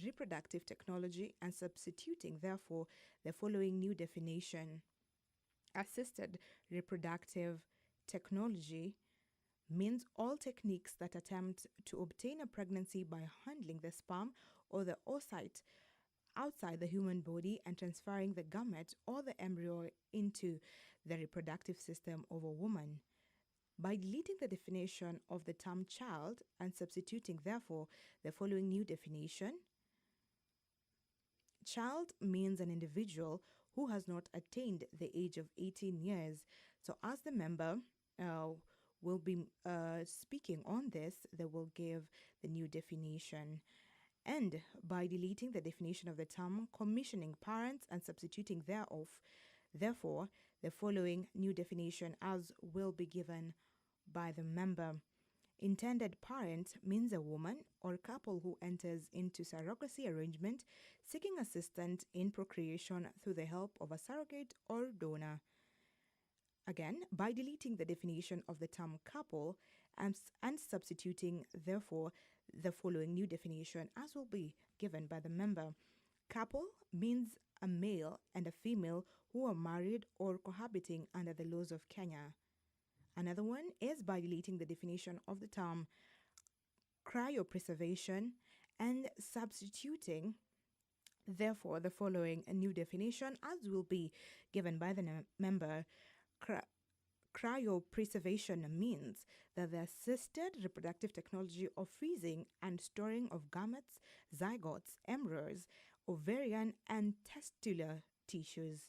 reproductive technology and substituting, therefore, the following new definition. Assisted reproductive technology means all techniques that attempt to obtain a pregnancy by handling the sperm or the oocyte outside the human body and transferring the gamete or the embryo into the reproductive system of a woman. By deleting the definition of the term child and substituting, therefore, the following new definition. Child means an individual who has not attained the age of 18 years. So as the member will be speaking on this, they will give the new definition. And by deleting the definition of the term commissioning parents and substituting thereof, therefore, the following new definition as will be given by the member. Intended parent means a woman or couple who enters into surrogacy arrangement seeking assistance in procreation through the help of a surrogate or donor. Again, by deleting the definition of the term couple and substituting, therefore, the following new definition as will be given by the member. Couple means a male and a female who are married or cohabiting under the laws of Kenya. Another one is by deleting the definition of the term cryopreservation and substituting, therefore, the following a new definition as will be given by the member. Cryopreservation means that the assisted reproductive technology of freezing and storing of gametes, zygotes, embryos, ovarian, and testicular tissues.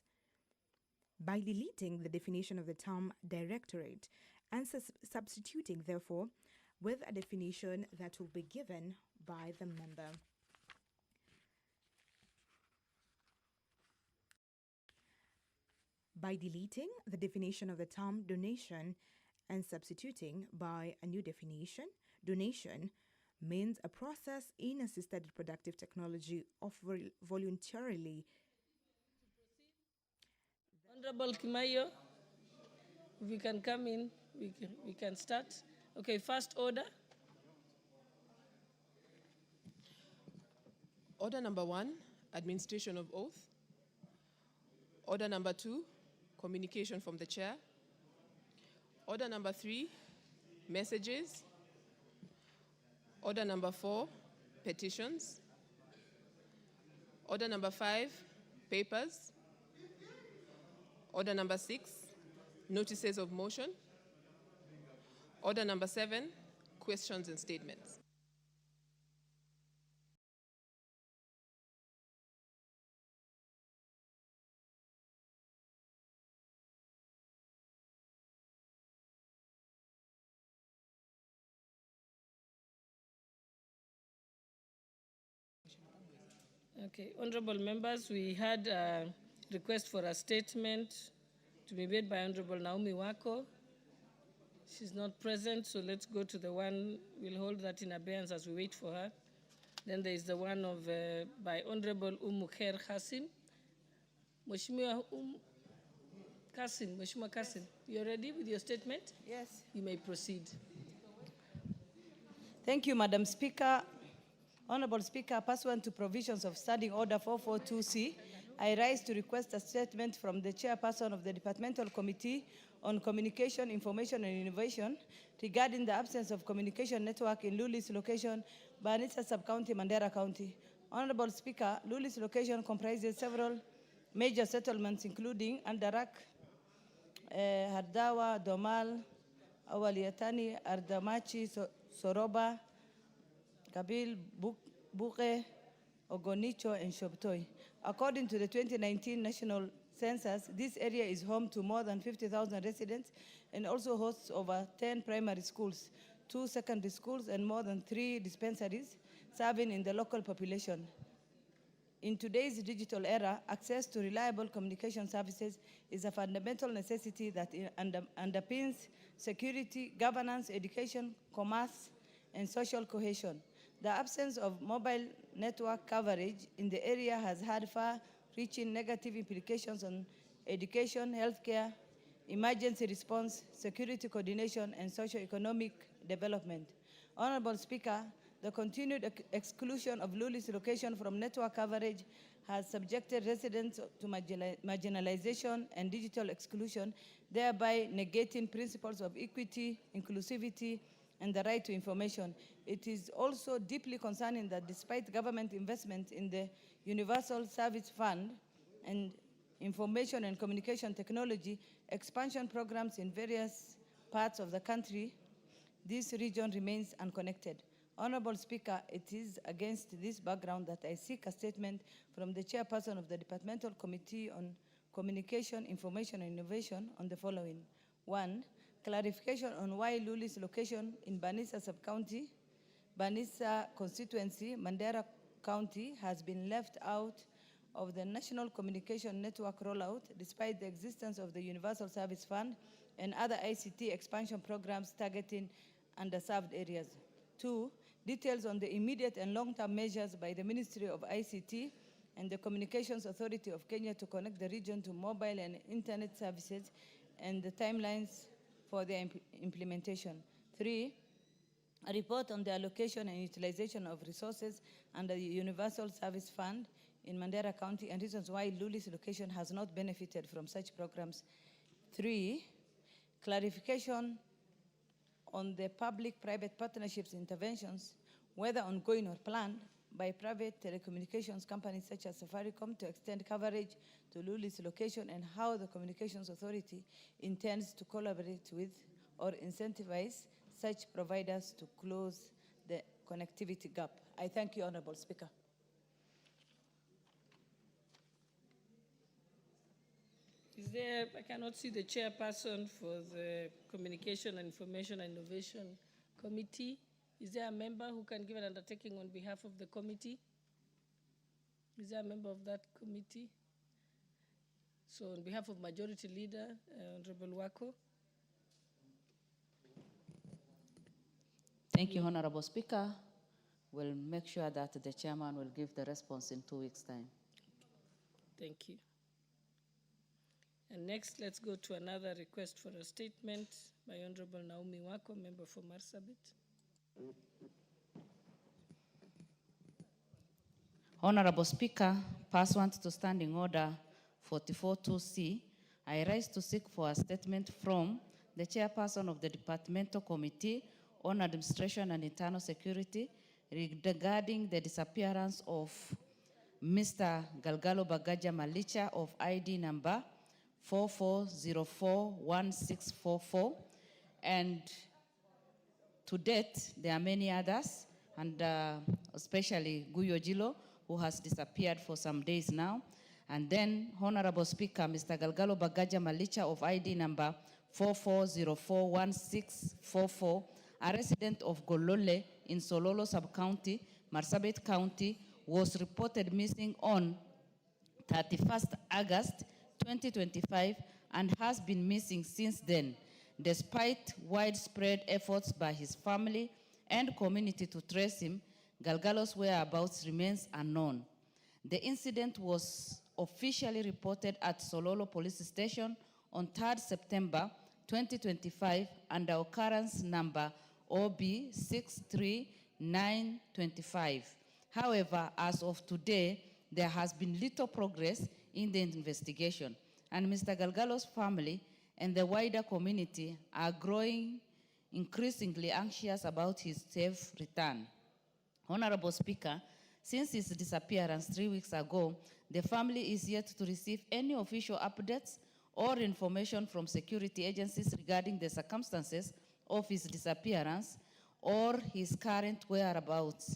By deleting the definition of the term directorate and substituting, therefore, with a definition that will be given by the member. By deleting the definition of the term donation and substituting by a new definition, donation means a process in assisted reproductive technology of voluntarily. Honorable Kimayo, if we can come in, we can start. Okay, first order. Order number 1, administration of oath. Order number 2, communication from the chair. Order number 3, messages. Order number 4, petitions. Order number 5, papers. Order number 6, notices of motion. Order number 7, questions and statements. Okay, honorable members, we had a request for a statement to be made by Honorable Naomi Wako. She's not present, so let's go to the one, we'll hold that in abeyance as we wait for her. Then there is the one of by Honorable Khair Qasim. Mheshimiwa Qasim, Mheshimiwa Qasim, you're ready with your statement? Yes. You may proceed. Thank you, Madam Speaker. Honorable Speaker, pursuant to provisions of Standing Order 442C, I rise to request a statement from the chairperson of the Departmental Committee on Communication, Information and Innovation regarding the absence of communication network in Luli's location, Banisa Sub-County, Mandera County. Honorable Speaker, Luli's location comprises several major settlements including Andarak, Hardawa, Domal, Awaliatani, Ardamachi, Soroba, Kabil, Buke, Ogonicho, and Shobtoi. According to the 2019 national census, this area is home to more than 50,000 residents and also hosts over 10 primary schools, 2 secondary schools, and more than 3 dispensaries serving in the local population. In today's digital era, access to reliable communication services is a fundamental necessity that underpins security, governance, education, commerce, and social cohesion. The absence of mobile network coverage in the area has had far-reaching negative implications on education, healthcare, emergency response, security coordination, and socio-economic development. Honorable Speaker, The continued exclusion of Luli's location from network coverage has subjected residents to marginalization and digital exclusion, thereby negating principles of equity, inclusivity, and the right to information. It is also deeply concerning that despite government investment in the Universal Service Fund and information and communication technology expansion programs in various parts of the country, this region remains unconnected. Honorable Speaker, it is against this background that I seek a statement from the chairperson of the Departmental Committee on Communication, Information and Innovation on the following. 1, clarification on why Luli's location in Banissa Sub-County, Banissa Constituency, Mandera County has been left out of the National Communication Network rollout despite the existence of the Universal Service Fund and other ICT expansion programs targeting underserved areas. 2, details on the immediate and long-term measures by the Ministry of ICT and the Communications Authority of Kenya to connect the region to mobile and internet services and the timelines for their implementation. 3, a report on the allocation and utilization of resources under the Universal Service Fund in Mandera County and reasons why Luli's location has not benefited from such programs. 3, clarification on the public-private partnerships interventions, whether ongoing or planned, by private telecommunications companies such as Safaricom to extend coverage to Luli's location, and how the Communications Authority intends to collaborate with or incentivize such providers to close the connectivity gap. I thank you, Honorable Speaker. Is there, I cannot see the chairperson for the Communication and Information and Innovation Committee. Is there a member who can give an undertaking on behalf of the committee? Is there a member of that committee? So on behalf of Majority Leader, Honorable Wako. Thank you, Honorable Speaker. We'll make sure that the chairman will give the response in 2 weeks' time. Thank you. And next, let's go to another request for a statement by Honorable Naomi Wako, member for Marsabit. Honorable Speaker, pursuant to Standing Order 44.2c, I rise to seek for a statement from the chairperson of the Departmental Committee on Administration and Internal Security regarding the disappearance of Mr. Galgalo Bagaja Malicha of ID number 44041644, and to date there are many others, and especially Guyo Jilo, who has disappeared for some days now. And then, Honorable Speaker, Mr. Galgalo Bagaja Malicha of ID number 44041644, a resident of Golole in Sololo Sub-County, Marsabit County, was reported missing on 31st August 2025 and has been missing since then, despite widespread efforts by his family and community to trace him. Galgalo's whereabouts remains unknown. The incident was officially reported at Sololo Police Station on 3rd September 2025 under occurrence number OB 63925. However, as of today, there has been little progress in the investigation, and Mr. Galgalo's family and the wider community are growing increasingly anxious about his safe return. Honorable Speaker, since his disappearance 3 weeks ago, the family is yet to receive any official updates or information from security agencies regarding the circumstances of his disappearance or his current whereabouts.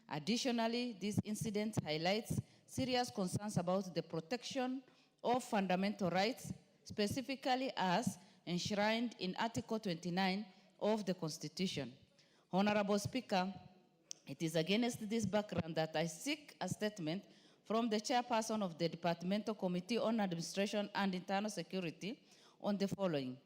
Additionally, this incident highlights serious concerns about the protection of fundamental rights, specifically as enshrined in Article 29 of the Constitution. Honorable Speaker, it is against this background that I seek a statement from the chairperson of the Departmental Committee on Administration and Internal Security on the following.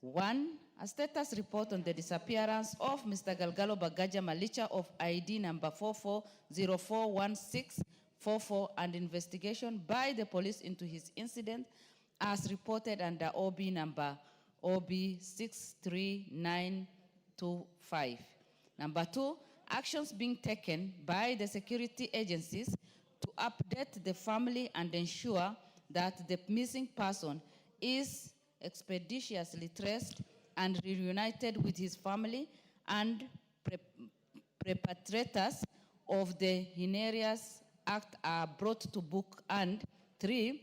1, a status report on the disappearance of Mr. Galgalo Bagaja Malicha of ID number 44041644 and investigation by the police into his incident as reported under OB number OB 63925. Number 2, actions being taken by the security agencies to update the family and ensure that the missing person is expeditiously traced and reunited with his family, and perpetrators of the heinous act are brought to book. And 3,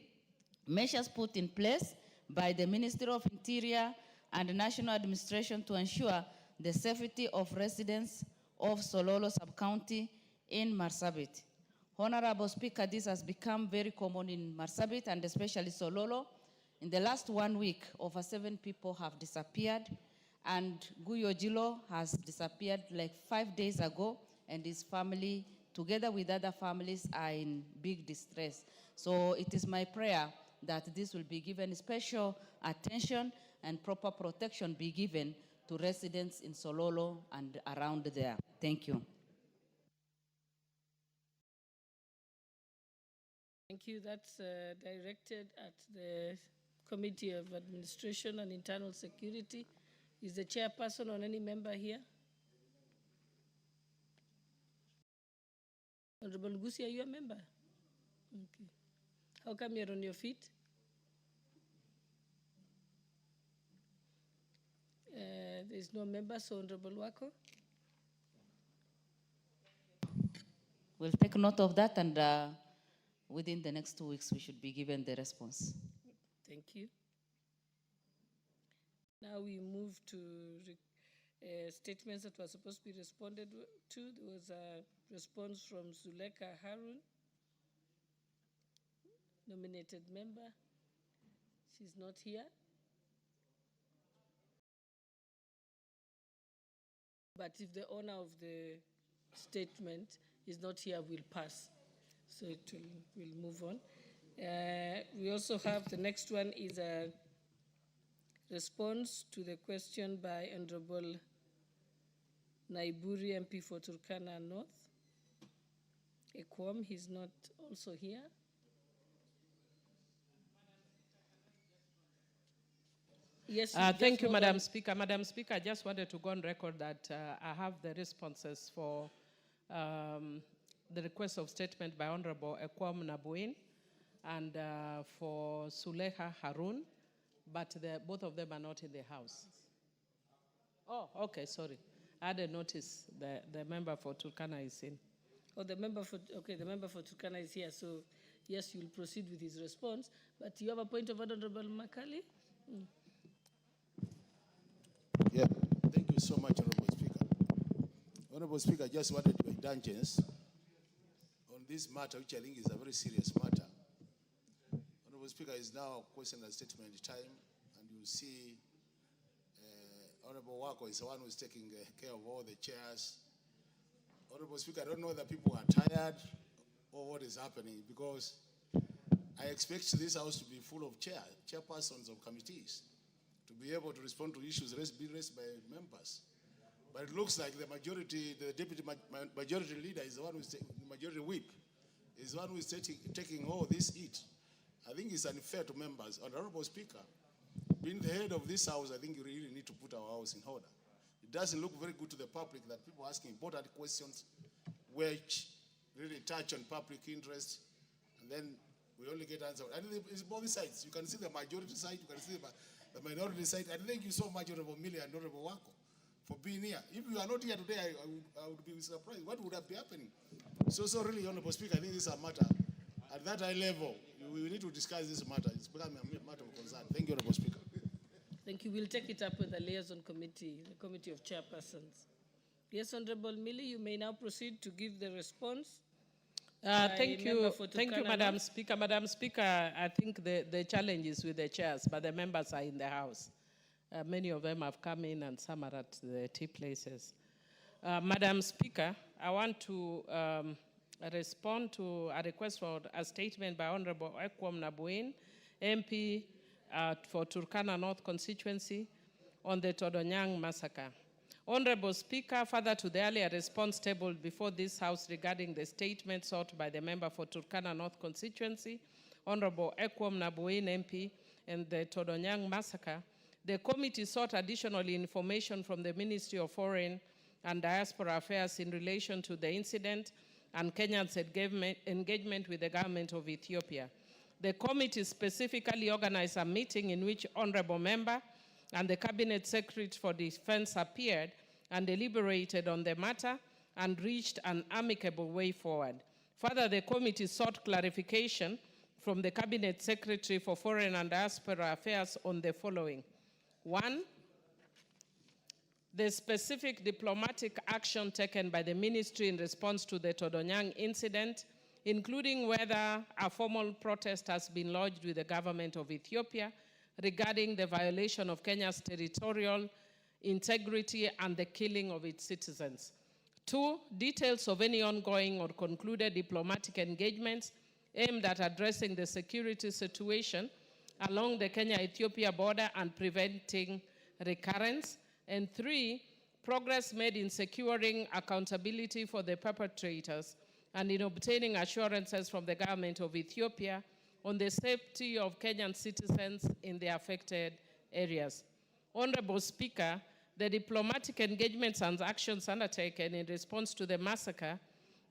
measures put in place by the Ministry of Interior and National Administration to ensure the safety of residents of Sololo Sub-County in Marsabit. Honorable Speaker, this has become very common in Marsabit and especially Sololo. In the last 1 week, over 7 people have disappeared, and Guyo Jilo has disappeared like 5 days ago, and his family, together with other families, are in big distress. So it is my prayer that this will be given special attention and proper protection be given to residents in Sololo and around there. Thank you. Thank you. That's directed at the Committee of Administration and Internal Security. Is the chairperson or any member here? Honorable Ngusi, are you a member? Okay. How come you're on your feet? There's no member, so Honorable Wako. We'll take note of that, and within the next 2 weeks, we should be given the response. Thank you. Now we move to statements that were supposed to be responded to. There was a response from Zuleka Harun, nominated member. She's not here. But if the owner of the statement is not here, we'll pass. So we'll move on. We also have, the next one is a response to the question by Honorable Naiburi, MP for Turkana North. Ekwom, he's not also here. Yes. Thank you, Madam Speaker. Madam Speaker, I just wanted to go on record that I have the responses for the request of statement by Honorable Ekwom Nabuin and for Suleha Harun, but both of them are not in the House. Oh, okay, sorry. I had a notice the member for Turkana is in. Oh, the member for Turkana is here, so yes, you'll proceed with his response. But you have a point of order, Honorable Makali? Yeah, thank you so much, Honorable Speaker. Honorable Speaker, I just wanted your indulgence on this matter, which I think is a very serious matter. Honorable Speaker, is now question and statement time, and you see Honorable Wako is the one who's taking care of all the chairs. Honorable Speaker, I don't know whether people are tired or what is happening, because I expect this House to be full of chairpersons of committees to be able to respond to issues being raised by members. But it looks like the majority, the deputy majority leader is the one who's the majority whip, is the one who is taking all this heat. I think it's unfair to members. Honorable Speaker, being the head of this House, I think you really need to put our House in order. It doesn't look very good to the public that people are asking important questions which really touch on public interest, and then we only get answers. And it's both sides. You can see the majority side, you can see the minority side. And thank you so much, Honorable Mili and Honorable Wako, for being here. If you are not here today, I would be surprised. What would have been happening? So really, Honorable Speaker, I think this is a matter. At that high level, we need to discuss this matter. It's becoming a matter of concern. Thank you, Honorable Speaker. Thank you. We'll take it up with the liaison committee, the committee of chairpersons. Yes, Honorable Mili, you may now proceed to give the response. Thank you, Madam Speaker. Madam Speaker, I think the challenge is with the chairs, but the members are in the House. Many of them have come in and some are at the tea places. Madam Speaker, I want to respond to a request for a statement by Honorable Ekwom Nabuin, MP for Turkana North constituency, on the Todonyang massacre. Honorable Speaker, further to the earlier response tabled before this House regarding the statement sought by the member for Turkana North constituency, Honorable Ekwom Nabuin MP, and the Todonyang massacre, the committee sought additional information from the Ministry of Foreign and Diaspora Affairs in relation to the incident and Kenya's engagement with the government of Ethiopia. The committee specifically organized a meeting in which honorable member and the Cabinet Secretary for Defense appeared and deliberated on the matter and reached an amicable way forward. Further, the committee sought clarification from the Cabinet Secretary for Foreign and Diaspora Affairs on the following. 1, the specific diplomatic action taken by the ministry in response to the Todonyang incident, including whether a formal protest has been lodged with the government of Ethiopia regarding the violation of Kenya's territorial integrity and the killing of its citizens. 2, details of any ongoing or concluded diplomatic engagements aimed at addressing the security situation along the Kenya-Ethiopia border and preventing recurrence. And 3, progress made in securing accountability for the perpetrators and in obtaining assurances from the government of Ethiopia on the safety of Kenyan citizens in the affected areas. Honorable Speaker, the diplomatic engagements and actions undertaken in response to the massacre,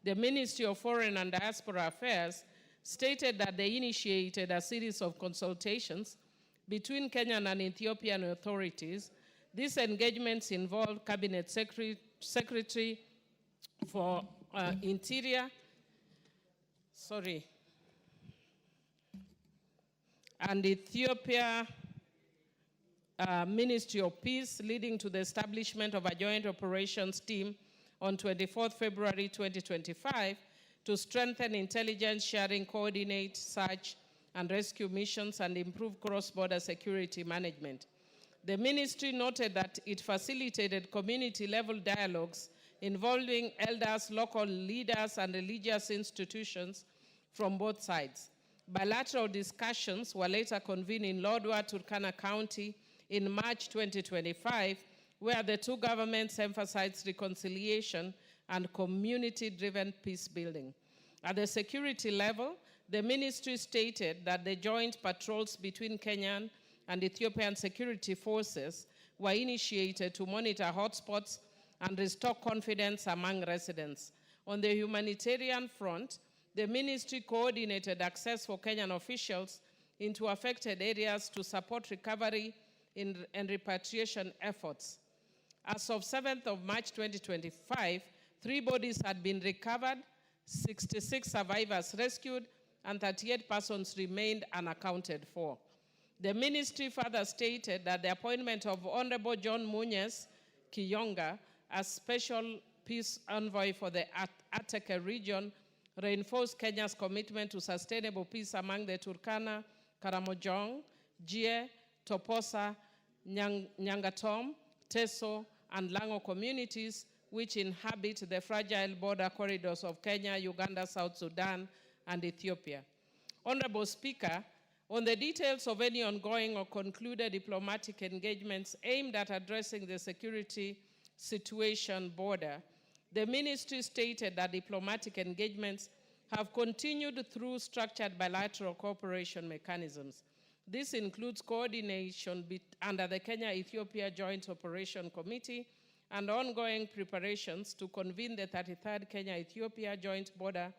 the Ministry of Foreign and Diaspora Affairs stated that they initiated a series of consultations between Kenyan and Ethiopian authorities. These engagements involved Cabinet Secretary for Interior, and Ethiopia Ministry of Peace, leading to the establishment of a joint operations team on 24th February 2025 to strengthen intelligence sharing, coordinate search and rescue missions, and improve cross-border security management. The ministry noted that it facilitated community-level dialogues involving elders, local leaders, and religious institutions from both sides. Bilateral discussions were later convened in Lodwar, Turkana County in March 2025, where the two governments emphasized reconciliation and community-driven peace building. At the security level, the ministry stated that the joint patrols between Kenyan and Ethiopian security forces were initiated to monitor hotspots and restore confidence among residents. On the humanitarian front, the ministry coordinated access for Kenyan officials into affected areas to support recovery and repatriation efforts. As of 7th of March 2025, 3 bodies had been recovered, 66 survivors rescued, and 38 persons remained unaccounted for. The ministry further stated that the appointment of Honorable John Munyes Kiyonga as special peace envoy for the Ateke region reinforced Kenya's commitment to sustainable peace among the Turkana, Karamojong, Jie, Toposa, Nyangatom, Teso, and Lango communities, which inhabit the fragile border corridors of Kenya, Uganda, South Sudan, and Ethiopia. Honorable Speaker, on the details of any ongoing or concluded diplomatic engagements aimed at addressing the security situation border, the ministry stated that diplomatic engagements have continued through structured bilateral cooperation mechanisms. This includes coordination under the Kenya-Ethiopia Joint Operation Committee and ongoing preparations to convene the 33rd Kenya-Ethiopia Joint Border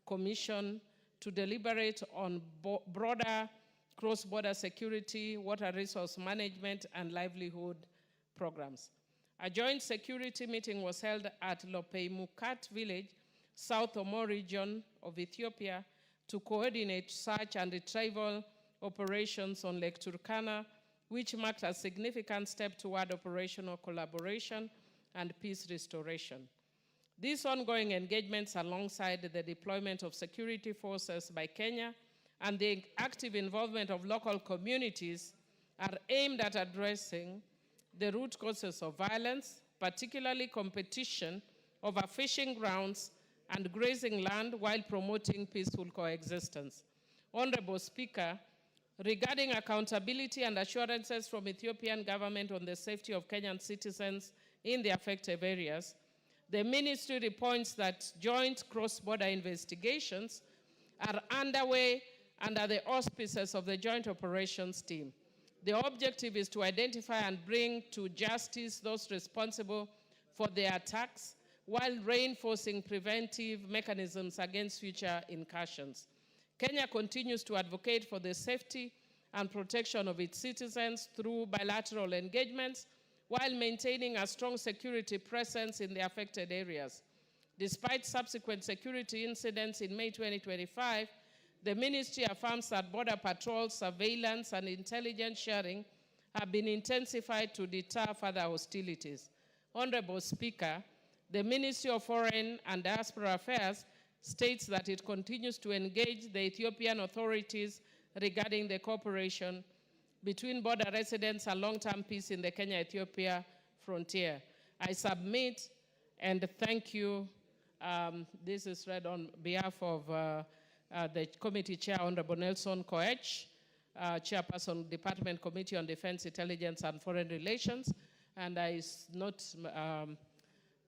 Commission to deliberate on broader cross-border security, water resource management, and livelihood programs. A joint security meeting was held at Lopeimukat village, South Omo region of Ethiopia, to coordinate search and retrieval operations on Lake Turkana, which marked a significant step toward operational collaboration and peace restoration. These ongoing engagements, alongside the deployment of security forces by Kenya and the active involvement of local communities, are aimed at addressing the root causes of violence, particularly competition over fishing grounds and grazing land, while promoting peaceful coexistence. Honorable Speaker, regarding accountability and assurances from Ethiopian government on the safety of Kenyan citizens in the affected areas, the ministry reports that joint cross-border investigations are underway under the auspices of the Joint Operations Team. The objective is to identify and bring to justice those responsible for their attacks while reinforcing preventive mechanisms against future incursions. Kenya continues to advocate for the safety and protection of its citizens through bilateral engagements while maintaining a strong security presence in the affected areas. Despite subsequent security incidents in May 2025, the ministry affirms that border patrols, surveillance, and intelligence sharing have been intensified to deter further hostilities. Honorable Speaker, the Ministry of Foreign and Diaspora Affairs states that it continues to engage the Ethiopian authorities regarding the cooperation between border residents and long-term peace in the Kenya-Ethiopia frontier. I submit and thank you. This is read on behalf of the committee chair, Honorable Nelson Koech, chairperson, Department Committee on Defense, Intelligence, and Foreign Relations. And I note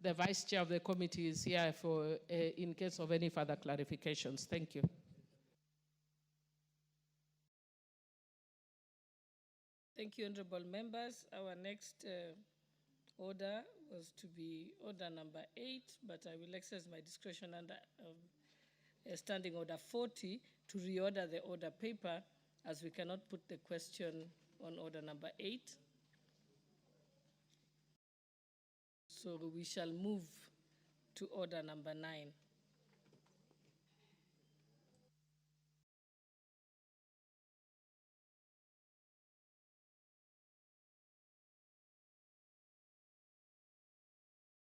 the vice chair of the committee is here for in case of any further clarifications. Thank you. Thank you, honorable members. Our next order was to be order number 8, but I will exercise my discretion under standing order 40 to reorder the order paper, as we cannot put the question on order number 8. So we shall move to order number 9.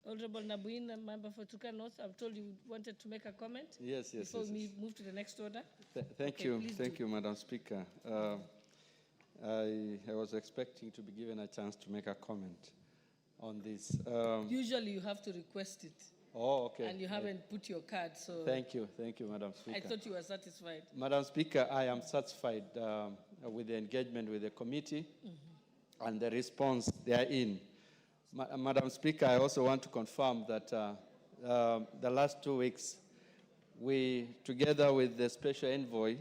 Honorable Nabuin, member for Turkana North, I'm told you wanted to make a comment? Yes. Before we move to the next order? Thank you, Madam Speaker. I was expecting to be given a chance to make a comment on this. Usually you have to request it. Oh, okay. And you haven't put your card, so... Thank you, Madam Speaker. I thought you were satisfied. Madam Speaker, I am satisfied with the engagement with the committee and the response therein. Madam Speaker, I also want to confirm that the last 2 weeks, we, together with the Special Envoy,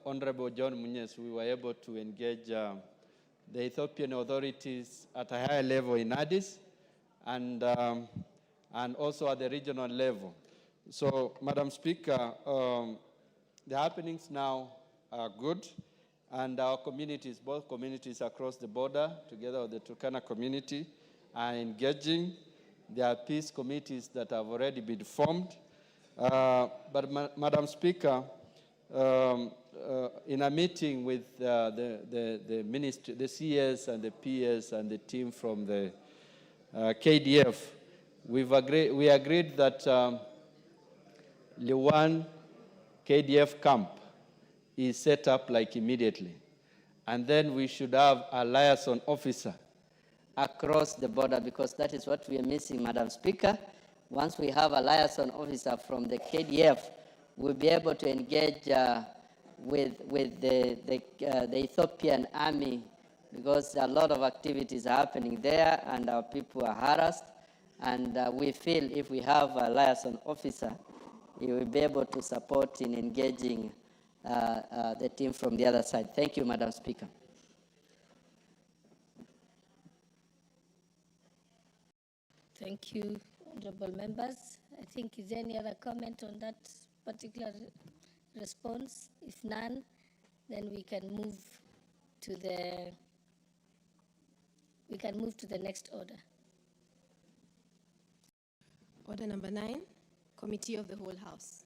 Honorable John Munyes, we were able to engage the Ethiopian authorities at a higher level in Addis and also at the regional level. So, Madam Speaker, the happenings now are good. And our communities, both communities across the border, together with the Turkana community, are engaging. There are peace committees that have already been formed. But Madam Speaker, in a meeting with the ministry, the CS and the PS and the team from the KDF, we agreed that Liwan KDF camp is set up like immediately. And then we should have a liaison officer across the border, because that is what we are missing, Madam Speaker. Once we have a liaison officer from the KDF, we'll be able to engage with the Ethiopian army, because a lot of activities are happening there and our people are harassed. And we feel if we have a liaison officer, he will be able to support in engaging the team from the other side. Thank you, Madam Speaker. Thank you, honorable members. I think, is there any other comment on that particular response? If none, then we can move to the next order. Order number 9, Committee of the Whole House.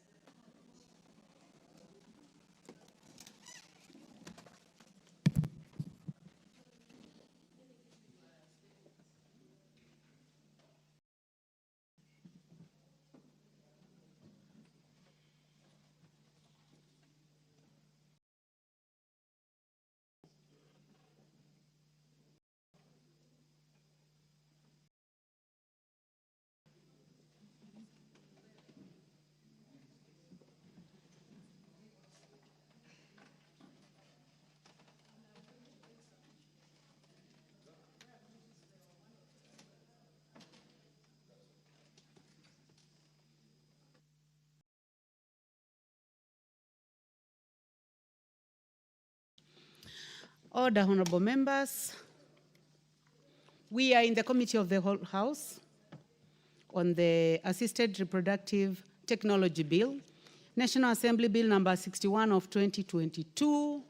Order, honorable members. We are in the Committee of the Whole House on the Assisted Reproductive Technology Bill, National Assembly Bill number 61 of 2022.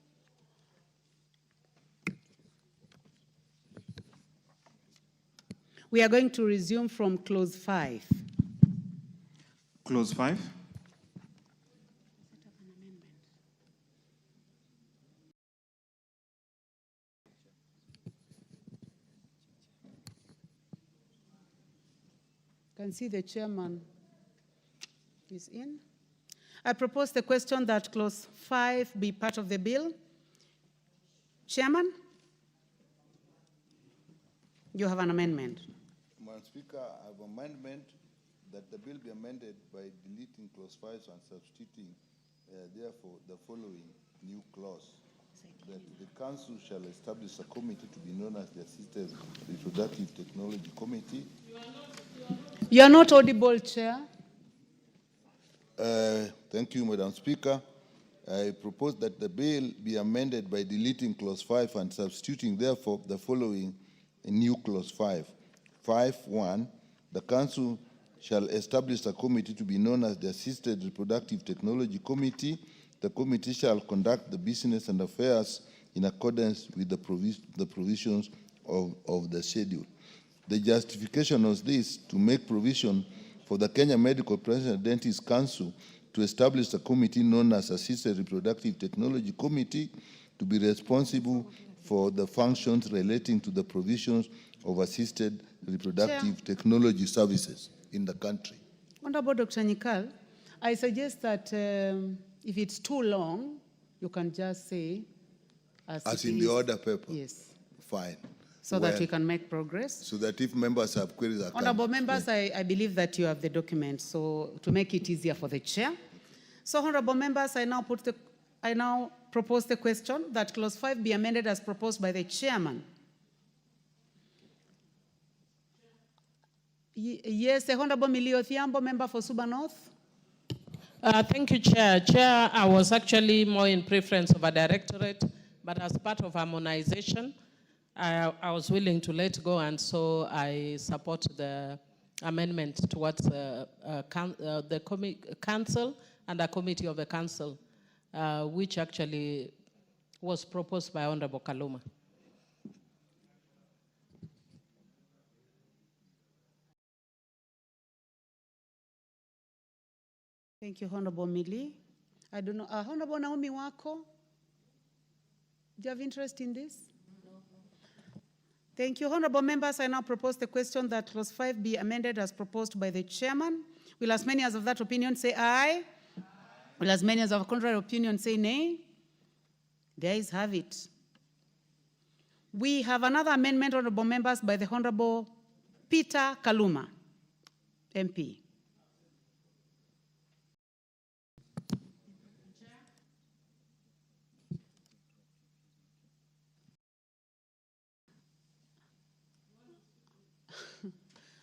We are going to resume from clause 5. Clause 5. Can see the chairman is in. I propose the question that clause 5 be part of the bill. Chairman, you have an amendment. Madam Speaker, I have an amendment that the bill be amended by deleting clause 5 and substituting, therefore, the following new clause. That the council shall establish a committee to be known as the Assisted Reproductive Technology Committee. You are not audible, Chair. Thank you, Madam Speaker. I propose that the bill be amended by deleting clause 5 and substituting, therefore, the following new clause 5. 5.1, the council shall establish a committee to be known as the Assisted Reproductive Technology Committee. The committee shall conduct the business and affairs in accordance with the provisions of the schedule. The justification of this to make provision for the Kenya Medical Professional Dentists Council to establish a committee known as Assisted Reproductive Technology Committee to be responsible for the functions relating to the provisions of assisted reproductive technology services in the country. Honorable Dr. Nyikal, I suggest that if it's too long, you can just say as in the order paper? Yes. Fine. So that we can make progress. So that if members have queries, Honorable members, I believe that you have the document, so to make it easier for the chair. So, honorable members, I now propose the question that clause 5 be amended as proposed by the chairman. Yes, the Honorable Millie Thiambo, member for Suba North. Thank you, Chair. Chair, I was actually more in preference of a directorate, but as part of harmonization, I was willing to let go, and so I support the amendment towards the council and a committee of the council, which actually was proposed by Honorable Kaluma. Thank you, Honorable Millie. I don't know, Honorable Naomi Wako, do you have interest in this? Thank you. Honorable members, I now propose the question that clause 5 be amended as proposed by the chairman. Will as many as of that opinion say aye? Will as many as of contrary opinion say nay? The ayes have it. We have another amendment, honorable members, by the Honorable Peter Kaluma, MP.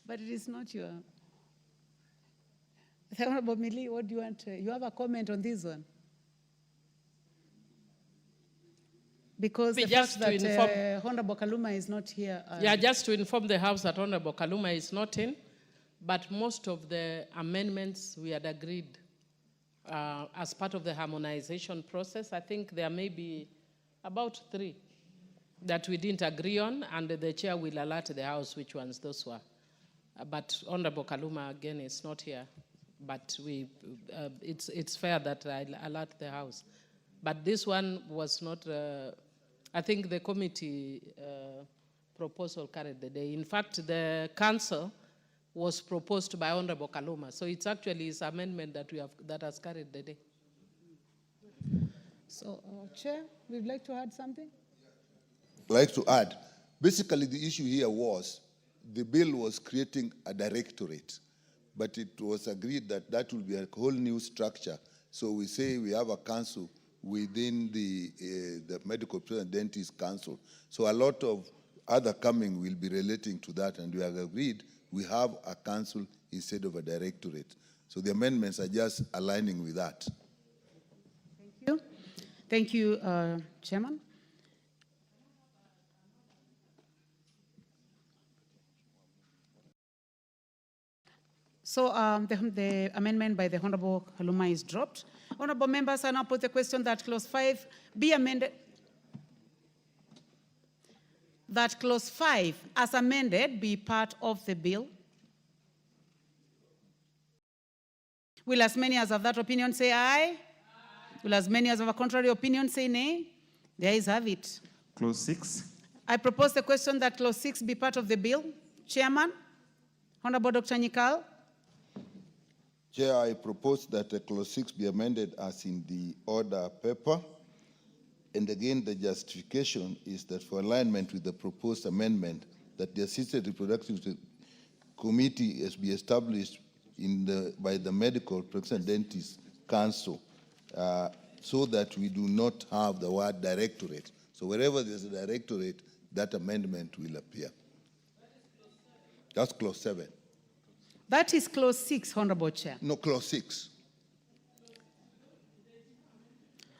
But it is not your... Honorable Millie, what do you want? You have a comment on this one? Because the fact that Honorable Kaluma is not here. Yeah, just to inform the House that Honorable Kaluma is not in, but most of the amendments we had agreed as part of the harmonization process. I think there may be about 3 that we didn't agree on, and the chair will alert the House which ones those were. But Honorable Kaluma, again, is not here. But it's fair that I alert the House. But this one was not, I think the committee proposal carried the day. In fact, the council was proposed by Honorable Kaluma. So it's actually his amendment that has carried the day. So, Chair, we'd like to add something? I'd like to add. Basically, the issue here was the bill was creating a directorate, but it was agreed that that will be a whole new structure. So we say we have a council within the Medical Professional Dentists Council. So a lot of other coming will be relating to that, and we have agreed we have a council instead of a directorate. So the amendments are just aligning with that. Thank you. Thank you, Chairman. So the amendment by the Honorable Kaluma is dropped. Honorable members, I now put the question that clause 5 be amended. That clause 5, as amended, be part of the bill. Will as many as have that opinion say aye? Will as many as have a contrary opinion say nay? The ayes have it. Clause 6. I propose the question that clause 6 be part of the bill. Chairman, Honorable Dr. Nyikal. Chair, I propose that clause 6 be amended as in the order paper. And again, the justification is that for alignment with the proposed amendment, that the Assisted Reproductive Committee is be established by the Medical Practitioner Dentist Council, so that we do not have the word directorate. So wherever there's a directorate, that amendment will appear. That's clause 7. That is clause 6, Honorable Chair. No, clause 6.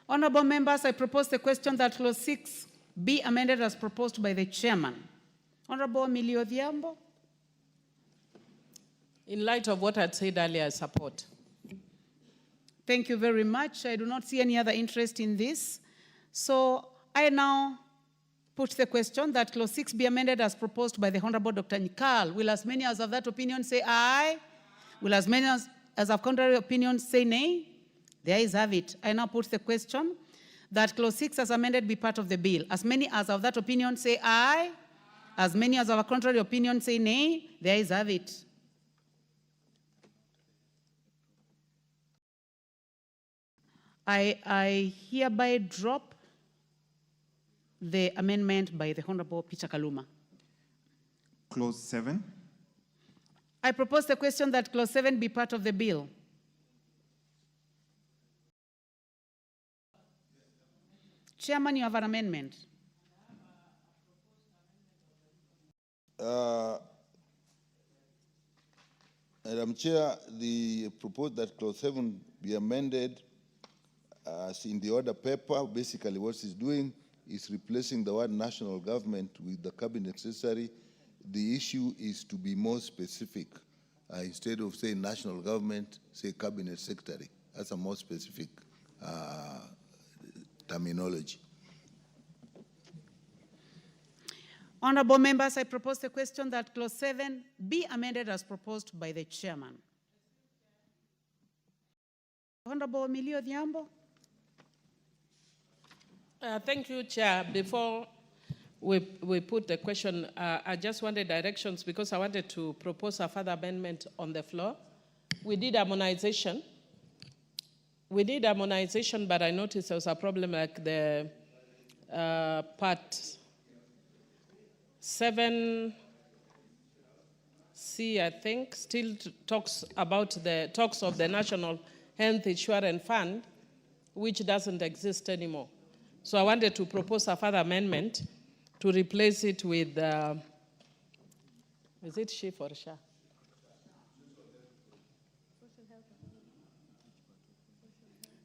Honorable members, I propose the question that clause 6 be amended as proposed by the chairman. Honorable Emilio Odhiambo. In light of what I'd said earlier, I support. Thank you very much. I do not see any other interest in this. So I now put the question that clause 6 be amended as proposed by the Honorable Dr. Nyikal. Will as many as have that opinion say aye? Will as many as have contrary opinion say nay? The ayes have it. I now put the question that clause 6 as amended be part of the bill. As many as have that opinion say aye. As many as have a contrary opinion say nay. The ayes have it. I hereby drop the amendment by the Honorable Peter Kaluma. Clause 7. I propose the question that clause 7 be part of the bill. Chairman, you have an amendment. Madam Chair, the proposed that clause 7 be amended as in the order paper. Basically what it's doing is replacing the word national government with the cabinet secretary. The issue is to be more specific. Instead of saying national government, say cabinet secretary. That's a more specific terminology. Honorable members, I propose the question that clause 7 be amended as proposed by the chairman. Honorable Emilio Odhiambo. Thank you, Chair. Before we put the question, I just wanted directions because I wanted to propose a further amendment on the floor. We did harmonization. But I noticed there was a problem like the part 7C, I think, still talks about the talks of the National Health Insurance Fund, which doesn't exist anymore. So I wanted to propose a further amendment to replace it with, is it SHIF or SHA?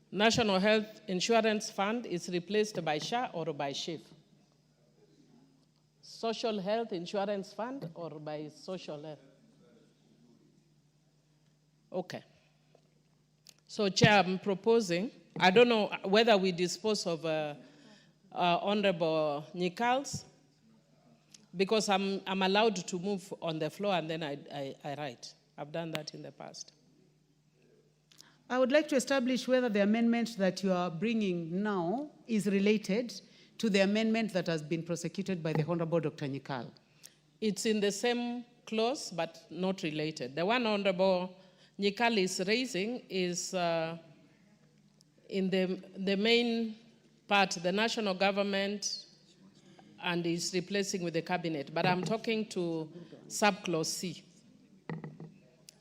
National Health Insurance Fund is replaced by SHA or by SHIF? Social Health Insurance Fund or by Social Health? Okay. So, Chair, I'm proposing, I don't know whether we dispose of Honorable Nyikal's, because I'm allowed to move on the floor and then I write. I've done that in the past. I would like to establish whether the amendment that you are bringing now is related to the amendment that has been prosecuted by the Honorable Dr. Nyikal. It's in the same clause, but not related. The one Honorable Nyikal is raising is in the main part, the national government, and is replacing with the cabinet. But I'm talking to subclause C.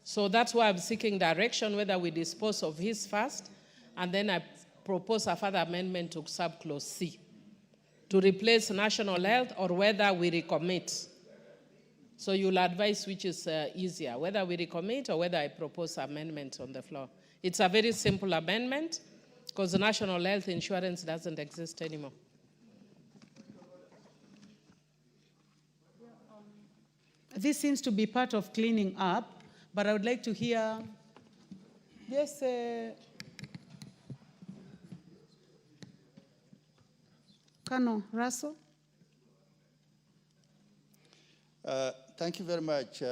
So that's why I'm seeking direction, whether we dispose of his first, and then I propose a further amendment to subclause C to replace national health, or whether we recommit. So you'll advise which is easier, whether we recommit or whether I propose amendment on the floor. It's a very simple amendment because national health insurance doesn't exist anymore. This seems to be part of cleaning up, But I would like to hear, yes, Colonel Russell. Thank you very much,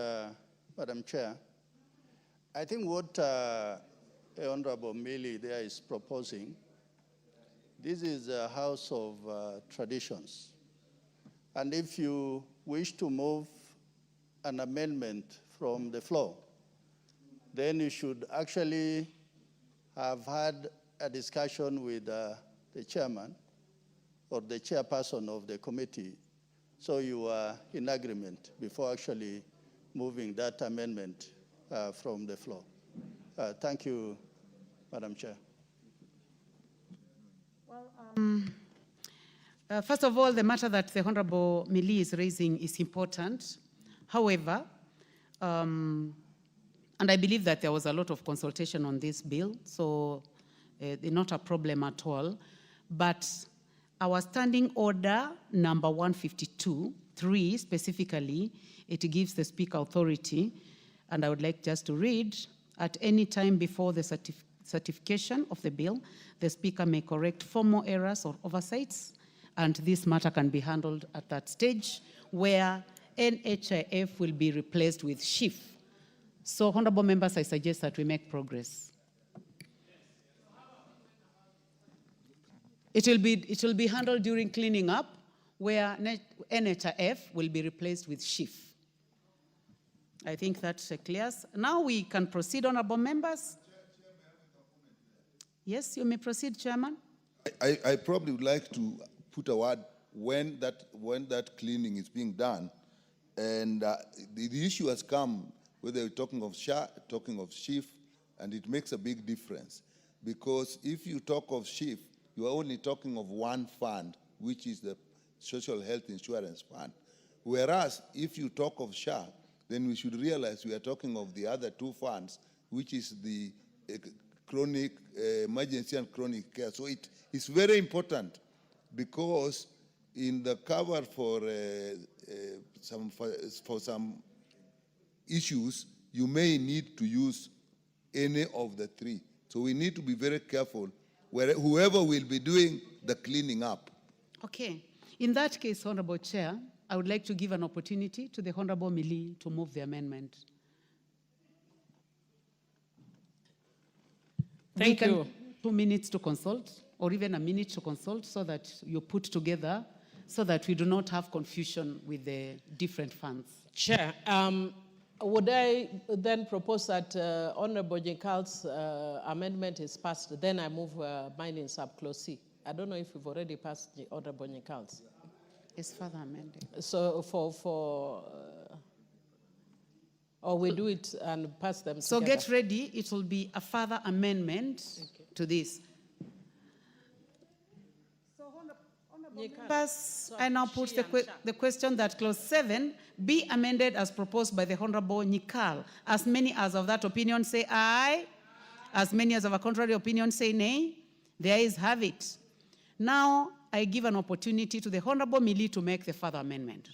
Madam Chair. I think what Honorable Millie there is proposing, this is a house of traditions. And if you wish to move an amendment from the floor, then you should actually have had a discussion with the chairman or the chairperson of the committee, so you are in agreement before actually moving that amendment from the floor. Thank you, Madam Chair. First of all, the matter that the Honorable Millie is raising is important. However, and I believe that there was a lot of consultation on this bill, so not a problem at all. But our standing order number 152.3 specifically, it gives the Speaker authority, and I would like just to read, at any time before the certification of the bill, the Speaker may correct formal errors or oversights, and this matter can be handled at that stage where NHIF will be replaced with SHIF. So, honorable members, I suggest that we make progress. It will be handled during cleaning up, where NHIF will be replaced with SHIF. I think that clears. Now we can proceed, honorable members. Yes, you may proceed, Chairman. I probably would like to put a word when that cleaning is being done, and the issue has come whether you're talking of SHA, talking of SHIF, and it makes a big difference, because if you talk of SHIF, you are only talking of one fund, which is the Social Health Insurance Fund. Whereas if you talk of SHA, then we should realize we are talking of the other two funds, which is the chronic emergency and chronic care. So it's very important, because in the cover for some issues, you may need to use any of the three. So we need to be very careful whoever will be doing the cleaning up. Okay. In that case, Honorable Chair, I would like to give an opportunity to the Honorable Millie to move the amendment. Thank you. 2 minutes to consult, or even a minute to consult, so that you put together, so that we do not have confusion with the different funds. Chair, would I then propose that Honorable Jinkal's amendment is passed, then I move mine in subclause C. I don't know if we've already passed the Honorable Jinkal's. It's further amended. So or we do it and pass them so together. Get ready, it will be a further amendment to this. Members, I now put the question that clause 7 be amended as proposed by the Honorable Nyikal. As many as of that opinion say aye. As many as of a contrary opinion say nay. The ayes have it. Now I give an opportunity to the Honorable Millie to make the further amendment.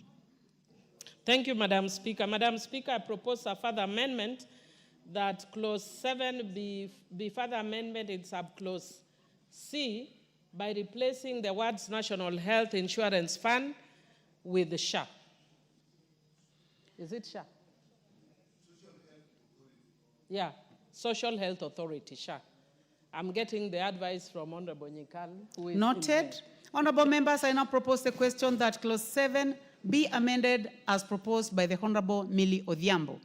Thank you, Madam Speaker. Madam Speaker, I propose a further amendment that clause 7 be further amendment in subclause C by replacing the words National Health Insurance Fund with the SHA. Is it SHA? Yeah, Social Health Authority, SHA. I'm getting the advice from Honorable Nyikal, who is noted. Honorable members, I now propose the question that clause 7 be amended as proposed by the Honorable Millie Odhiambo.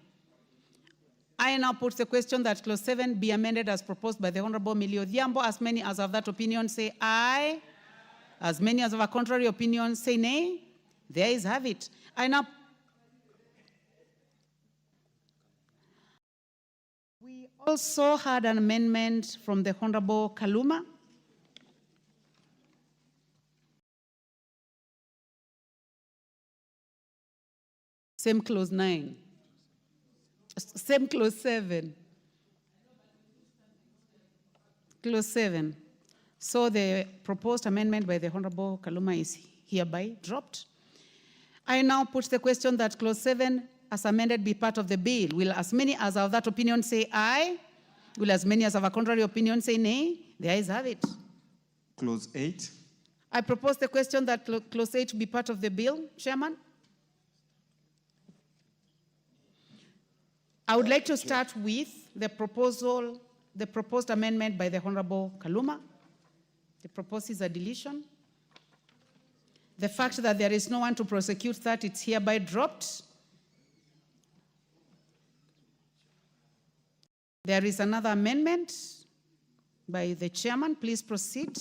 I now put the question that clause 7 be amended as proposed by the Honorable Millie Odhiambo. As many as of that opinion say aye. As many as of a contrary opinion say nay. The ayes have it. I now. We also had an amendment from the Honorable Kaluma. Same clause 9. Same clause 7. Clause 7. So the proposed amendment by the Honorable Kaluma is hereby dropped. I now put the question that clause 7 as amended be part of the bill? Will as many as are of that opinion say aye? Will as many as have a contrary opinion say nay? The ayes have it. Clause 8. I propose the question that clause 8 be part of the bill, Chairman. I would like to start with the proposed amendment by the Honorable Kaluma. The proposed is a deletion. The fact that there is no one to prosecute that, it's hereby dropped. There is another amendment by the chairman. Please proceed.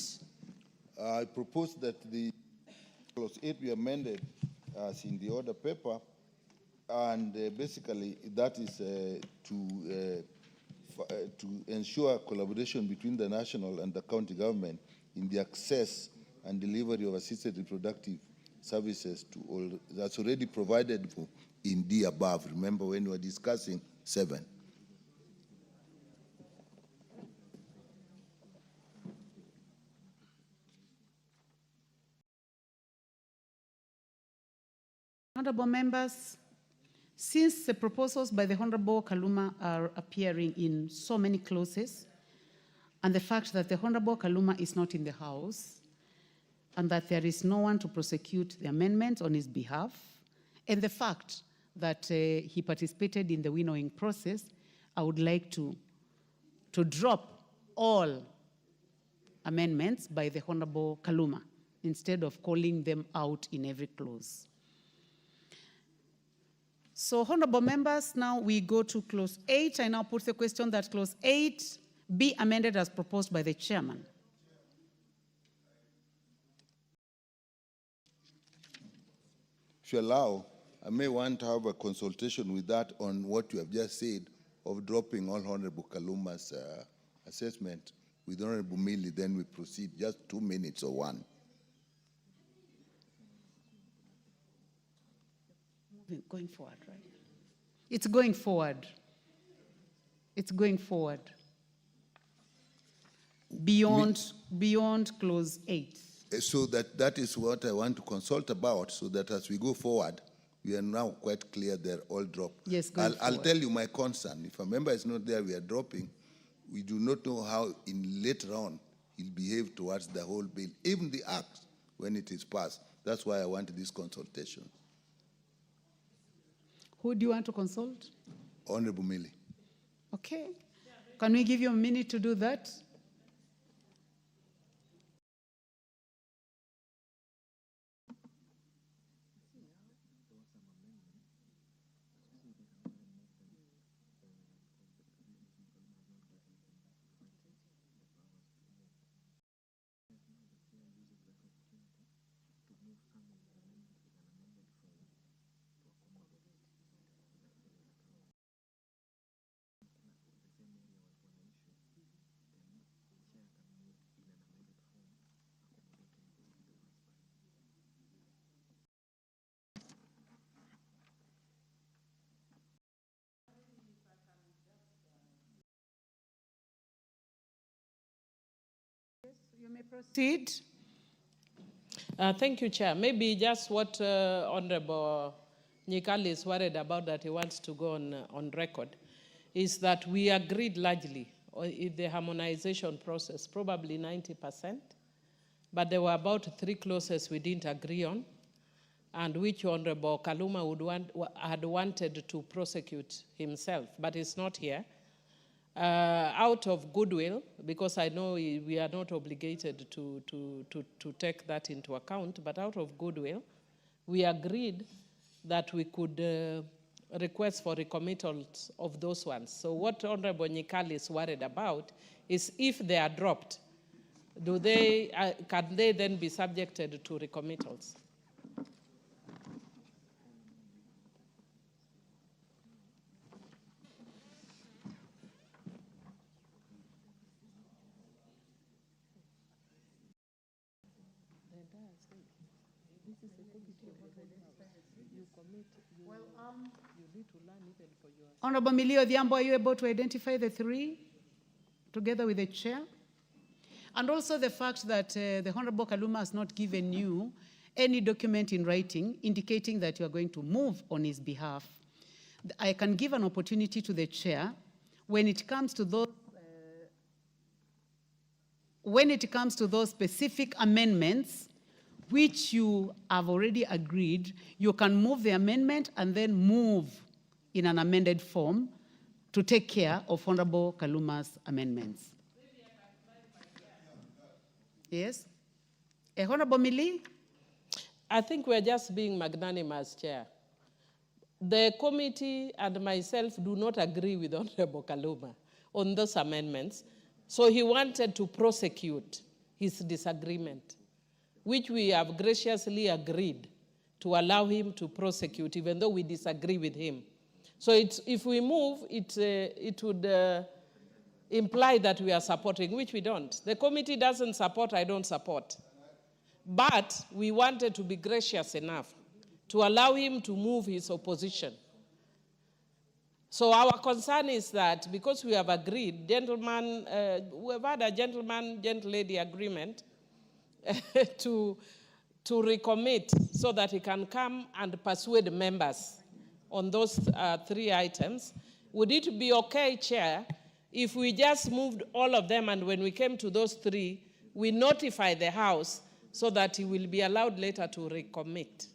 I propose that the clause 8 be amended as in the order paper, and basically that is to ensure collaboration between the national and the county government in the access and delivery of assisted reproductive services to all that's already provided for in the above. Remember when we were discussing 7. Honorable members, since the proposals by the Honorable Kaluma are appearing in so many clauses, and the fact that the Honorable Kaluma is not in the House, and that there is no one to prosecute the amendments on his behalf, and the fact that he participated in the winnowing process, I would like to drop all amendments by the Honorable Kaluma instead of calling them out in every clause. So, honorable members, now we go to clause 8. I now put the question that clause 8 be amended as proposed by the chairman. If you allow, I may want to have a consultation with that on what you have just said of dropping all Honorable Kaluma's assessment with Honorable Millie, then we proceed. Just 2 minutes or 1. Going forward, right? It's going forward. It's going forward. Beyond clause 8. So that is what I want to consult about, so that as we go forward, we are now quite clear they're all dropped. Yes, I'll tell you my concern. If a member is not there, we are dropping. We do not know how later on he'll behave towards the whole bill, even the act when it is passed. That's why I want this consultation. Who do you want to consult? Honorable Millie. Okay. Can we give you a minute to do that? You may proceed. Thank you, Chair. Maybe just what Honorable Nyikali is worried about, that he wants to go on record, is that we agreed largely in the harmonization process, probably 90%, but there were about 3 clauses we didn't agree on, and which Honorable Kaluma had wanted to prosecute himself, but he's not here. Out of goodwill, because I know we are not obligated to take that into account, but out of goodwill, we agreed that we could request for recommittals of those ones. So what Honorable Nyikali is worried about is if they are dropped, can they then be subjected to recommittals? Honorable Millie Odhiambo, are you able to identify the 3 together with the chair? And also the fact that the Honorable Kaluma has not given you any document in writing indicating that you are going to move on his behalf. I can give an opportunity to the chair when it comes to those specific amendments which you have already agreed, you can move the amendment and then move in an amended form to take care of Honorable Kaluma's amendments. Yes? Honorable Mili? I think we're just being magnanimous, Chair. The committee and myself do not agree with Honorable Kaluma on those amendments. So he wanted to prosecute his disagreement, which we have graciously agreed to allow him to prosecute, even though we disagree with him. So if we move, it would imply that we are supporting, which we don't. The committee doesn't support, I don't support. But we wanted to be gracious enough to allow him to move his opposition. So our concern is that because we have agreed, gentlemen, we have had a gentle-lady agreement to recommit so that he can come and persuade members on those 3 items. Would it be okay, Chair, if we just moved all of them and when we came to those 3, we notify the House so that he will be allowed later to recommit?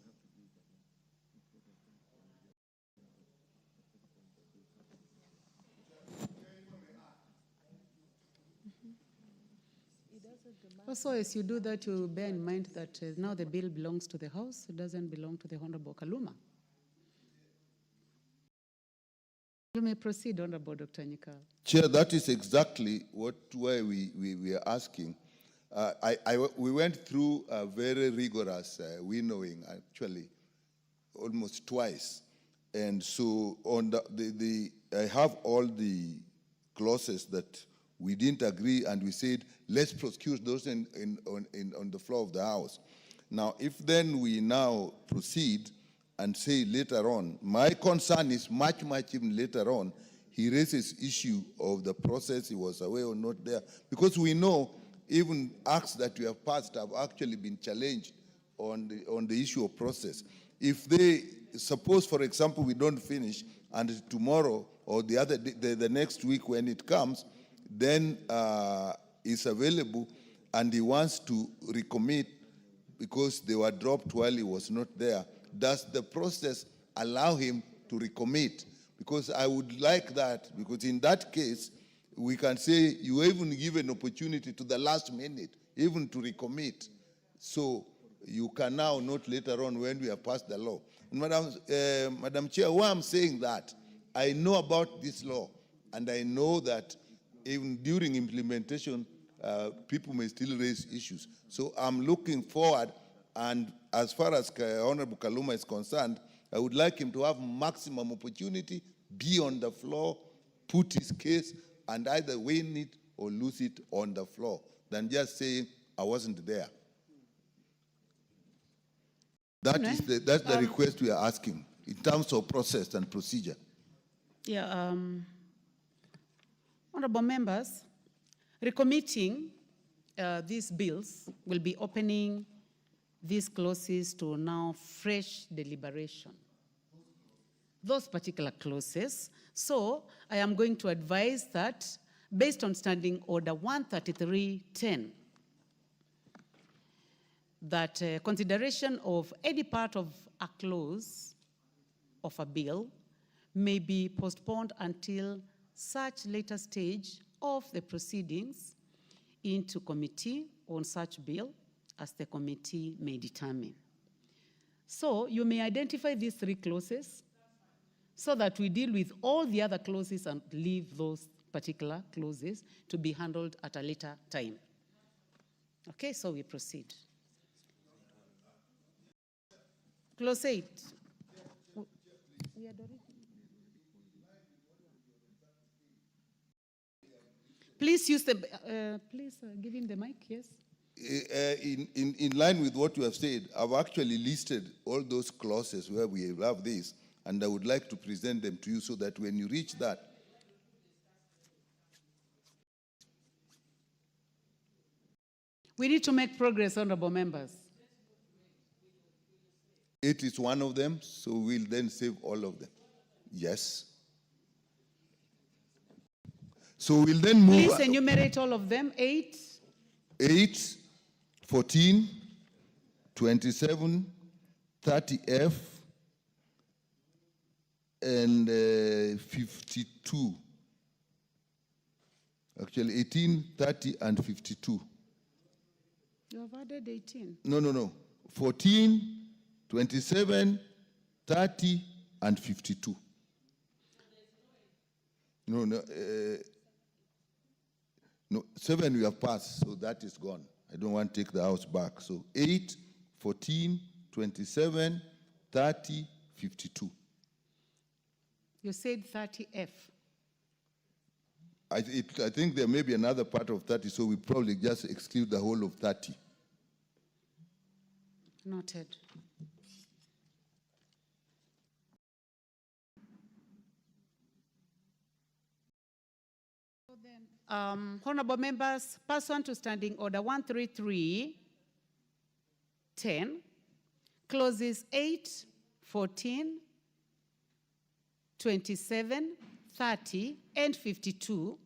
Also, as you do that, you bear in mind that now the bill belongs to the House. It doesn't belong to the Honorable Kaluma. You may proceed, Honorable Dr. Nyika. Chair, that is exactly why we are asking. We went through a very rigorous winnowing, actually, almost twice. And so on I have all the clauses that we didn't agree, and we said, let's prosecute those on the floor of the House. Now, if then we now proceed and say later on, my concern is much even later on, he raises issue of the process, he was away or not there, because we know even acts that we have passed have actually been challenged on the issue of process. If they, suppose, for example, we don't finish, and tomorrow or the next week when it comes, then is available and he wants to recommit because they were dropped while he was not there, does the process allow him to recommit? Because I would like that, because in that case, we can say you even give an opportunity to the last minute, even to recommit. So you can now, not later on when we have passed the law. And Madam Chair, why I'm saying that, I know about this law, and I know that even during implementation, people may still raise issues. So I'm looking forward, and as far as Honorable Kaluma is concerned, I would like him to have maximum opportunity, be on the floor, put his case, and either win it or lose it on the floor, than just saying, I wasn't there. That's the request we are asking, in terms of process and procedure. Yeah, honorable members, recommitting these bills will be opening these clauses to now fresh deliberation. Those particular clauses. So I am going to advise that based on Standing Order 133.10, that consideration of any part of a clause of a bill may be postponed until such later stage of the proceedings into committee on such bill as the committee may determine. So you may identify these 3 clauses so that we deal with all the other clauses and leave those particular clauses to be handled at a later time. Okay, so we proceed. Clause 8. Please use the, give him the mic, yes. In line with what you have said, I've actually listed all those clauses where we have this, and I would like to present them to you so that when you reach that, we need to make progress, honorable members. It is one of them, so we'll then save all of them. Yes. So we'll then move. Please enumerate all of them. 8, 14, 27, 30F, and 52. Actually, 18, 30, and 52. You have added 18. No. 14, 27, 30, and 52. No, 7 we have passed, so that is gone. I don't want to take the house back. So 8, 14, 27, 30, 52. You said 30F. I think there may be another part of 30, so we probably just exclude the whole of 30. Noted. Honorable members, pursuant to Standing Order 133-10, clauses 8, 14, 27, 30, and 52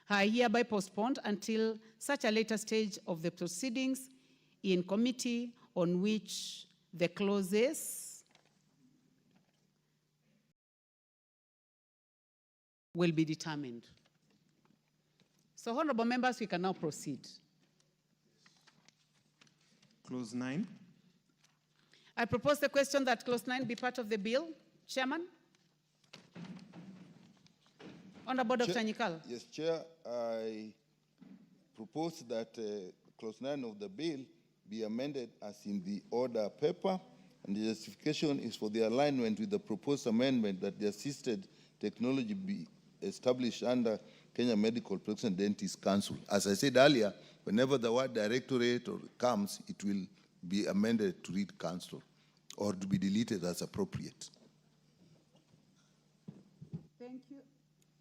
are hereby postponed until such a later stage of the proceedings in committee on which the clauses will be determined. So, honorable members, we can now proceed. Clause 9. I propose the question that clause 9 be part of the bill. Chairman? Honorable Dr. Nyikal. Yes, Chair. I propose that clause 9 of the bill be amended as in the order paper, and the justification is for the alignment with the proposed amendment that the assisted technology be established under Kenya Medical Practitioner Dentist Council. As I said earlier, whenever the word directorate comes, it will be amended to read council or to be deleted as appropriate. Thank you.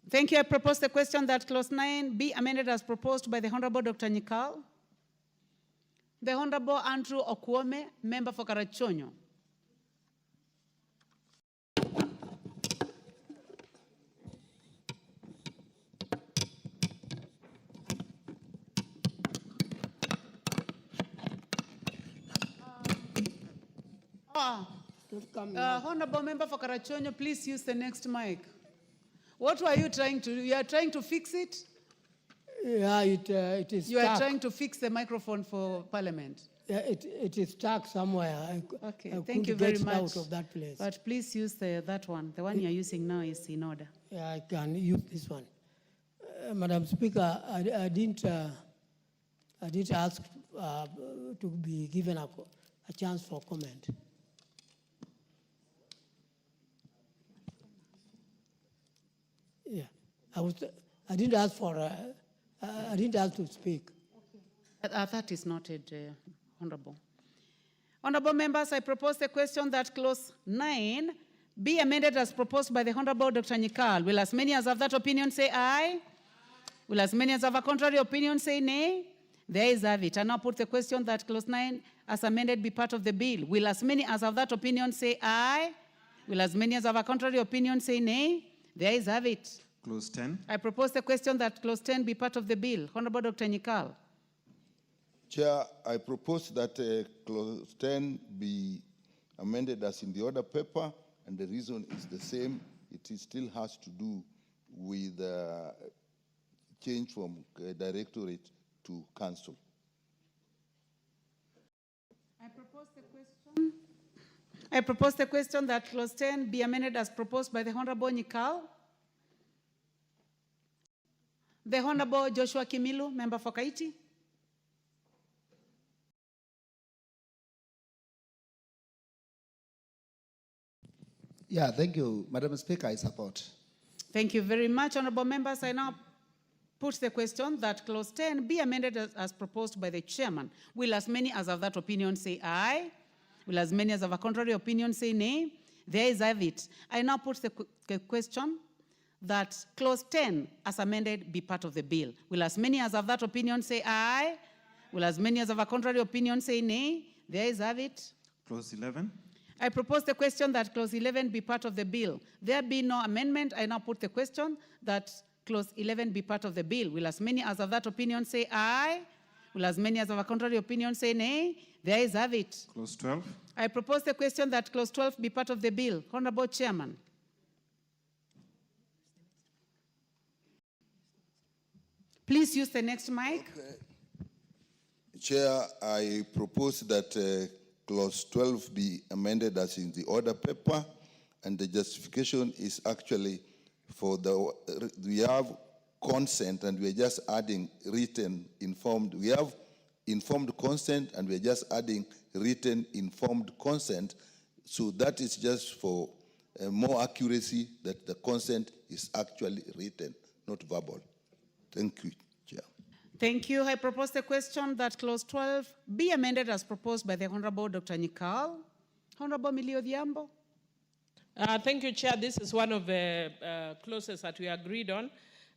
Thank you. I propose the question that clause 9 be amended as proposed by the Honorable Dr. Nyikal. The Honorable Andrew Okwome, member for Karachonyo. Honorable member for Karachonyo, please use the next mic. What were you trying to do? You are trying to fix it? Yeah, it is You stuck. are trying to fix the microphone for Parliament. Yeah, it is stuck somewhere. Okay, I thank you couldn't very get much. out of that place. But please use that one. The one you're using now is in order. Yeah, I can use this one. Madam Speaker, I didn't ask to be given a chance for comment. Yeah, I didn't ask for. I didn't ask to speak. That is noted, Honorable. Honorable members, I propose the question that clause 9 be amended as proposed by the Honorable Dr. Nyikal. Will as many as have that opinion say aye? Will as many as have a contrary opinion say nay? The ayes have it. I now put the question that clause 9 as amended be part of the bill. Will as many as have that opinion say aye? Will as many as have a contrary opinion say nay? The ayes have it. Clause 10. I propose the question that clause 10 be part of the bill. Honorable Dr. Nyikal. Chair, I propose that clause 10 be amended as in the order paper, and the reason is the same. It still has to do with change from directorate to council. I propose the question that clause 10 be amended as proposed by the Honorable Nyikal. The Honorable Joshua Kimilu, member for Kaiti. Yeah, thank you, Madam Speaker, I support. Thank you very much, honorable members. I now put the question that clause 10 be amended as proposed by the chairman. Will as many as have that opinion say aye? Will as many as have a contrary opinion say nay? The ayes have it. I now put the question that clause 10 as amended be part of the bill. Will as many as have that opinion say aye? Will as many as have a contrary opinion say nay? The ayes have it. Clause 11. I propose the question that clause 11 be part of the bill. There be no amendment. I now put the question that clause 11 be part of the bill. Will as many as of that opinion say aye? Will as many as of a contrary opinion say nay? The ayes have it. Clause 12. I propose the question that clause 12 be part of the bill. Honorable Chairman. Please use the next mic. Okay. Chair, I propose that clause 12 be amended as in the order paper, and the justification is actually for we have consent and we're just adding written informed. We have informed consent and we're just adding written informed consent. So that is just for more accuracy that the consent is actually written, not verbal. Thank you, Chair. Thank you. I propose the question that clause 12 be amended as proposed by the Honorable Dr. Nyikal. Honorable Millie Odhiambo. Thank you, Chair. This is one of the clauses that we agreed on.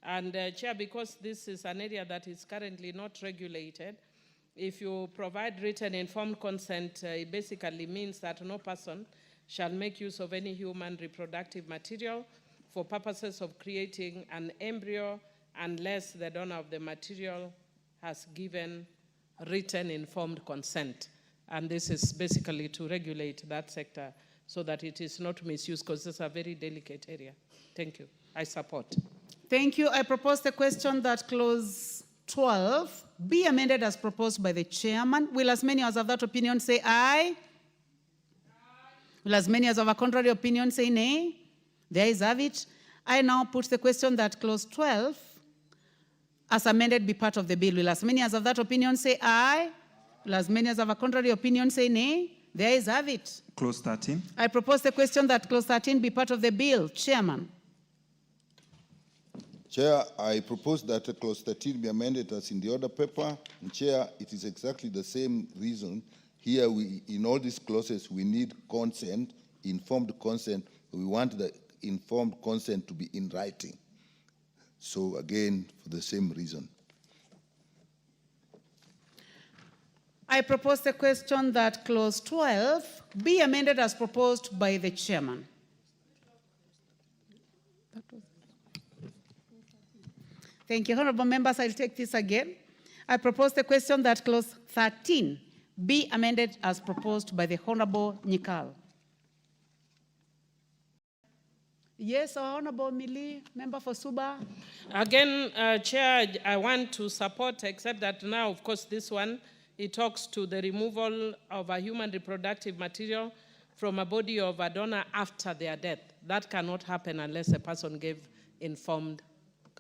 And Chair, because this is an area that is currently not regulated, if you provide written informed consent, it basically means that no person shall make use of any human reproductive material for purposes of creating an embryo unless the donor of the material has given written informed consent. And this is basically to regulate that sector so that it is not misused, because it's a very delicate area. Thank you. I support. Thank you. I propose the question that clause 12 be amended as proposed by the chairman. Will as many as of that opinion say aye? Aye. Will as many as of a contrary opinion say nay? The ayes have it. I now put the question that clause 12 as amended be part of the bill. Will as many as of that opinion say aye? Will as many as of a contrary opinion say nay? The ayes have it. Clause 13. I propose the question that clause 13 be part of the bill. Chairman. Chair, I propose that clause 13 be amended as in the order paper. And Chair, it is exactly the same reason. Here, in all these clauses, we need consent, informed consent. We want the informed consent to be in writing. So again, for the same reason. I propose the question that clause 12 be amended as proposed by the chairman. Thank you. Honorable members, I'll take this again. I propose the question that clause 13 be amended as proposed by the Honorable Nyikal. Yes, Honorable Millie, member for Suba. Again, Chair, I want to support, except that now, of course, this one, it talks to the removal of a human reproductive material from a body of a donor after their death. That cannot happen unless a person gave informed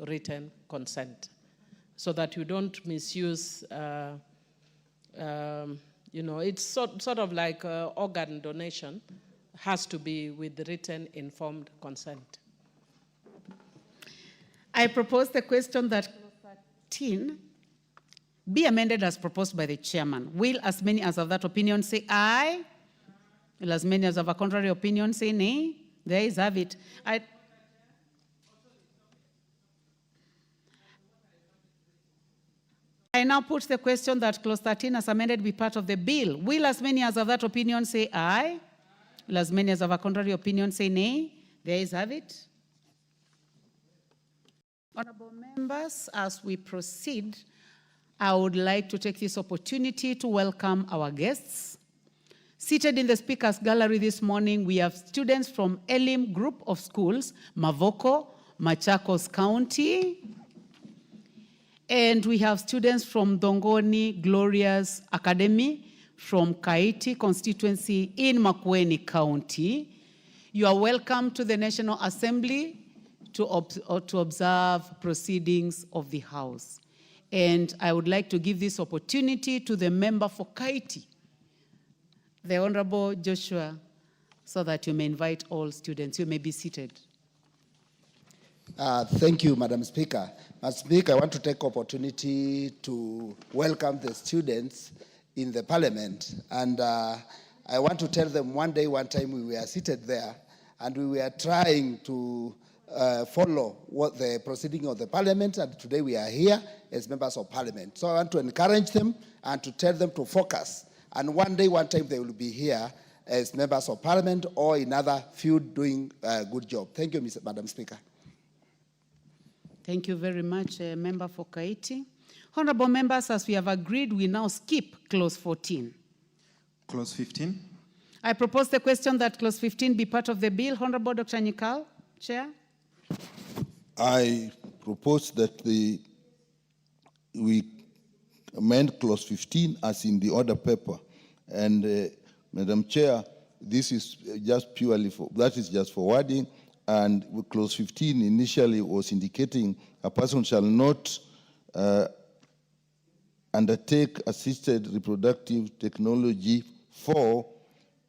written consent, so that you don't misuse, it's sort of like organ donation, has to be with written informed consent. I propose the question that 13 be amended as proposed by the chairman. Will as many as of that opinion say aye? Will as many as of a contrary opinion say nay? The ayes have it. I now put the question that clause 13 as amended be part of the bill. Will as many as of that opinion say aye? Will as many as of a contrary opinion say nay? The ayes have it. Honorable members, as we proceed, I would like to take this opportunity to welcome our guests. Seated in the speakers gallery this morning, we have students from Elim Group of Schools, Mavoko, Machakos County. And we have students from Dongoni Glorious Academy from Kaiti constituency in Makueni County. You are welcome to the National Assembly to observe proceedings of the House. And I would like to give this opportunity to the member for Kaiti, the Honorable Joshua, so that you may invite all students. You may be seated. Thank you, Madam Speaker. Madam Speaker, I want to take opportunity to welcome the students in the Parliament. And I want to tell them one time we were seated there and we were trying to follow what the proceeding of the Parliament, and today we are here as members of Parliament. So I want to encourage them and to tell them to focus. And one time they will be here as members of parliament or in other field doing a good job. Thank you, Madam Speaker. Thank you very much, Member for Kaiti. Honorable members, as we have agreed, we now skip clause 14. Clause 15. I propose the question that clause 15 be part of the bill. Honorable Dr. Nyikal, Chair. I propose that we amend clause 15 as in the order paper. And Madam Chair, this is just purely for, that is just for wording. And clause 15 initially was indicating a person shall not undertake assisted reproductive technology for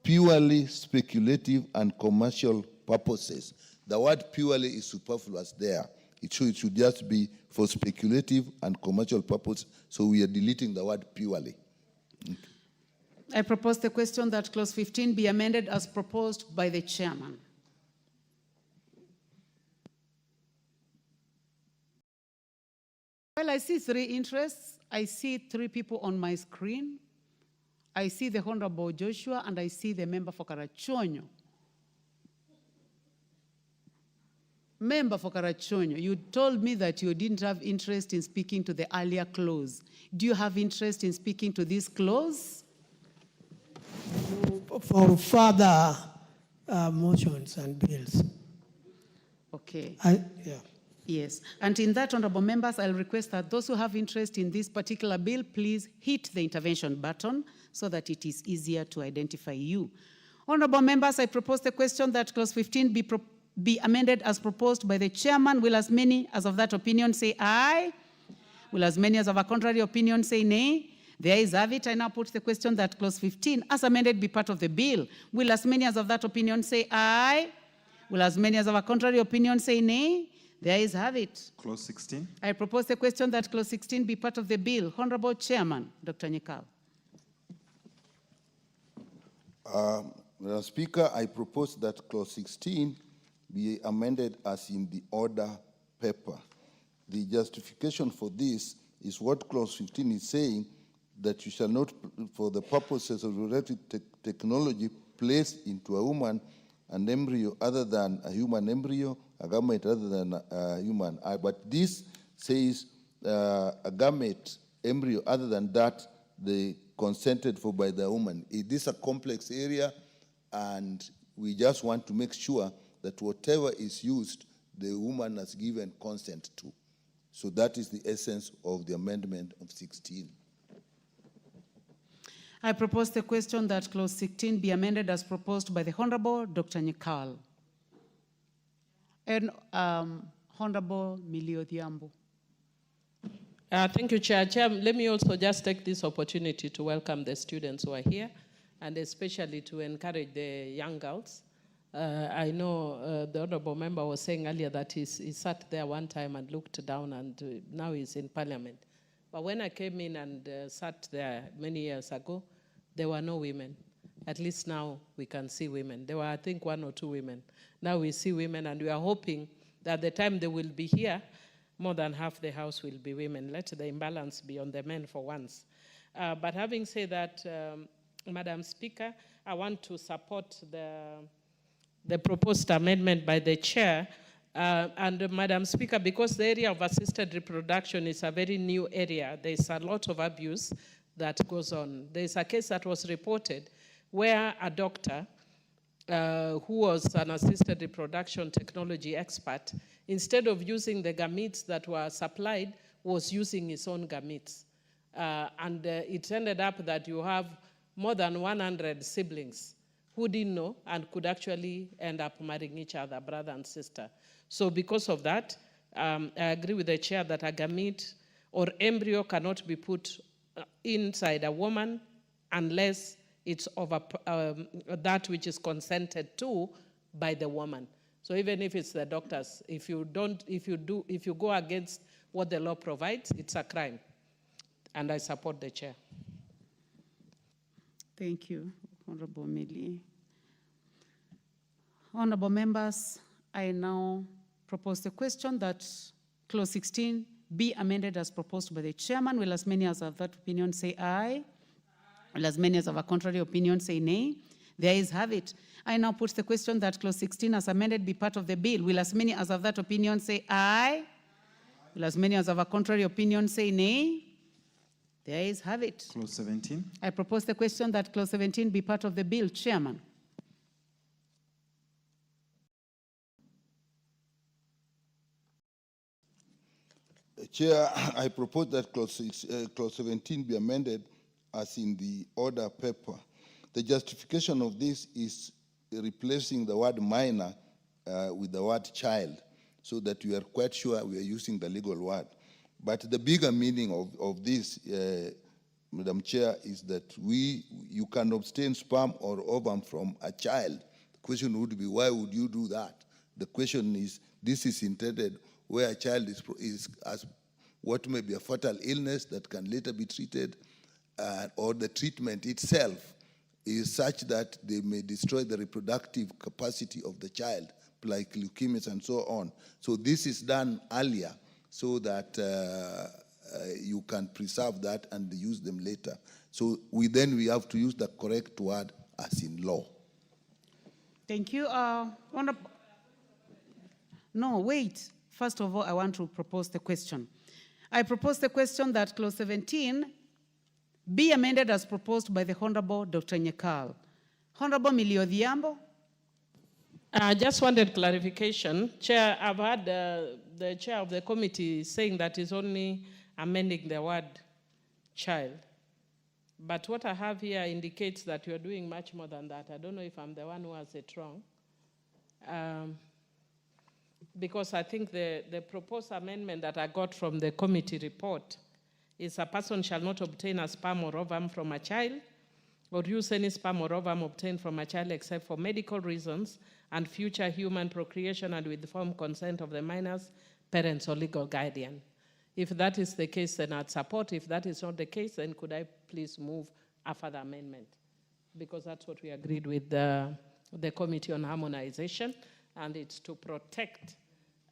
purely speculative and commercial purposes. The word purely is superfluous there. It should just be for speculative and commercial purpose, so we are deleting the word purely. I propose the question that clause 15 be amended as proposed by the chairman. Well, I see three interests. I see three people on my screen. I see the Honorable Joshua and I see the member for Karachonyo. Member for Karachonyo, you told me that you didn't have interest in speaking to the earlier clause. Do you have interest in speaking to this clause? For further motions and bills. Okay. Yeah. Yes. And in that, honorable members, I'll request that those who have interest in this particular bill, please hit the intervention button so that it is easier to identify you. Honorable members, I propose the question that clause 15 be amended as proposed by the chairman. Will as many as of that opinion say aye? Will as many as of a contrary opinion say nay? The ayes have it. I now put the question that clause 15 as amended be part of the bill. Will as many as of that opinion say aye? Will as many as of a contrary opinion say nay? The ayes have it. Clause 16. I propose the question that clause 16 be part of the bill. Honorable Chairman, Dr. Nyikal. Madam Speaker, I propose that clause 16 be amended as in the order paper. The justification for this is what clause 15 is saying, that you shall not, for the purposes of reproductive technology, place into a woman an embryo other than a human embryo, a gamete other than a human eye. But this says a gamete embryo other than that, they consented for by the woman. It is a complex area, and we just want to make sure that whatever is used, the woman has given consent to. So that is the essence of the amendment of 16. I propose the question that clause 16 be amended as proposed by the Honorable Dr. Nyikal. And Honorable Millie Odhiambo. Thank you, Chair. Chair, let me also just take this opportunity to welcome the students who are here, and especially to encourage the young girls. I know the honorable member was saying earlier that he sat there one time and looked down, and now he's in parliament. But when I came in and sat there many years ago, there were no women. At least now we can see women. There were, I think, 1 or 2 women. Now we see women, and we are hoping that the time they will be here, more than half the House will be women. Let the imbalance be on the men for once. But having said that, Madam Speaker, I want to support the proposed amendment by the chair. And Madam Speaker, because the area of assisted reproduction is a very new area, there's a lot of abuse that goes on. There's a case that was reported where a doctor who was an assisted reproduction technology expert, instead of using the gametes that were supplied, was using his own gametes. And it ended up that you have more than 100 siblings who didn't know and could actually end up marrying each other, brother and sister. So because of that, I agree with the chair that a gamete or embryo cannot be put inside a woman unless it's of that which is consented to by the woman. So even if it's the doctors, if you go against what the law provides, it's a crime. And I support the chair. Thank you, Honorable Millie. Honorable members, I now propose the question that clause 16 be amended as proposed by the chairman. Will as many as of that opinion say aye? Will as many as of a contrary opinion say nay? The ayes have it. I now put the question that clause 16 as amended be part of the bill. Will as many as have that opinion say aye? Will as many as have a contrary opinion say nay? The ayes have it. Clause 17. I propose the question that clause 17 be part of the bill. Chairman. Chair, I propose that clause 17 be amended as in the order paper. The justification of this is replacing the word minor with the word child, so that we are quite sure we are using the legal word. But the bigger meaning of this, Madam Chair, is that you can obtain sperm or ovum from a child. The question would be, why would you do that? The question is, this is intended where a child has what may be a fatal illness that can later be treated, or the treatment itself is such that they may destroy the reproductive capacity of the child, like leukemias and so on. So this is done earlier so that you can preserve that and use them later. So we have to use the correct word as in law. Thank you. No, wait. First of all, I want to propose the question. I propose the question that clause 17 be amended as proposed by the Honorable Dr. Nyekal. Honorable Millie Odhiambo. I just wanted clarification. Chair, I've heard the chair of the committee saying that is only amending the word child. But what I have here indicates that you're doing much more than that. I don't know if I'm the one who has it wrong. Because I think the proposed amendment that I got from the committee report is a person shall not obtain a sperm or ovum from a child or use any sperm or ovum obtained from a child except for medical reasons and future human procreation and with the informed consent of the minor's parents or legal guardian. If that is the case, then I'd support. If that is not the case, then could I please move a further amendment? Because that's what we agreed with the Committee on Harmonization, and it's to protect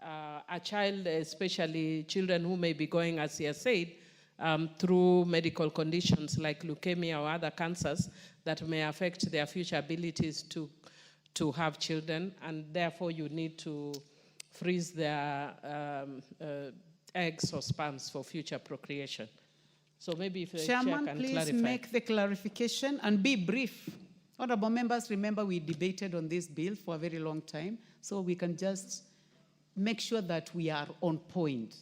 a child, especially children who may be going, as he has said, through medical conditions like leukemia or other cancers that may affect their future abilities to have children, and therefore you need to freeze their eggs or sperms for future procreation. So maybe if the Chairman, chair can please clarify. make the clarification and be brief. Honorable members, remember we debated on this bill for a very long time, so we can just make sure that we are on point.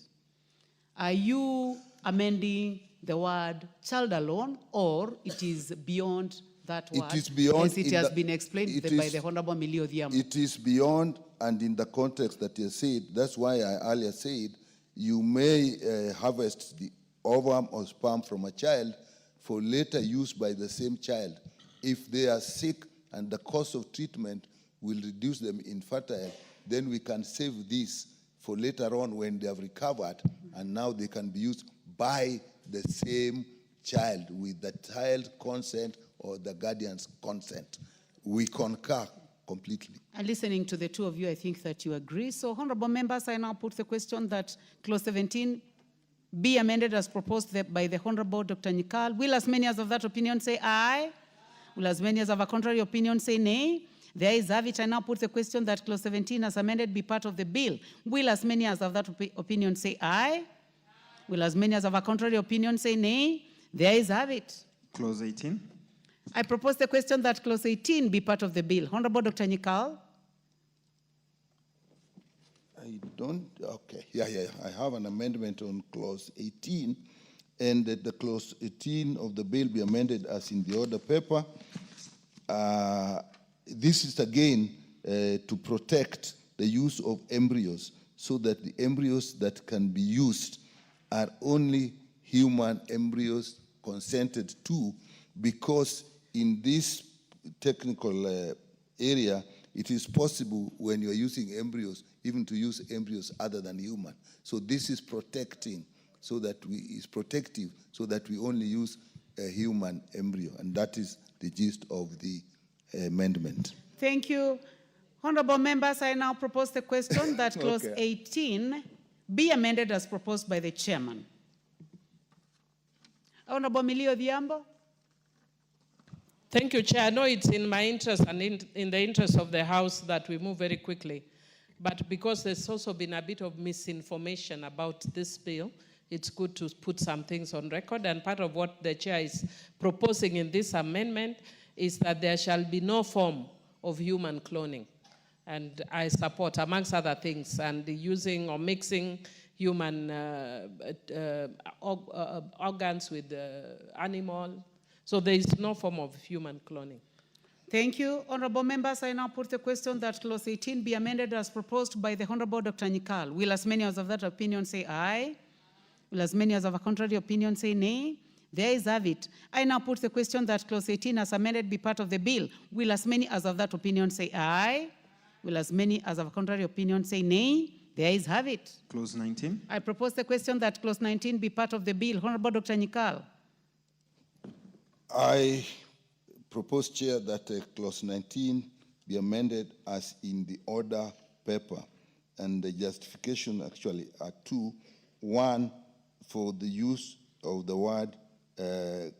Are you amending the word child alone, or it is beyond that word? It is beyond. As it has been explained by the Honorable Millie Odhiambo. It is beyond, and in the context that you said, that's why I earlier said you may harvest the ovum or sperm from a child for later use by the same child. If they are sick and the cost of treatment will reduce them infertile, then we can save this for later on when they have recovered, and now they can be used by the same child with the child's consent or the guardian's consent. We concur completely. And listening to the two of you, I think that you agree. So, honorable members, I now put the question that clause 17 be amended as proposed by the Honorable Dr. Nyekal. Will as many as of that opinion say aye? Will as many as of a contrary opinion say nay? The ayes have it. I now put the question that clause 17 as amended be part of the bill. Will as many as of that opinion say aye? Will as many as of a contrary opinion say nay? The ayes have it. Clause 18. I propose the question that clause 18 be part of the bill. Honorable Dr. Nyekal. I don't, okay, yeah. I have an amendment on clause 18, and that the clause 18 of the bill be amended as in the order paper. This is again to protect the use of embryos, so that the embryos that can be used are only human embryos consented to, because in this technical area, it is possible when you are using embryos, even to use embryos other than human. So this is protecting, so that is protective, so that we only use a human embryo, and that is the gist of the amendment. Thank you. Honorable members, I now propose the question that clause 18 be amended as proposed by the chairman. Honorable Millie Odhiambo. Thank you, Chair. I know it's in my interest and in the interest of the House that we move very quickly. But because there's also been a bit of misinformation about this bill, it's good to put some things on record. And part of what the Chair is proposing in this amendment is that there shall be no form of human cloning. And I support, amongst other things, and using or mixing human organs with animal. So there is no form of human cloning. Thank you. Honorable members, I now put the question that clause 18 be amended as proposed by the Honorable Dr. Nikal. Will as many as of that opinion say aye? Will as many as of a contrary opinion say nay? There is have it. I now put the question that clause 18 as amended be part of the bill. Will as many as of that opinion say aye? Will as many as of a contrary opinion say nay? There is have it. Clause 19. I propose the question that clause 19 be part of the bill. Honorable Dr. Nikal. I propose, Chair, that clause 19 be amended as in the order paper. And the justification actually are two. One, for the use of the word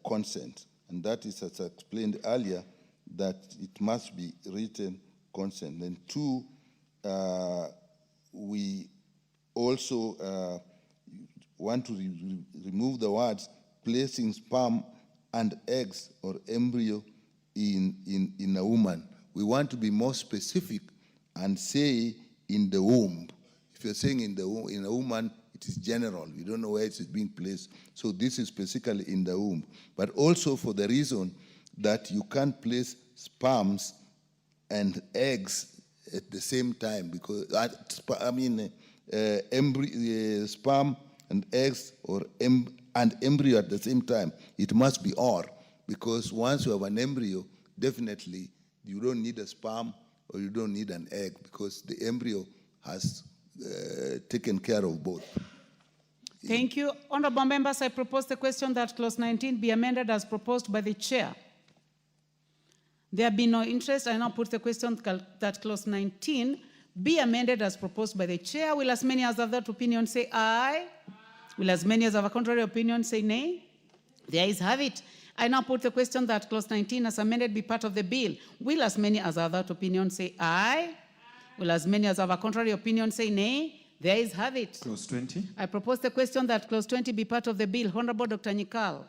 consent. And that is, as I explained earlier, that it must be written consent. And two, we also want to remove the words placing sperm and eggs or embryo in a woman. We want to be more specific and say in the womb. If you're saying in a woman, it is general. We don't know where it is being placed. So this is specifically in the womb. But also for the reason that you can't place sperms and eggs at the same time, because sperm and eggs and embryo at the same time. It must be or, because once you have an embryo, definitely you don't need a sperm or you don't need an egg, because the embryo has taken care of both. Thank you. Honorable members, I propose the question that clause 19 be amended as proposed by the chair. There be no interest. I now put the question that clause 19 be amended as proposed by the chair. Will as many as of that opinion say aye? Will as many as of a contrary opinion say nay? There is have it. I now put the question that clause 19 as amended be part of the bill. Will as many as of that opinion say aye? Will as many as of a contrary opinion say nay? There is have it. Clause 20. I propose the question that clause 20 be part of the bill. Honorable Dr. Nikal.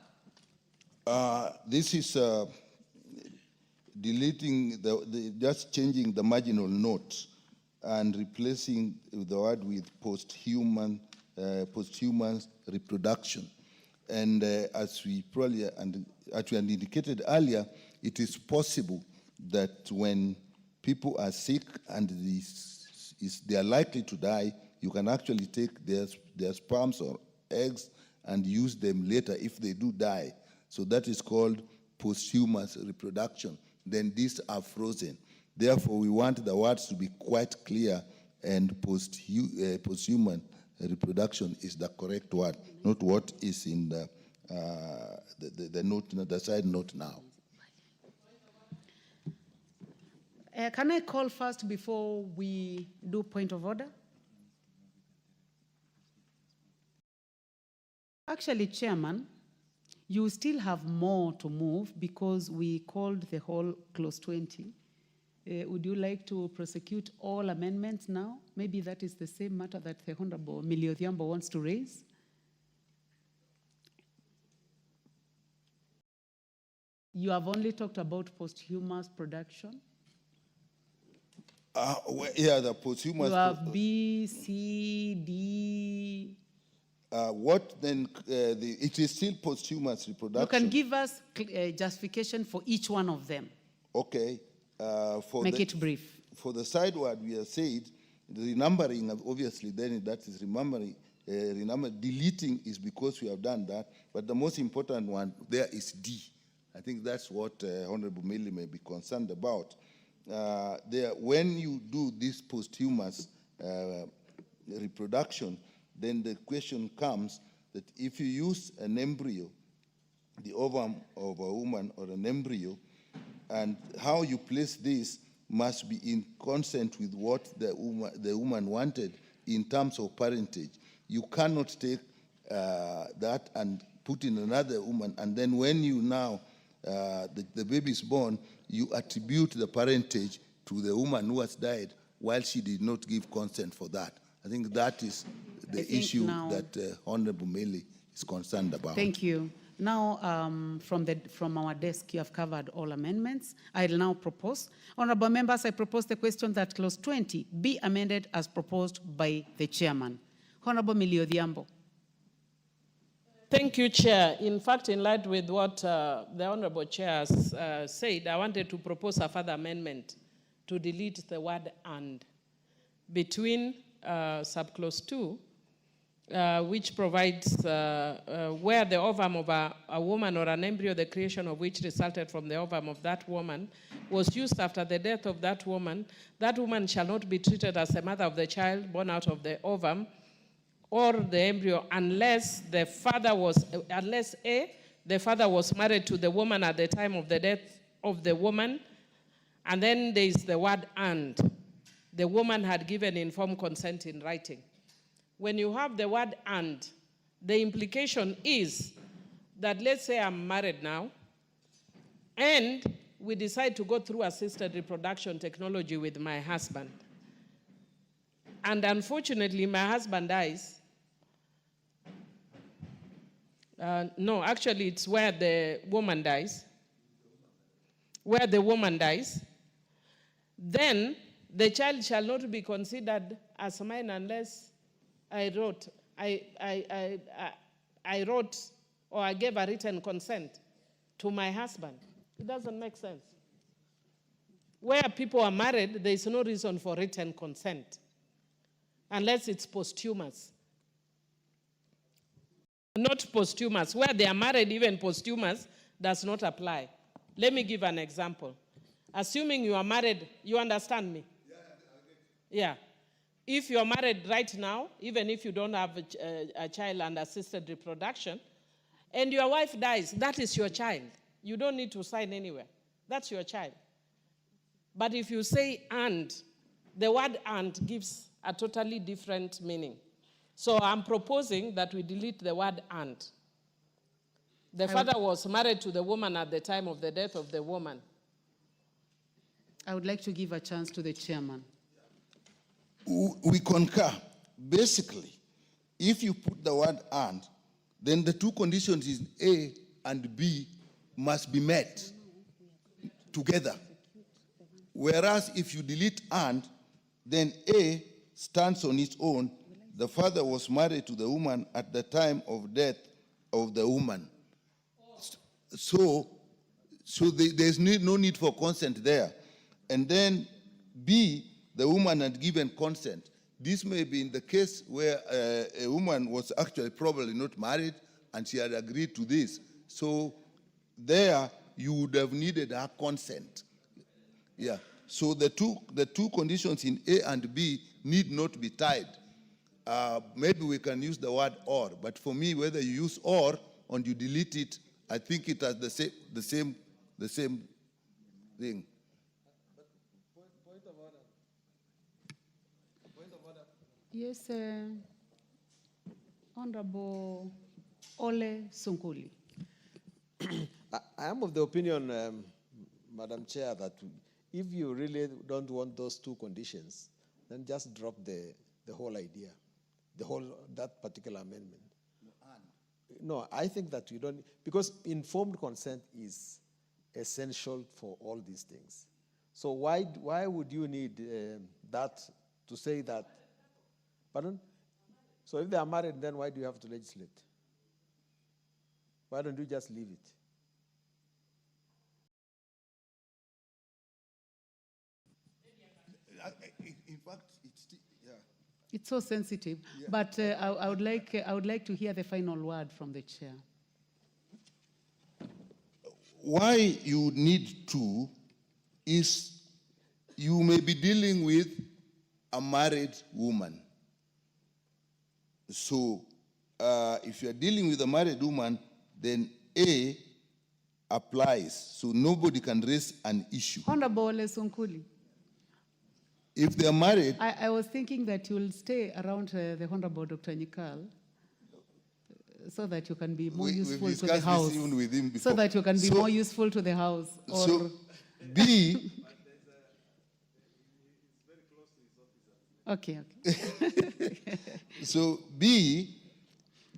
This is deleting, just changing the marginal note and replacing the word with posthumous reproduction. And as we probably as we had indicated earlier, it is possible that when people are sick and they are likely to die, you can actually take their sperms or eggs and use them later if they do die. So that is called posthumous reproduction. Then these are frozen. Therefore, we want the words to be quite clear, and posthumous reproduction is the correct word, not what is in the note, the side note now. Can I call first before we do point of order? Actually, Chairman, you still have more to move because we called the whole clause 20. Would you like to prosecute all amendments now? Maybe that is the same matter that the Honorable Millie Odhiambo wants to raise. You have only talked about posthumous production. Yeah, the posthumous. You have B, C, D. What then? It is still posthumous reproduction. You can give us justification for each one of them. Okay. Make it brief. For the side word, we have said the renumbering, obviously, then that is remembering. Deleting is because we have done that, but the most important one there is D. I think that's what Honorable Millie may be concerned about. When you do this posthumous reproduction, then the question comes that if you use an embryo, the ovum of a woman or an embryo, and how you place this must be in consent with what the woman wanted in terms of parentage. You cannot take that and put in another woman, and then when you now the baby is born, you attribute the parentage to the woman who has died while she did not give consent for that. I think that is the issue that Honorable Meli is concerned about. Thank you. Now, from our desk, you have covered all amendments. I'll now propose. Honorable members, I propose the question that clause 20 be amended as proposed by the chairman. Honorable Millie Odhiambo. Thank you, Chair. In fact, in light with what the Honorable Chair has said, I wanted to propose a further amendment to delete the word "and" between subclause 2, which provides where the ovum of a woman or an embryo, the creation of which resulted from the ovum of that woman, was used after the death of that woman shall not be treated as the mother of the child born out of the ovum or the embryo unless the father was, the father was married to the woman at the time of the death of the woman, and then there is the word "and." The woman had given informed consent in writing. When you have the word "and," the implication is that, let's say I'm married now, and we decide to go through assisted reproduction technology with my husband. And unfortunately, my husband dies. No, actually, it's where the woman dies. Where the woman dies, then the child shall not be considered as mine unless I wrote or I gave a written consent to my husband. It doesn't make sense. Where people are married, there is no reason for written consent unless it's posthumous. Not posthumous. Where they are married, even posthumous does not apply. Let me give an example. Assuming you are married, you understand me? Yeah. If you're married right now, even if you don't have a child under assisted reproduction, and your wife dies, that is your child. You don't need to sign anywhere. That's your child. But if you say "and," the word "and" gives a totally different meaning. So I'm proposing that we delete the word "and." The father was married to the woman at the time of the death of the woman. I would like to give a chance to the chairman. We concur. Basically, if you put the word "and," then the two conditions is A and B must be met together. Whereas if you delete "and," then A stands on its own. The father was married to the woman at the time of death of the woman. So there's no need for consent there. And then B, the woman had given consent. This may be in the case where a woman was actually probably not married and she had agreed to this. So there you would have needed her consent. Yeah. So the two conditions in A and B need not be tied. Maybe we can use the word "or," but for me, whether you use "or" and you delete it, I think it has the same thing. Yes, Honorable Ole Sunkuli. I am of the opinion, Madam Chair, that if you really don't want those two conditions, then just drop the whole idea, that particular amendment. No, I think that you don't, because informed consent is essential for all these things. So why would you need that to say that? Pardon? So if they are married, then why do you have to legislate? Why don't you just leave it? In fact, it's so sensitive. Yeah. But I would like to hear the final word from the chair. Why you need to is you may be dealing with a married woman. So if you're dealing with a married woman, then A applies. So nobody can raise an issue. Honorable Ole Sunkuli. If they're married... I was thinking that you'll stay around the Honorable Dr. Nyikal so that you can be more We've useful to the discussed House. this even with him before. So that you can be more useful to the House. Or So, B, okay. so B,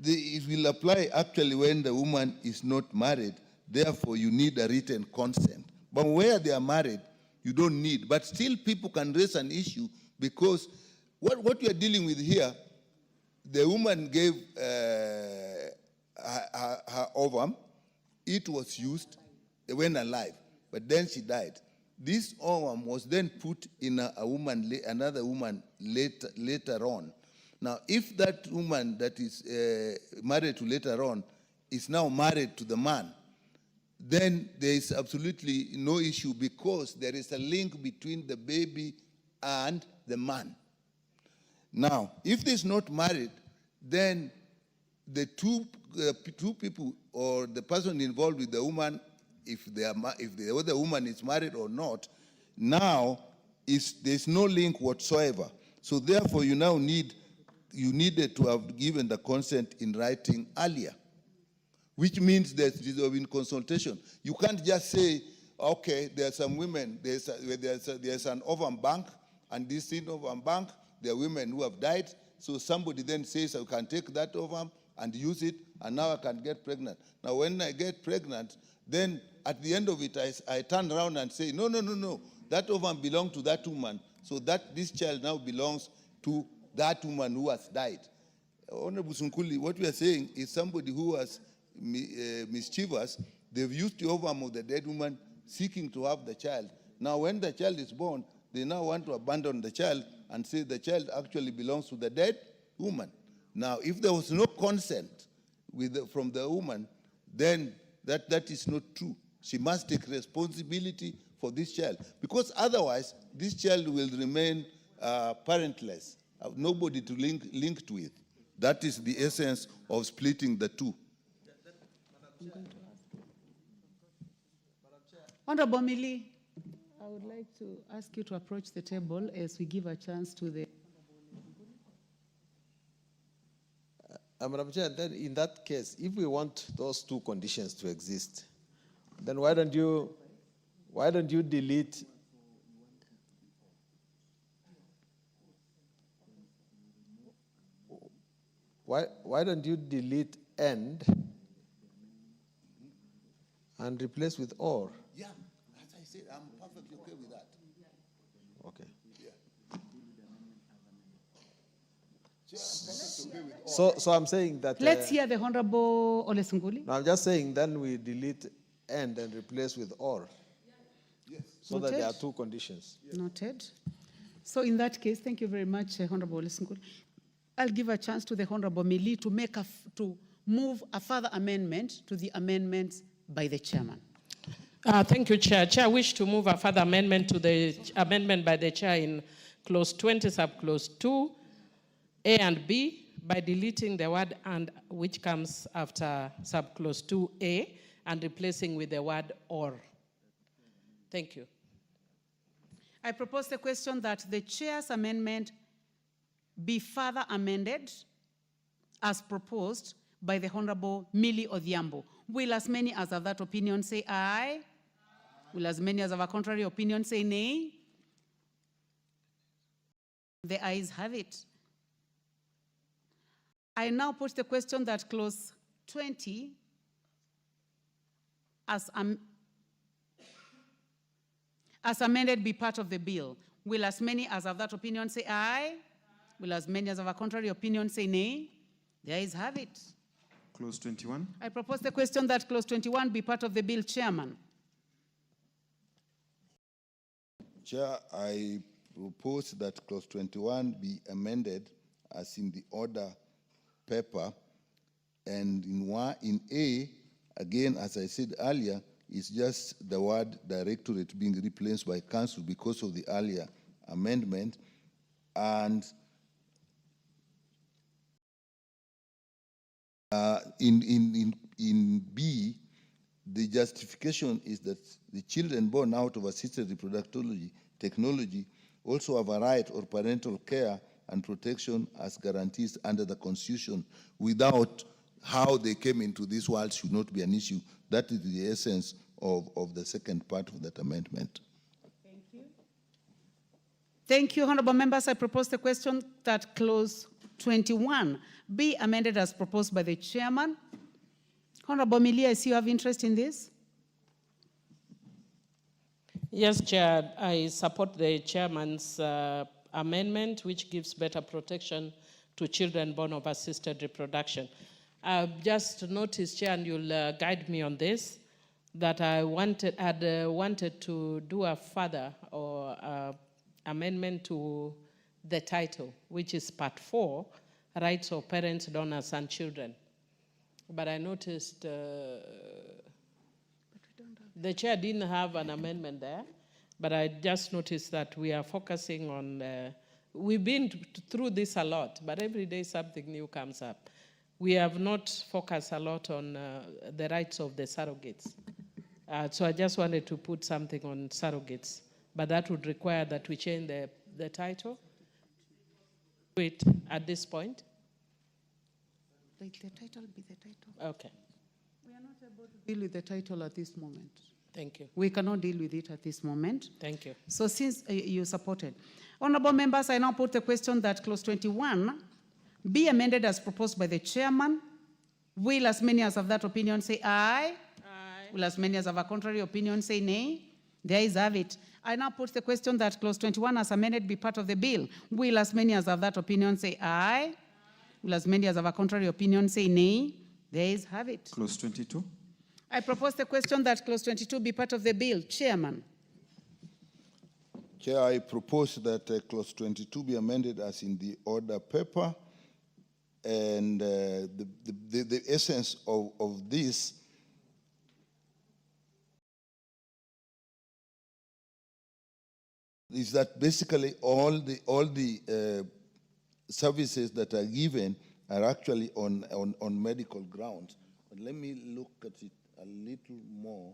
it will apply actually when the woman is not married. Therefore, you need a written consent. But where they are married, you don't need. But still, people can raise an issue because what we are dealing with here, the woman gave her ovum. It was used when alive, but then she died. This ovum was then put in another woman later on. Now, if that woman that is married to later on is now married to the man, then there is absolutely no issue because there is a link between the baby and the man. Now, if they is not married, then the two people or the person involved with the woman, if the other woman is married or not, now there's no link whatsoever. So therefore, you needed to have given the consent in writing earlier, which means that it is in consultation. You can't just say, okay, there are some women, there's an ovum bank, and this ovum bank, there are women who have died, so somebody then says, I can take that ovum and use it, and now I can get pregnant. Now, when I get pregnant, then at the end of it, I turn around and say, no, that ovum belonged to that woman, so that this child now belongs to that woman who has died. Honorable Sunkuli, what we are saying is somebody who was mischievous, they've used the ovum of the dead woman seeking to have the child. Now, when the child is born, they now want to abandon the child and say the child actually belongs to the dead woman. Now, if there was no consent from the woman, then that is not true. She must take responsibility for this child, because otherwise this child will remain parentless, nobody to link to it. That is the essence of splitting the two. Honorable Mili, I would like to ask you to approach the table as we give a chance to the... Madam Chair, then in that case, if we want those two conditions to exist, then why don't you delete why don't you delete and replace with or? Yeah, as I said, I'm perfectly okay with that. Okay. Yeah. So I'm saying that... Let's hear the Honorable Ole Sunguli. No, I'm just saying then we delete and replace with or. Yes. So that there are two conditions. Noted. So in that case, thank you very much, Honorable Ole Sunguli. I'll give a chance to the Honorable Mili to move a further amendment to the amendments by the chairman. Thank you, Chair. Chair, I wish to move a further amendment to the amendment by the Chair in Clause 20, Subclause 2, A and B, by deleting the word and which comes after Subclause 2A and replacing with the word or. Thank you. I propose the question that the Chair's amendment be further amended as proposed by the Honorable Mili Odhiambo. Will as many as have that opinion say aye? Will as many as have a contrary opinion say nay? The ayes have it. I now put the question that Clause 20 as amended be part of the bill. Will as many as have that opinion say aye? Will as many as have a contrary opinion say nay? The ayes have it. Clause 21. I propose the question that Clause 21 be part of the bill, Chairman. Chair, I propose that Clause 21 be amended as in the order paper, and in A, again, as I said earlier, it's just the word directorate being replaced by council because of the earlier amendment, and in B, the justification is that the children born out of assisted reproductive technology also have a right or parental care and protection as guarantees under the Constitution without how they came into this world should not be an issue. That is the essence of the second part of that amendment. Thank you. Thank you, honorable members. I propose the question that clause 21 be amended as proposed by the chairman. Honorable Millie, I see you have interest in this. Yes, Chair, I support the chairman's amendment, which gives better protection to children born of assisted reproduction. I've just noticed, Chair, and you'll guide me on this, that I had wanted to do a further or amendment to the title, which is Part 4, Rights of Parents, Donors, and Children. But I noticed the chair didn't have an amendment there, but I just noticed that we are focusing on, we've been through this a lot, but every day something new comes up. We have not focused a lot on the rights of the surrogates. So I just wanted to put something on surrogates, but that would require that we change the title. Wait, at this point? The title will be the title. Okay. We are not able to deal with the title at this moment. Thank you. We cannot deal with it at this moment. Thank you. So since you supported. Honorable members, I now put the question that clause 21 be amended as proposed by the chairman. Will as many as have that opinion say aye? Aye. Will as many as have a contrary opinion say nay? The ayes have it. I now put the question that clause 21 as amended be part of the bill. Will as many as have that opinion say aye? Will as many as have a contrary opinion say nay? The ayes have it. Clause 22. I propose the question that clause 22 be part of the bill. Chairman. Chair, I propose that clause 22 be amended as in the order paper. And the essence of this is that basically all the services that are given are actually on medical grounds. But let me look at it a little more.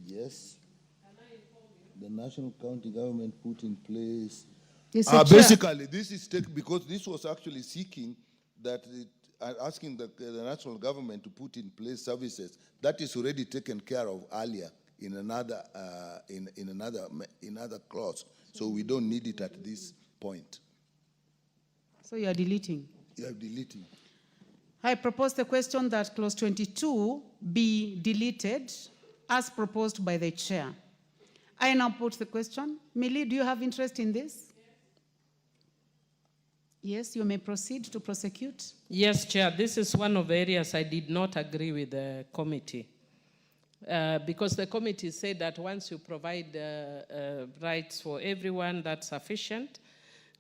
Yes. The national county government put in place. Basically, this is because this was actually seeking that asking the national government to put in place services that is already taken care of earlier in another another clause. So we don't need it at this point. So you are deleting? You are deleting. I propose the question that clause 22 be deleted as proposed by the chair. I now put the question. Millie, do you have interest in this? Yes, you may proceed to prosecute. Yes, Chair. This is one of the areas I did not agree with the committee. Because the committee said that once you provide rights for everyone, that's sufficient.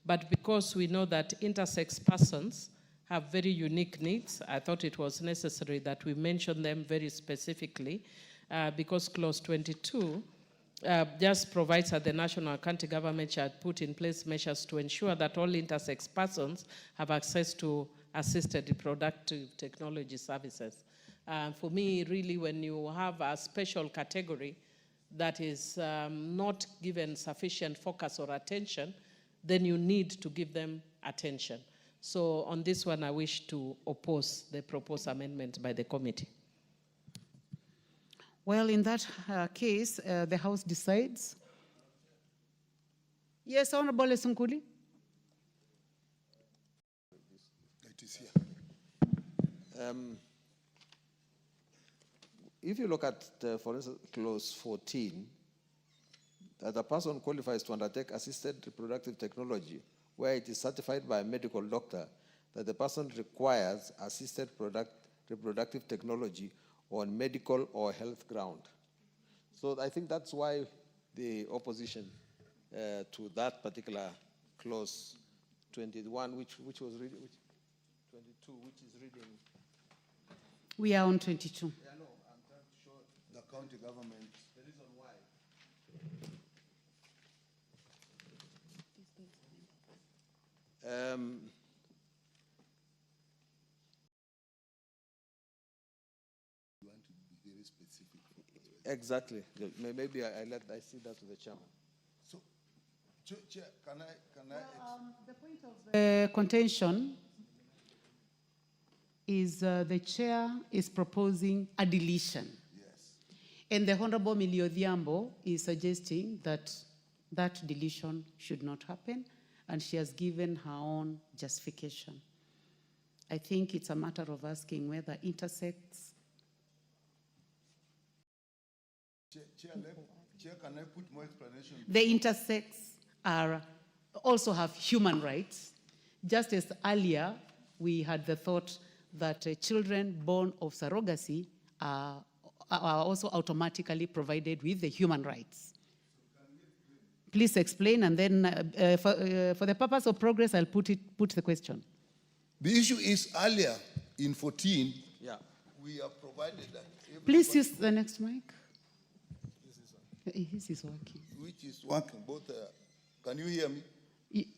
But because we know that intersex persons have very unique needs, I thought it was necessary that we mention them very specifically, because clause 22 just provides that the national and county government shall put in place measures to ensure that all intersex persons have access to assisted reproductive technology services. For me, really, when you have a special category that is not given sufficient focus or attention, then you need to give them attention. So on this one, I wish to oppose the proposed amendment by the committee. Well, in that case, the House decides. Yes, Honorable Esunkuli. It is here. If you look at, for instance, clause 14, that a person qualifies to undertake assisted reproductive technology where it is certified by a medical doctor that the person requires assisted reproductive technology on medical or health ground. So I think that's why the opposition to that particular clause 21, which was reading, 22, which is reading. We are on 22. Yeah, no, I'm trying to show the county government the reason why. You want to be very specific. Exactly. Maybe I see that to the chairman. So, Chair, can I? The point of contention is the chair is proposing a deletion. Yes. And the Honorable Millie Odhiambo is suggesting that that deletion should not happen, and she has given her own justification. I think it's a matter of asking whether intersex. Chair, can I put more explanation? The intersex also have human rights. Just as earlier, we had the thought that children born of surrogacy are also automatically provided with the human rights. Please explain, and then for the purpose of progress, I'll put the question. The issue is earlier in 14, we have provided that. Please use the next mic. This is working. Which is working, both. Can you hear me?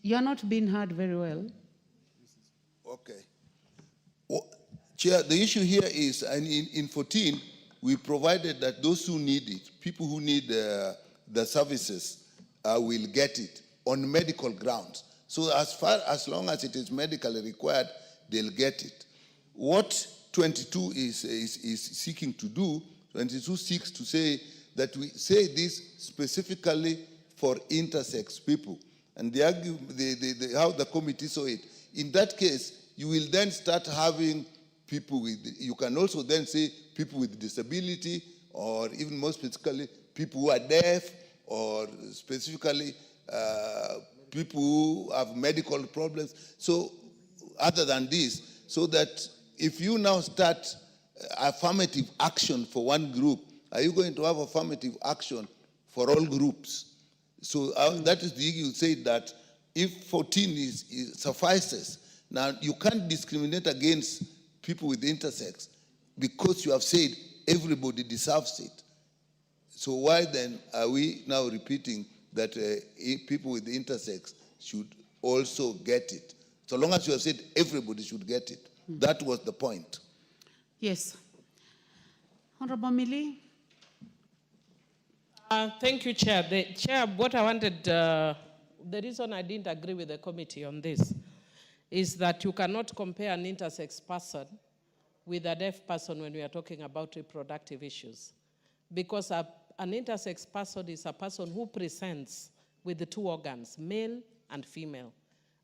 You're not being heard very well. Okay. Chair, the issue here is, and in 14, we provided that those who need it, people who need the services, will get it on medical grounds. So as long as it is medically required, they'll get it. What 22 is seeking to do, 22 seeks to say that we say this specifically for intersex people. And they argue how the committee saw it. In that case, you will then start having people with, you can also then say people with disability, or even more specifically, people who are deaf, or specifically people who have medical problems. So other than this, so that if you now start affirmative action for one group, are you going to have affirmative action for all groups? So that is the you say that if 14 suffices, now you can't discriminate against people with intersex because you have said everybody deserves it. So why then are we now repeating that people with intersex should also get it? So long as you have said everybody should get it. That was the point. Yes. Honorable Millie. Thank you, Chair. Chair, what I wanted, the reason I didn't agree with the committee on this is that you cannot compare an intersex person with a deaf person when we are talking about reproductive issues. Because an intersex person is a person who presents with the two organs, male and female.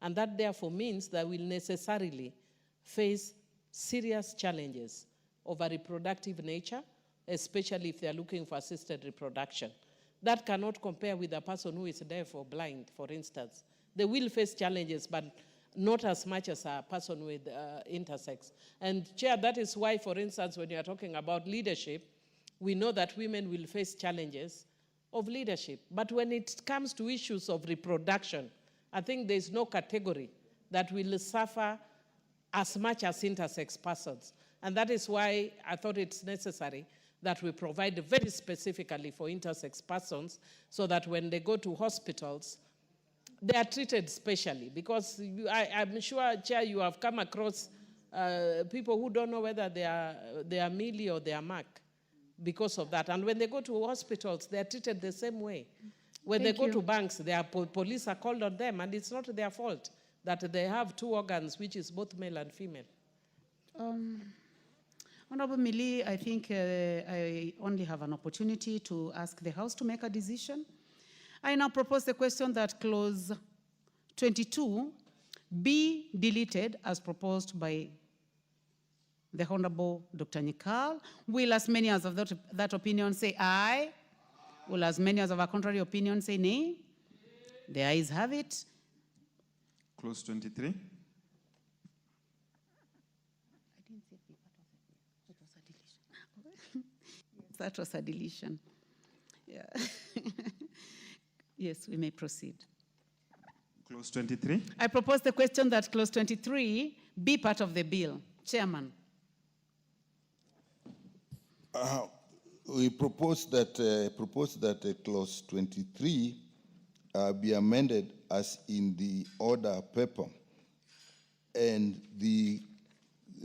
And that therefore means that will necessarily face serious challenges of a reproductive nature, especially if they're looking for assisted reproduction. That cannot compare with a person who is deaf or blind, for instance. They will face challenges, but not as much as a person with intersex. And Chair, that is why, for instance, when you're talking about leadership, we know that women will face challenges of leadership. But when it comes to issues of reproduction, I think there's no category that will suffer as much as intersex persons. And that is why I thought it's necessary that we provide very specifically for intersex persons so that when they go to hospitals, they are treated specially. Because I'm sure, Chair, you have come across people who don't know whether they are Millie or they are Mark because of that. And when they go to hospitals, they are treated the same way. When they go to banks, police are called on them, and it's not their fault that they have two organs, which is both male and female. Honorable Millie, I think I only have an opportunity to ask the House to make a decision. I now propose the question that clause 22 be deleted as proposed by the Honorable Dr. Nikal. Will as many as of that opinion say aye? Will as many as of a contrary opinion say nay? The ayes have it. Clause 23. That was a deletion. Yeah. Yes, we may proceed. Clause 23. I propose the question that clause 23 be part of the bill. Chairman. We propose that clause 23 be amended as in the order paper. And the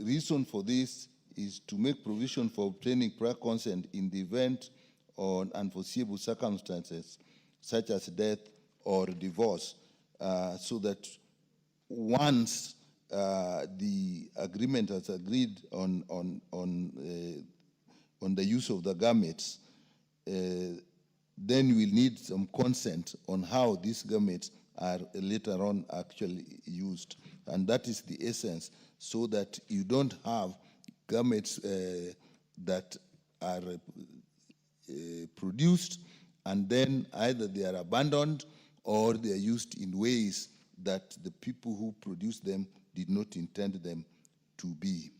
reason for this is to make provision for obtaining prior consent in the event of unforeseeable circumstances, such as death or divorce, so that once the agreement has agreed on the use of the gametes, then we'll need some consent on how these gametes are later on actually used. And that is the essence, so that you don't have gametes that are produced and then either they are abandoned or they are used in ways that the people who produce them did not intend them to be.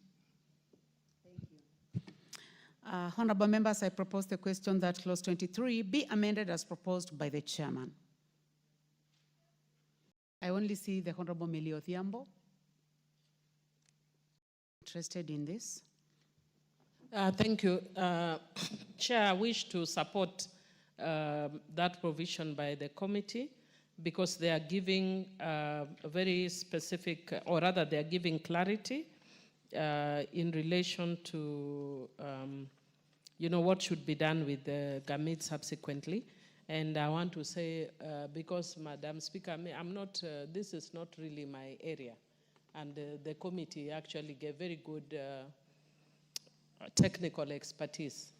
Honorable members, I propose the question that clause 23 be amended as proposed by the chairman. I only see the Honorable Millie Odhiambo interested in this. Thank you. Chair, I wish to support that provision by the committee because they are giving a very specific, or rather they are giving clarity in relation to what should be done with the gametes subsequently. And I want to say, because Madam Speaker, I'm not, this is not really my area. And the committee actually gave very good technical expertise.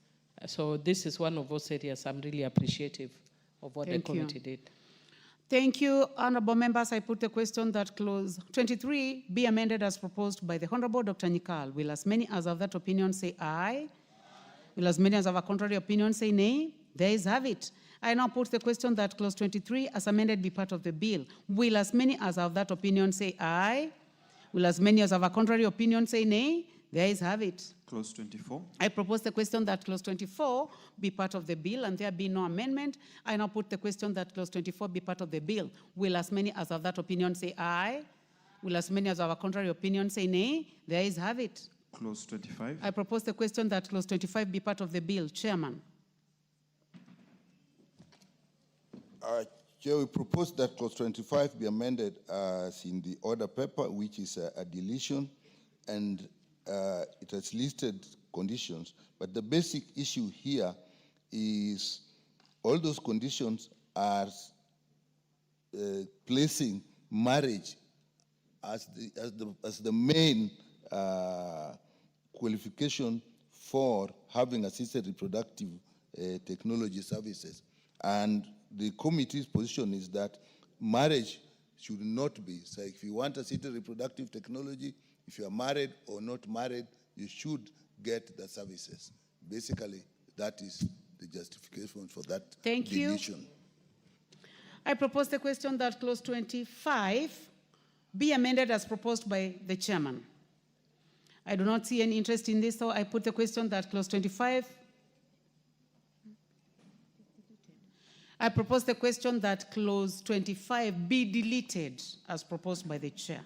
So this is one of those areas I'm really appreciative of what the committee did. Thank you, honorable members. I put the question that clause 23 be amended as proposed by the Honorable Dr. Nikal. Will as many as of that opinion say aye? Will as many as of a contrary opinion say nay? There is have it. I now put the question that clause 23 as amended be part of the bill. Will as many as of that opinion say aye? Will as many as of a contrary opinion say nay? There is have it. Clause 24. I propose the question that clause 24 be part of the bill and there be no amendment. I now put the question that clause 24 be part of the bill. Will as many as of that opinion say aye? Will as many as of a contrary opinion say nay? There is have it. Clause 25. I propose the question that clause 25 be part of the bill. Chairman. Chair, we propose that clause 25 be amended as in the order paper, which is a deletion, and it has listed conditions. But the basic issue here is all those conditions are placing marriage as the main qualification for having assisted reproductive technology services. And the committee's position is that marriage should not be. So if you want assisted reproductive technology, if you are married or not married, you should get the services. Basically, that is the justification for that deletion. You. I propose the question that clause 25 be amended as proposed by the chairman. I do not see any interest in this, so I put the question that clause 25. I propose the question that clause 25 be deleted as proposed by the chair.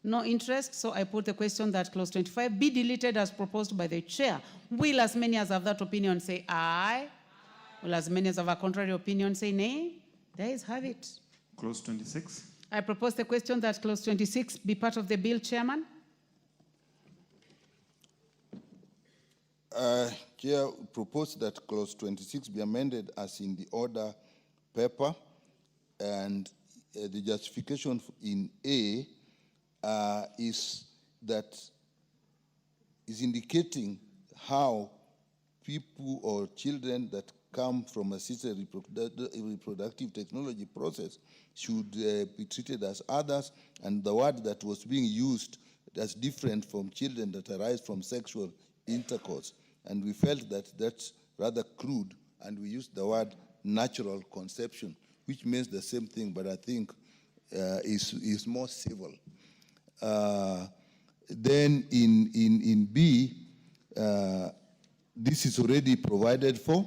No interest, so I put the question that clause 25 be deleted as proposed by the chair. Will as many as have that opinion say aye? Will as many as have a contrary opinion say nay? There is have it. Clause 26. I propose the question that clause 26 be part of the bill, Chairman. Chair, propose that clause 26 be amended as in the order paper, and the justification in A is indicating how people or children that come from assisted reproductive technology process should be treated as others, and the word that was being used as different from children that arise from sexual intercourse. And we felt that that's rather crude, and we used the word natural conception, which means the same thing, but I think is more civil. Then in B, this is already provided for,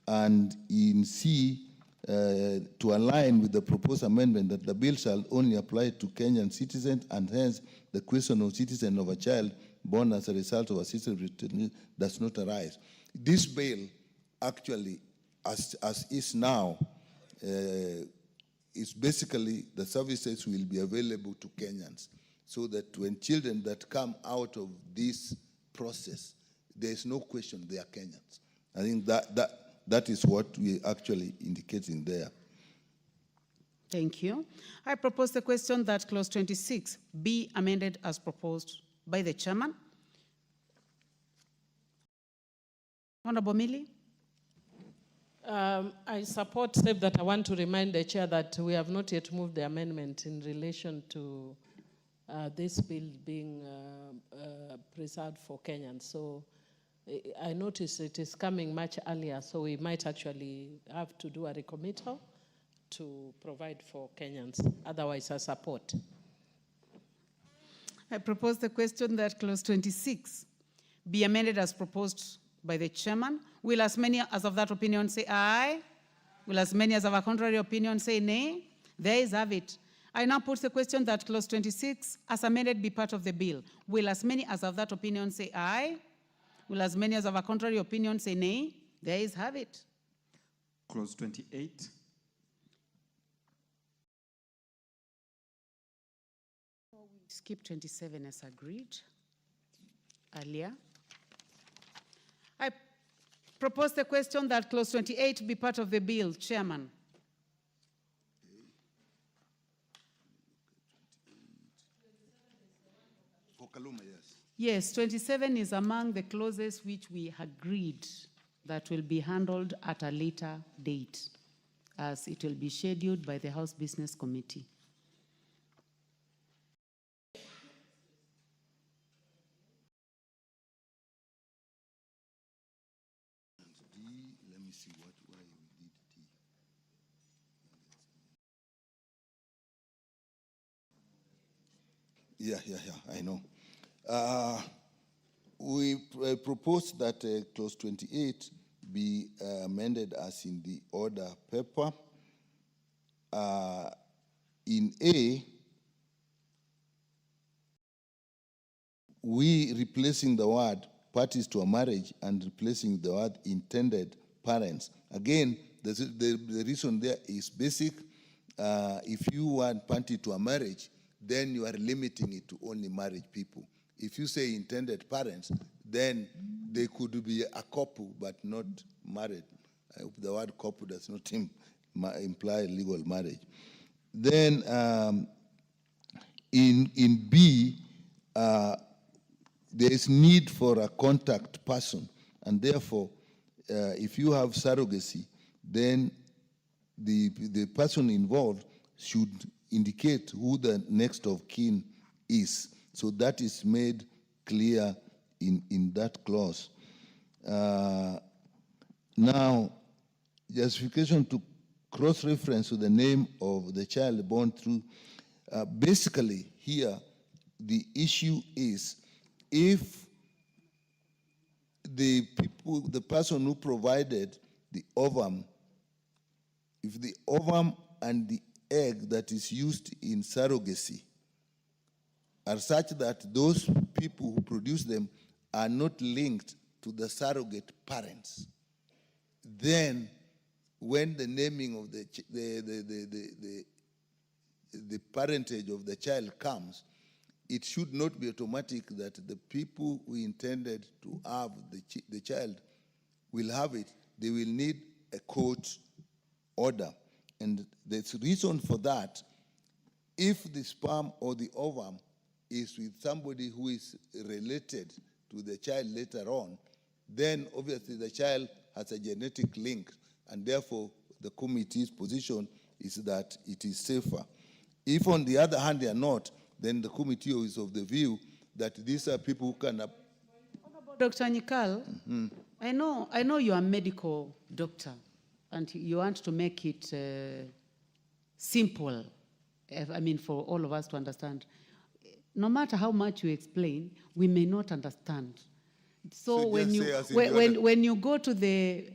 and in C, to align with the proposed amendment that the bill shall only apply to Kenyan citizens, and hence the question of citizen of a child born as a result of assisted reproduction does not arise. This bill actually, as is now, is basically the services will be available to Kenyans, so that when children that come out of this process, there is no question they are Kenyans. I think that is what we are actually indicating there. Thank you. I propose the question that clause 26 be amended as proposed by the chairman. Honorable Millie. I support, save that I want to remind the chair that we have not yet moved the amendment in relation to this bill being preserved for Kenyans. So I notice it is coming much earlier, so we might actually have to do a recommittal to provide for Kenyans. Otherwise, I support. I propose the question that clause 26 be amended as proposed by the chairman. Will as many as of that opinion say aye? Will as many as of a contrary opinion say nay? There is have it. I now put the question that clause 26 as amended be part of the bill. Will as many as of that opinion say aye? Will as many as of a contrary opinion say nay? There is have it. Clause 28. Skip 27 as agreed earlier. I propose the question that clause 28 be part of the bill. Chairman. For Kaluma, yes. Yes, 27 is among the clauses which we agreed that will be handled at a later date, as it will be scheduled by the House Business Committee. Let me see why we did D. Yeah, I know. We propose that clause 28 be amended as in the order paper. In A, we replacing the word parties to a marriage and replacing the word intended parents. Again, the reason there is basic. If you want party to a marriage, then you are limiting it to only married people. If you say intended parents, then they could be a couple but not married. I hope the word couple does not imply legal marriage. Then in B, there is need for a contact person, and therefore, if you have surrogacy, then the person involved should indicate who the next of kin is. So that is made clear in that clause. Now, justification to cross-reference to the name of the child born through, basically here, the issue is if the person who provided the ovum, if the ovum and the egg that is used in surrogacy are such that those people who produce them are not linked to the surrogate parents, then when the naming of the parentage of the child comes, it should not be automatic that the people who intended to have the child will have it. They will need a court order. And the reason for that, if the sperm or the ovum is with somebody who is related to the child later on, then obviously the child has a genetic link, and therefore the committee's position is that it is safer. If on the other hand they are not, then the committee is of the view that these are people who can... Dr. Nyikal, I know you are a medical doctor, and you want to make it simple, I mean, for all of us to understand. No matter how much you explain, we may not understand. So when you go to the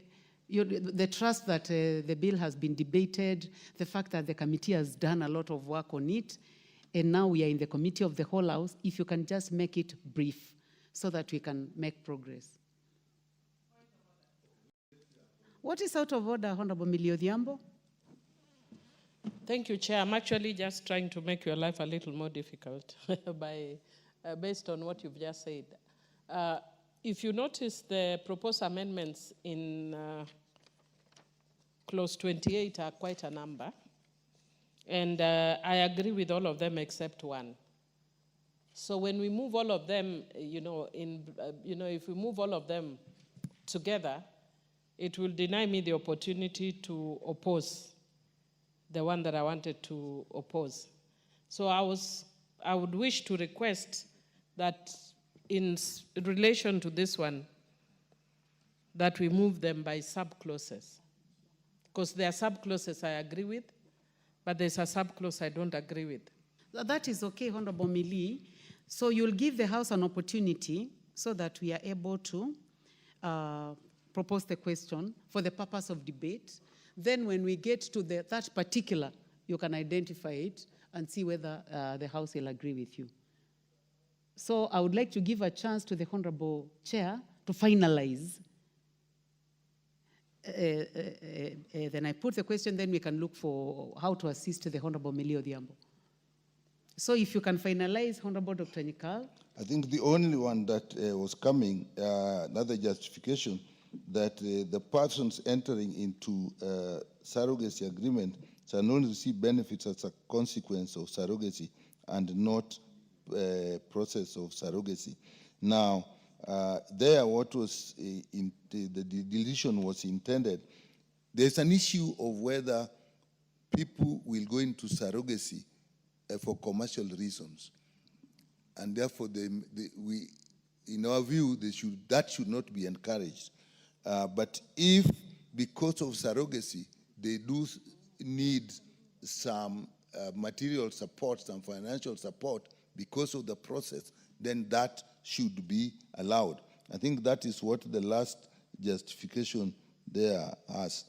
trust that the bill has been debated, the fact that the committee has done a lot of work on it, and now we are in the committee of the whole house, if you can just make it brief so that we can make progress. What is out of order, Honorable Millie Odhiambo? Thank you, Chair. I'm actually just trying to make your life a little more difficult based on what you've just said. If you notice, the proposed amendments in clause 28 are quite a number. And I agree with all of them except one. So when we move all of them, if we move all of them together, it will deny me the opportunity to oppose the one that I wanted to oppose. So I would wish to request that in relation to this one, that we move them by sub-clauses. Because there are sub-clauses I agree with, but there's a sub-clause I don't agree with. That is okay, Honorable Mili. So you'll give the House an opportunity so that we are able to propose the question for the purpose of debate. Then when we get to that particular, you can identify it and see whether the House will agree with you. So I would like to give a chance to the Honorable Chair to finalize. Then I put the question, then we can look for how to assist the Honorable Mili Odhiambo. So if you can finalize, Honorable Dr. Nikal. I think the only one that was coming, another justification, that the persons entering into surrogacy agreement shall only receive benefits as a consequence of surrogacy and not process of surrogacy. Now, there what was the deletion was intended, there's an issue of whether people will go into surrogacy for commercial reasons. And therefore, in our view, that should not be encouraged. But if, because of surrogacy, they do need some material support, some financial support because of the process, then that should be allowed. I think that is what the last justification there has.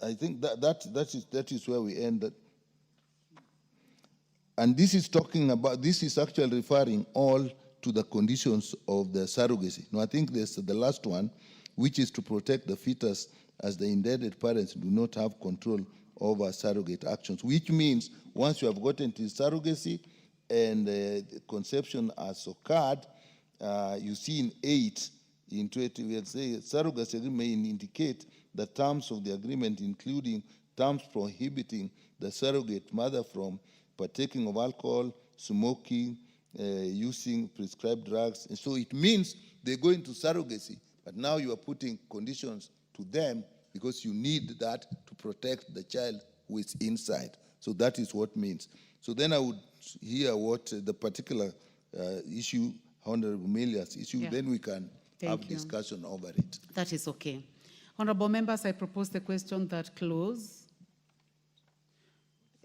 I think that is where we ended. And this is talking about, this is actually referring all to the conditions of the surrogacy. Now, I think there's the last one, which is to protect the fetus as the intended parents do not have control over surrogate actions, which means once you have gotten into surrogacy and conception has occurred, you see in 8, into it, we'll say surrogacy agreement may indicate the terms of the agreement, including terms prohibiting the surrogate mother from partaking of alcohol, smoking, using prescribed drugs. And so it means they go into surrogacy, but now you are putting conditions to them because you need that to protect the child who is inside. So that is what means. So then I would hear what the particular issue, Honorable Milia's issue, then we can have discussion over it. That is okay. Honorable members, I propose the question that clause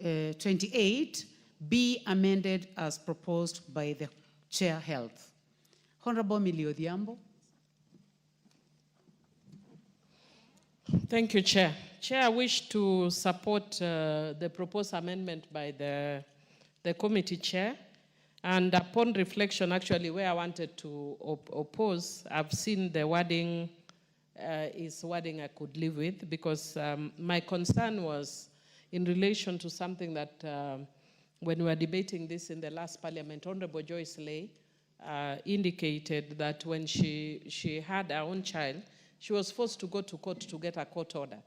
28 be amended as proposed by the Chair Health. Honorable Mili Odhiambo. Thank you, Chair. Chair, I wish to support the proposed amendment by the committee chair. And upon reflection, actually, where I wanted to oppose, I've seen the wording is wording I could live with, because my concern was in relation to something that when we were debating this in the last parliament, Honorable Joyce Lay indicated that when she had her own child, she was forced to go to court to get a court order.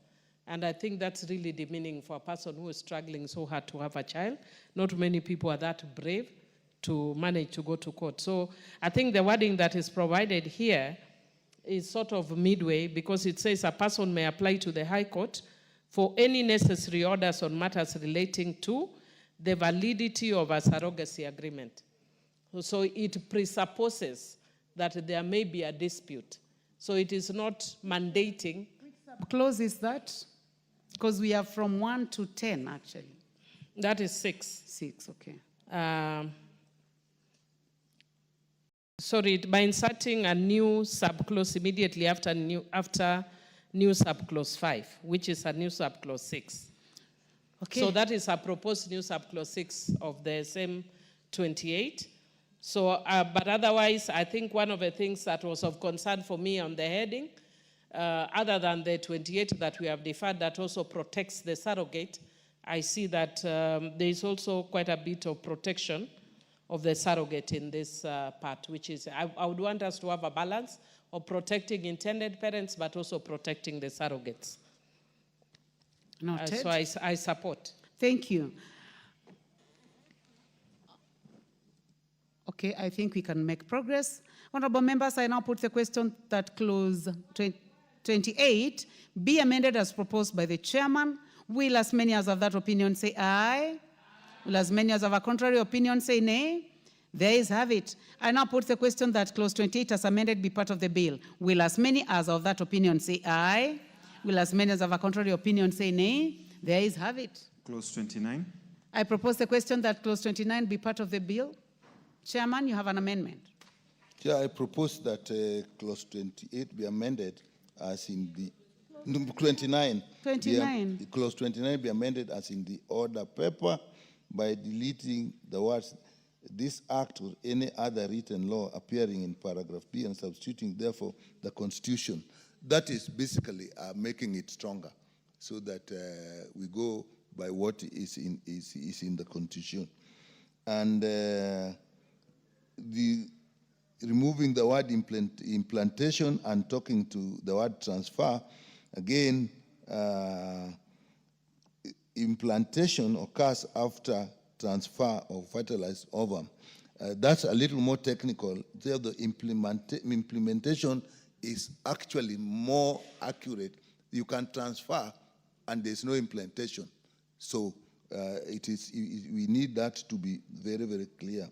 And I think that's really demeaning for a person who is struggling so hard to have a child. Not many people are that brave to manage to go to court. So I think the wording that is provided here is sort of midway, because it says a person may apply to the High Court for any necessary orders on matters relating to the validity of a surrogacy agreement. So it presupposes that there may be a dispute. So it is not mandating. Which clause is that? Because we are from 1 to 10, actually. That is 6. 6, okay. Sorry, by inserting a new subclause immediately after new subclause 5, which is a new subclause 6. Okay. So that is a proposed new subclause 6 of the same 28. So, but otherwise, I think one of the things that was of concern for me on the heading, other than the 28 that we have deferred that also protects the surrogate, I see that there is also quite a bit of protection of the surrogate in this part, which is, I would want us to have a balance of protecting intended parents, but also protecting the surrogates. Noted. So I support. Thank you. Okay, I think we can make progress. Honorable members, I now put the question that clause 28 be amended as proposed by the chairman. Will as many as of that opinion say aye? Will as many as of a contrary opinion say nay? There is have it. I now put the question that clause 28 as amended be part of the bill. Will as many as of that opinion say aye? Will as many as of a contrary opinion say nay? There is have it. Clause 29. I propose the question that clause 29 be part of the bill. Chairman, you have an amendment. Chair, I propose that clause 28 be amended as in the 29. 29. Clause 29 be amended as in the order paper by deleting the words "this act" or any other written law appearing in paragraph B and substituting therefore the Constitution. That is basically making it stronger, so that we go by what is in the Constitution. And removing the word implantation and talking to the word transfer, again, implantation occurs after transfer of fertilized ovum. That's a little more technical. There, the implementation is actually more accurate. You can transfer and there's no implantation. So we need that to be very, very clear.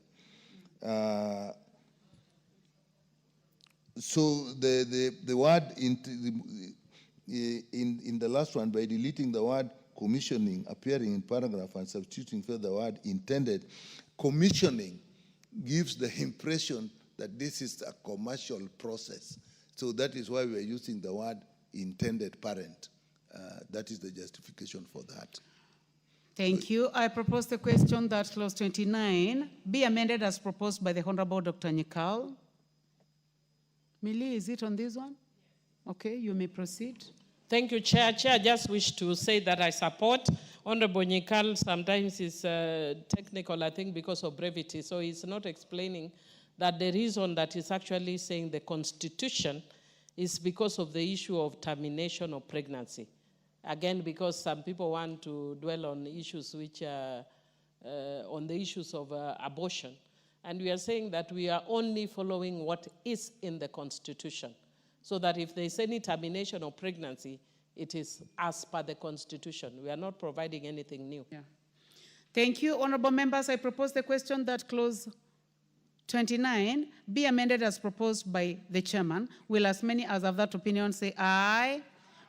So the word in the last one, by deleting the word commissioning appearing in paragraph and substituting for the word intended, commissioning gives the impression that this is a commercial process. So that is why we are using the word intended parent. That is the justification for that. Thank you. I propose the question that clause 29 be amended as proposed by the Honorable Dr. Nyikal. Millie, is it on this one? Okay, you may proceed. Thank you, Chair. Chair, I just wish to say that I support. Honorable Nyikal sometimes is technical, I think, because of brevity. So he's not explaining that the reason that he's actually saying the Constitution is because of the issue of termination of pregnancy. Again, because some people want to dwell on issues which are on the issues of abortion. And we are saying that we are only following what is in the Constitution, so that if there is any termination of pregnancy, it is as per the Constitution. We are not providing anything new. Yeah. Thank you. Honorable members, I propose the question that clause 29 be amended as proposed by the chairman. Will as many as of that opinion say aye?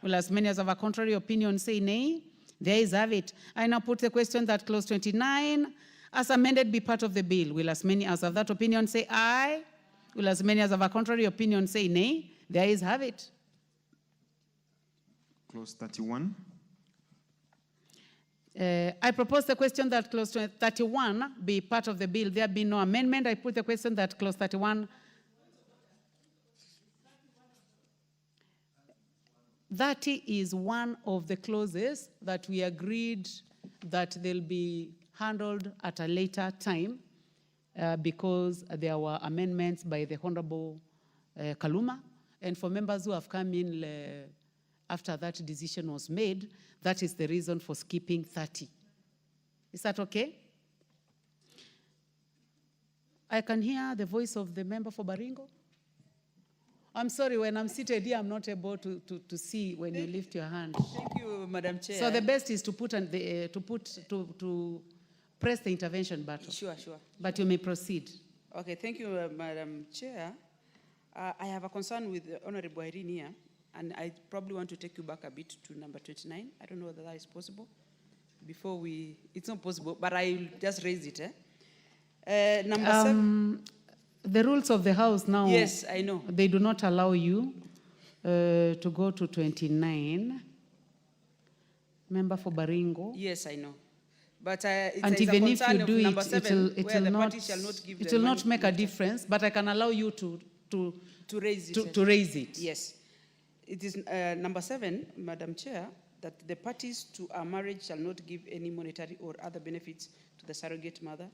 Will as many as of a contrary opinion say nay? There is have it. I now put the question that clause 29 as amended be part of the bill. Will as many as of that opinion say aye? Will as many as of a contrary opinion say nay? There is have it. Clause 31. I propose the question that clause 31 be part of the bill. There be no amendment. I put the question that clause 31. That is one of the clauses that we agreed that they'll be handled at a later time because there were amendments by the Honorable Kaluma. And for members who have come in after that decision was made, that is the reason for skipping 30. Is that okay? I can hear the voice of the member for Baringo. I'm sorry, when I'm seated here, I'm not able to see when you lift your hand. Thank you, Madam Chair. So the best is to press the intervention button. Sure. But you may proceed. Okay, thank you, Madam Chair. I have a concern with Honorable Irene here, and I probably want to take you back a bit to number 29. I don't know whether that is possible. It's not possible, but I'll just raise it. Number 7. The rules of the House now. Yes, I know. They do not allow you to go to 29. Member for Baringo. Yes, I know. But and even if you do it, it will not make a difference. But I can allow you to raise it. To raise it. Yes. It is number 7, Madam Chair, that the parties to a marriage shall not give any monetary or other benefits to the surrogate mother.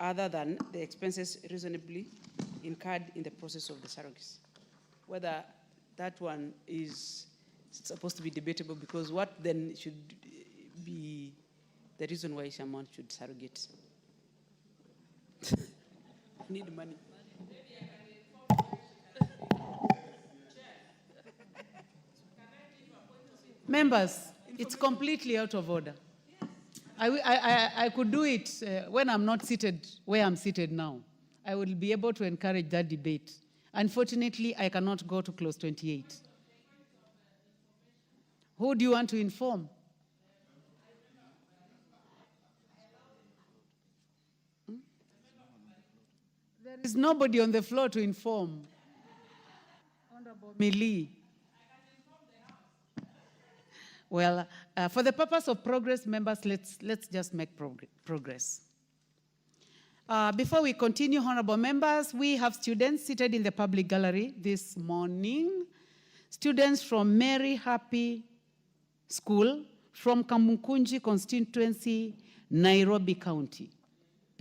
other than the expenses reasonably incurred in the process of the surrogacy. Whether that one is supposed to be debatable, because what then should be the reason why someone should surrogate? Need money. Members, it's completely out of order. I could do it when I'm not seated where I'm seated now. I will be able to encourage that debate. Unfortunately, I cannot go to clause 28. Who do you want to inform? There is nobody on the floor to inform. Honorable Mili. Well, for the purpose of progress, members, let's just make progress. Before we continue, honorable members, we have students seated in the public gallery this morning. Students from Mary Happy School from Kamukunji constituency, Nairobi County.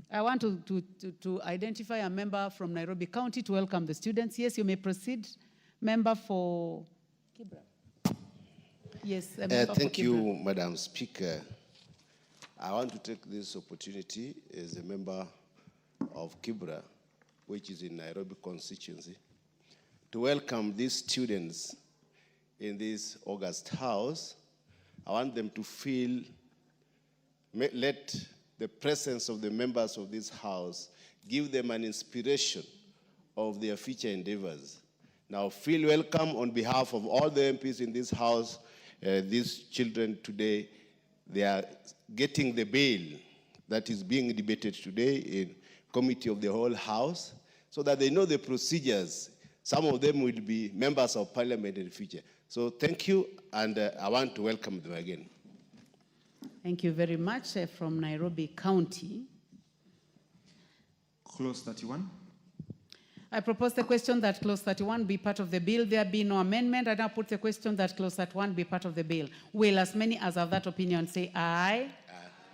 I want to identify a member from Nairobi County to welcome the students. Yes, you may proceed. Member for Kibra. Yes, thank you, Madam Speaker. I want to take this opportunity as a member of Kibra, which is in Nairobi constituency, to welcome these students in this August house. I want them to feel, let the presence of the members of this house give them an inspiration of their future endeavors. Now feel welcome on behalf of all the MPs in this house. These children today, they are getting the bill that is being debated today in committee of the whole house, so that they know the procedures. Some of them will be members of parliament in the future. So thank you, and I want to welcome them again. Thank you very much from Nairobi County. Clause 31. I propose the question that clause 31 be part of the bill. There be no amendment. I now put the question that clause 31 be part of the bill. Will as many as have that opinion say aye? Aye.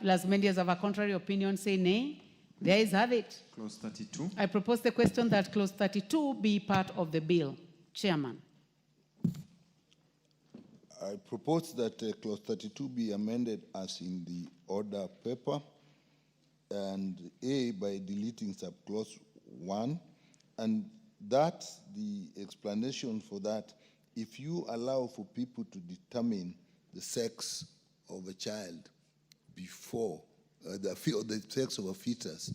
Will as many as have a contrary opinion say nay? There is have it. Clause 32. I propose the question that clause 32 be part of the bill. Chairman. I propose that clause 32 be amended as in the order paper, and A by deleting subclause 1, and that the explanation for that, if you allow for people to determine the sex of a child before the sex of a fetus,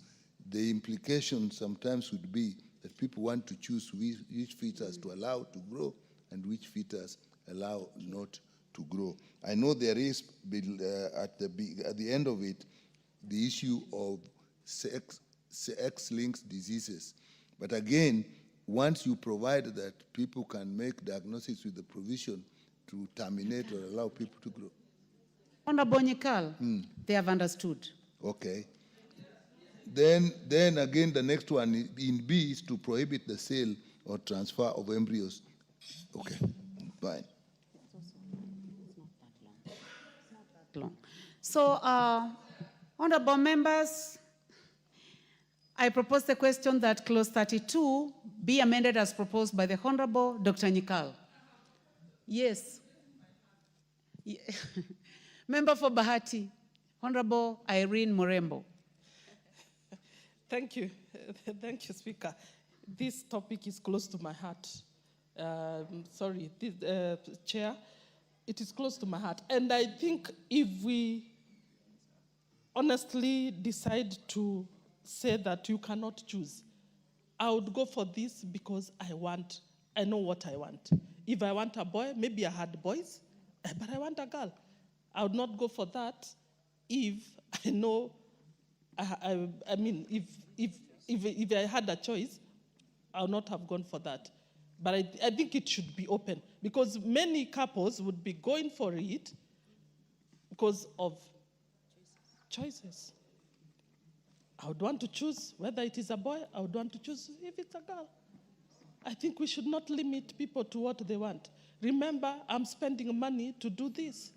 the implication sometimes would be that people want to choose which fetus to allow to grow and which fetus allow not to grow. I know there is, at the end of it, the issue of sex-linked diseases. But again, once you provide that people can make diagnosis with the provision to terminate or allow people to grow. Honorable Nyikal, they have understood. Okay. Then again, the next one in B is to prohibit the sale or transfer of embryos. Okay, fine. So, honorable members, I propose the question that clause 32 be amended as proposed by the Honorable Dr. Nyikal. Yes. Member for Bahati, Honorable Irene Morembo. Thank you. Thank you, Speaker. This topic is close to my heart. Chair, it is close to my heart. And I think if we honestly decide to say that you cannot choose, I would go for this because I know what I want. If I want a boy, maybe I had boys, but I want a girl. I would not go for that if I know, if I had a choice, I would not have gone for that. But I think it should be open, because many couples would be going for it because of choices. I would want to choose whether it is a boy, I would want to choose if it's a girl. I think we should not limit people to what they want. Remember, I'm spending money to do this.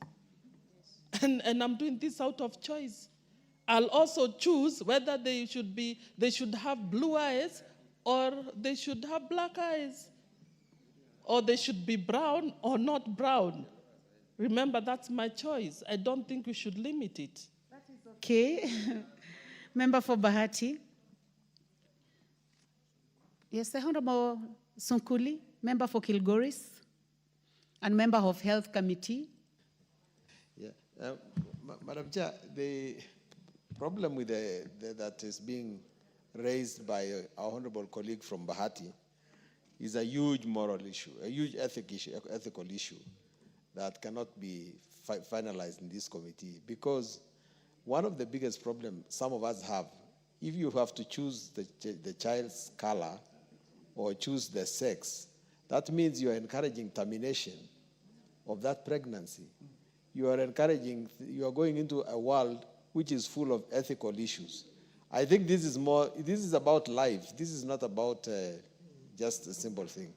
And I'm doing this out of choice. I'll also choose whether they should have blue eyes or they should have black eyes, or they should be brown or not brown. Remember, that's my choice. I don't think we should limit it. Okay. Member for Bahati. Yes, the Honorable Sunkuli, member for Kilgoris, and member of Health Committee. Yeah. Madam Chair, the problem with that is being raised by our honorable colleague from Bahati is a huge moral issue, a huge ethical issue that cannot be finalized in this committee, because one of the biggest problems some of us have, if you have to choose the child's color or choose the sex, that means you are encouraging termination of that pregnancy. You are going into a world which is full of ethical issues. I think this is about life. This is not about just a simple thing.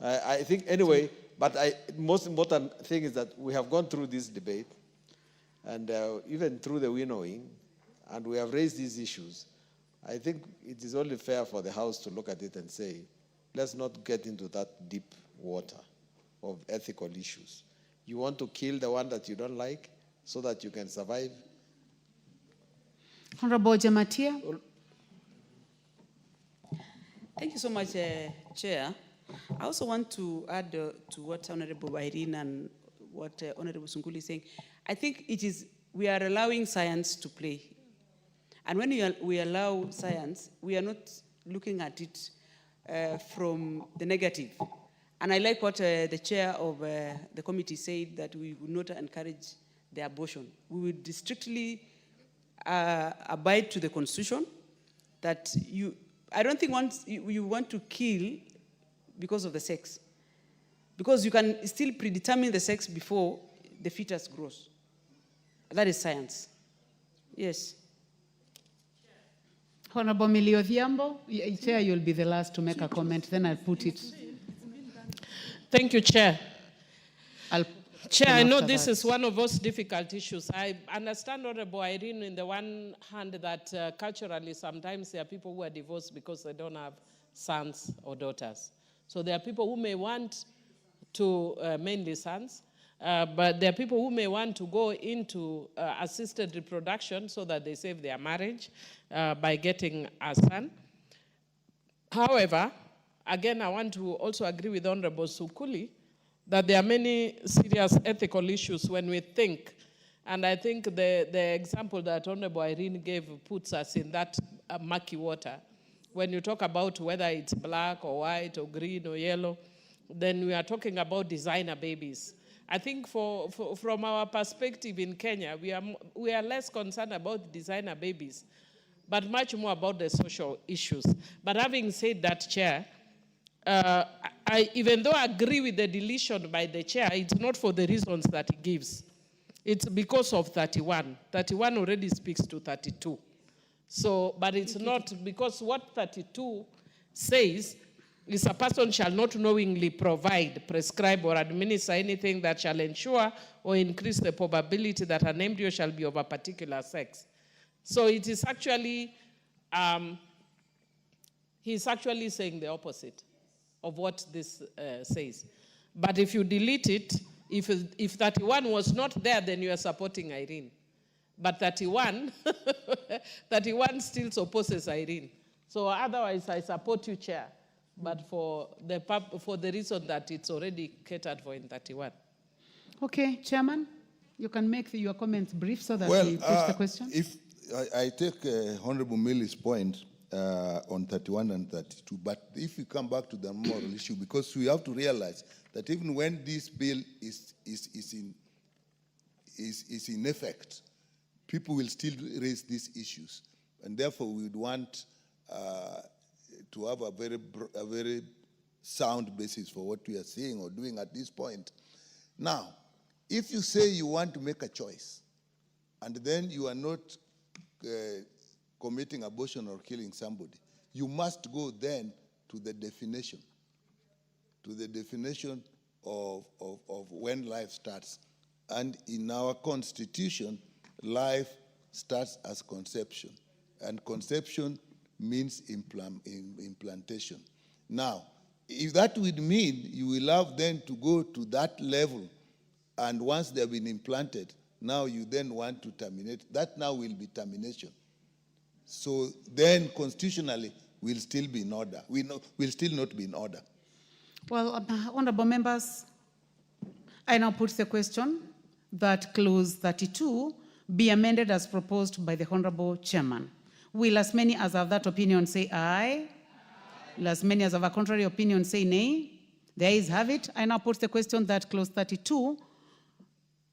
I think anyway, but most important thing is that we have gone through this debate, and even through the winnowing, and we have raised these issues. I think it is only fair for the House to look at it and say, let's not get into that deep water of ethical issues. You want to kill the one that you don't like so that you can survive? Honorable Jamatia. Thank you so much, Chair. I also want to add to what Honorable Irene and what Honorable Sunguli is saying. I think we are allowing science to play. And when we allow science, we are not looking at it from the negative. And I like what the chair of the committee said, that we would not encourage the abortion. We would strictly abide to the Constitution, that I don't think you want to kill because of the sex, because you can still predetermine the sex before the fetus grows. That is science. Yes. Honorable Millie Odhiambo, Chair, you'll be the last to make a comment, then I'll put it. Thank you, Chair. Chair, I know this that. is one of those difficult issues. I understand, Honorable Irene, in the one hand that culturally sometimes there are people who are divorced because they don't have sons or daughters. So there are people who may want to, mainly sons, but there are people who may want to go into assisted reproduction so that they save their marriage by getting a son. However, again, I want to also agree with Honorable Sukuli that there are many serious ethical issues when we think, and I think the example that Honorable Irene gave puts us in that murky water. When you talk about whether it's black or white or green or yellow, then we are talking about designer babies. I think from our perspective in Kenya, we are less concerned about designer babies, but much more about the social issues. But having said that, Chair, even though I agree with the deletion by the chair, it's not for the reasons that he gives. It's because of 31. 31 already speaks to 32. So, but it's not because what 32 says is a person shall not knowingly provide, prescribe, or administer anything that shall ensure or increase the probability that an embryo shall be of a particular sex. So it is actually, he's actually saying the opposite of what this says. But if you delete it, if 31 was not there, then you are supporting Irene. But 31, 31 still opposes Irene. So otherwise, I support you, Chair. But for the reason that it's already catered for in 31. Okay, Chairman, you can make your comments brief so that we push the question. If I take Honorable Millie's point on 31 and 32, but if we come back to the moral issue, because we have to realize that even when this bill is in effect, people will still raise these issues, and therefore we would want to have a very sound basis for what we are saying or doing at this point. Now, if you say you want to make a choice, and then you are not committing abortion or killing somebody, you must go then to the definition of when life starts. And in our Constitution, life starts as conception. And conception means implantation. Now, if that would mean you will have then to go to that level, and once they have been implanted, now you then want to terminate, that now will be termination. So then constitutionally, we'll still be in order. We'll still not be in order. Well, honorable members, I now put the question that clause 32 be amended as proposed by the honorable chairman. Will as many as have that opinion say aye? Will as many as have a contrary opinion say nay? The ayes have it. I now put the question that clause 32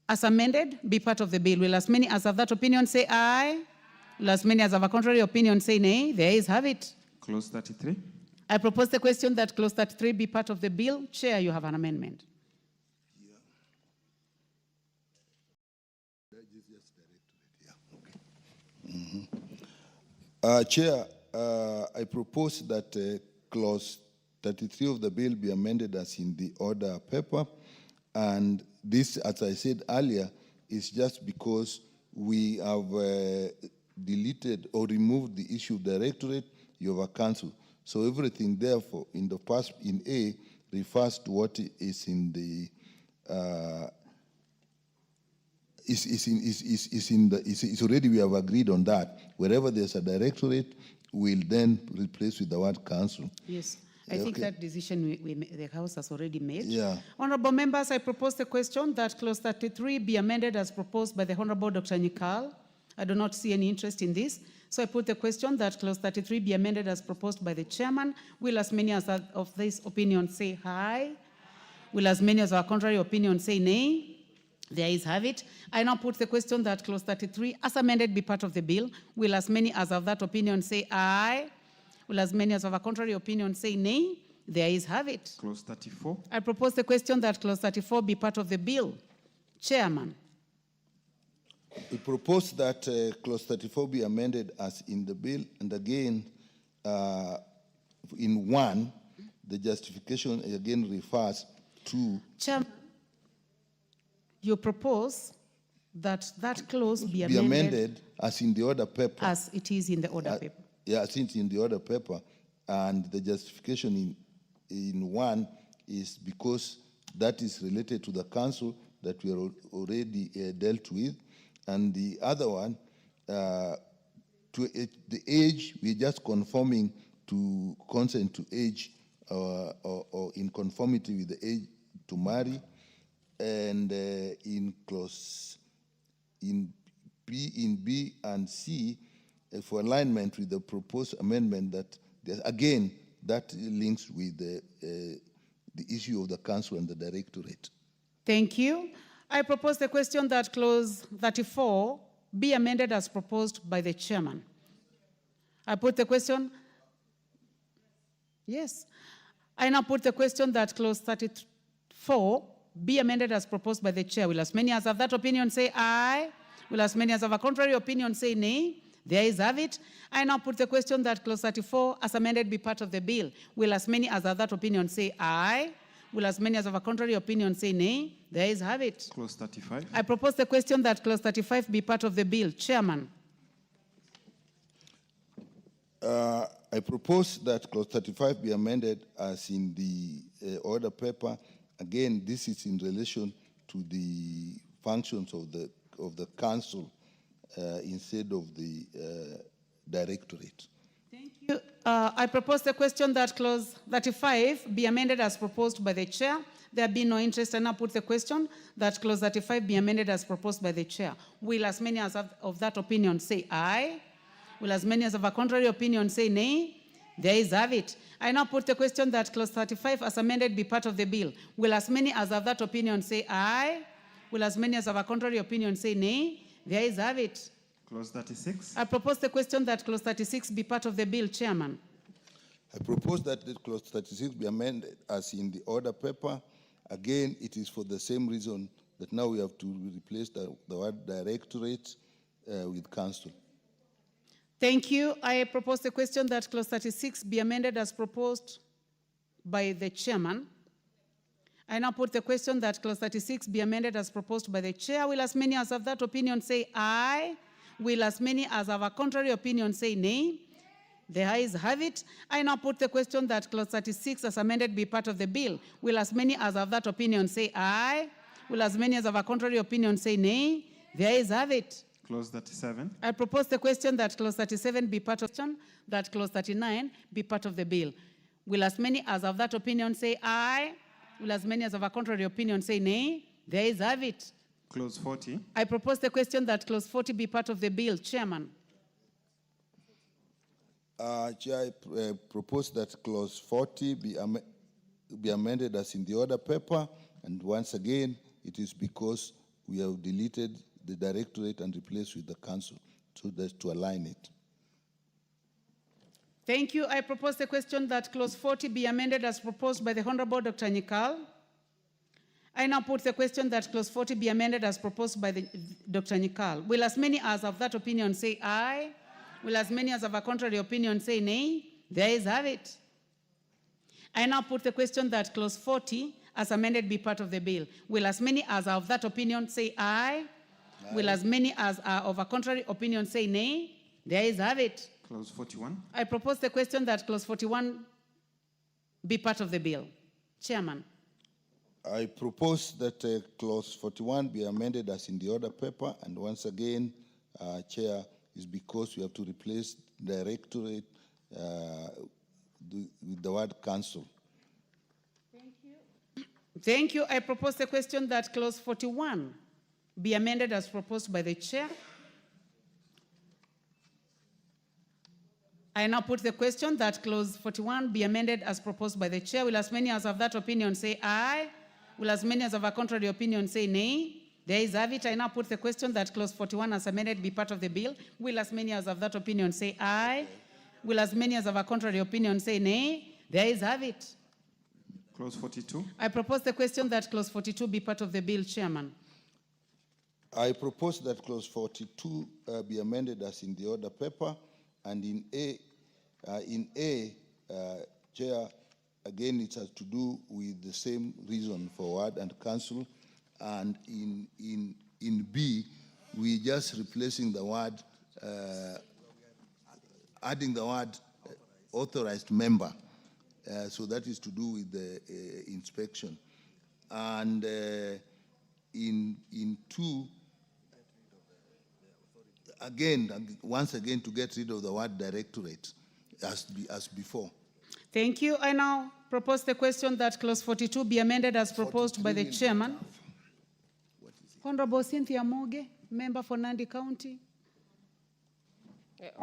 as amended be part of the bill. Will as many as have that opinion say aye? Will as many as have a contrary opinion say nay? The ayes have it. Clause 33. I propose the question that clause 33 be part of the bill. Chair, you have an amendment. Chair, I propose that clause 33 of the bill be amended as in the order paper. And this, as I said earlier, is just because we have deleted or removed the issue of directorate, you have a council. So everything therefore in the past in A refers to what is in the is already we have agreed on that. Wherever there's a directorate, we'll then replace with the word council. Yes, I think that decision the House has already made. Yeah. Honorable members, I propose the question that clause 33 be amended as proposed by the Honorable Dr. Nikal. I do not see any interest in this. So I put the question that clause 33 be amended as proposed by the chairman. Will as many as of this opinion say aye? Will as many as our contrary opinion say nay? The ayes have it. I now put the question that clause 33 as amended be part of the bill. Will as many as of that opinion say aye? Will as many as of a contrary opinion say nay? The ayes have it. Clause 34. I propose the question that clause 34 be part of the bill. Chairman. We propose that clause 34 be amended as in the bill, and again, in 1, the justification again refers to... Chairman, you propose that that clause be amended as in the order paper. As it is in the order paper. Yeah, since in the order paper, and the justification in 1 is because that is related to the council that we are already dealt with. And the other one, to the age, we're just conforming to consent to age or in conformity with the age to marry. And in clause in B and C, for alignment with the proposed amendment, that again that links with the issue of the council and the directorate. Thank you. I propose the question that clause 34 be amended as proposed by the chairman. I put the question. Yes. I now put the question that clause 34 be amended as proposed by the chair. Will as many as have that opinion say aye? Will as many as have a contrary opinion say nay? The ayes have it. I now put the question that clause 34 as amended be part of the bill. Will as many as have that opinion say aye? Will as many as have a contrary opinion say nay? The ayes have it. Clause 35. I propose the question that clause 35 be part of the bill. Chairman. I propose that clause 35 be amended as in the order paper. Again, this is in relation to the functions of the council instead of the directorate. Thank you. I propose the question that clause 35 be amended as proposed by the chair. There be no interest, and I put the question that clause 35 be amended as proposed by the chair. Will as many as of that opinion say aye? Will as many as of a contrary opinion say nay? The ayes have it. I now put the question that clause 35 as amended be part of the bill. Will as many as of that opinion say aye? Will as many as of a contrary opinion say nay? The ayes have it. Clause 36. I propose the question that clause 36 be part of the bill. Chairman. I propose that the clause 36 be amended as in the order paper. Again, it is for the same reason that now we have to replace the word directorate with council. Thank you. I propose the question that clause 36 be amended as proposed by the chairman. I now put the question that clause 36 be amended as proposed by the chair. Will as many as of that opinion say aye? Will as many as have a contrary opinion say nay? The ayes have it. I now put the question that clause 36 as amended be part of the bill. Will as many as have that opinion say aye? Will as many as have a contrary opinion say nay? The ayes have it. Clause 37. I propose the question that clause 37 be part of that clause 39 be part of the bill. Will as many as have that opinion say aye? Will as many as have a contrary opinion say nay? The ayes have it. Clause 40. I propose the question that clause 40 be part of the bill. Chairman. Chair, I propose that clause 40 be amended as in the order paper, and once again, it is because we have deleted the directorate and replaced with the council, so that's to align it. Thank you. I propose the question that clause 40 be amended as proposed by the Honorable Dr. Nikal. I now put the question that clause 40 be amended as proposed by Dr. Nikal. Will as many as have that opinion say aye? Will as many as have a contrary opinion say nay? The ayes have it. I now put the question that clause 40 as amended be part of the bill. Will as many as are of that opinion say aye? Aye. Will as many as are of a contrary opinion say nay? The ayes have it. Clause 41. I propose the question that clause 41 be part of the bill. Chairman. I propose that clause 41 be amended as in the order paper, and once again, Chair, is because we have to replace directorate with the word council. Thank you. Thank you. I propose the question that clause 41 be amended as proposed by the chair. I now put the question that clause 41 be amended as proposed by the chair. Will as many as have that opinion say aye? Will as many as have a contrary opinion say nay? The ayes have it. I now put the question that clause 41 as amended be part of the bill. Will as many as have that opinion say aye? Will as many as have a contrary opinion say nay? The ayes have it. Clause 42. I propose the question that clause 42 be part of the bill. Chairman. I propose that clause 42 be amended as in the order paper, and in A, Chair, again it has to do with the same reason for ward and council. And in B, we just replacing the word, adding the word authorized member. So that is to do with the inspection. And in 2, again, once again, to get rid of the word directorate as before. Thank you. I now propose the question that clause 42 be amended as proposed by the chairman. Honorable Cynthia Moge, member for Nandi County.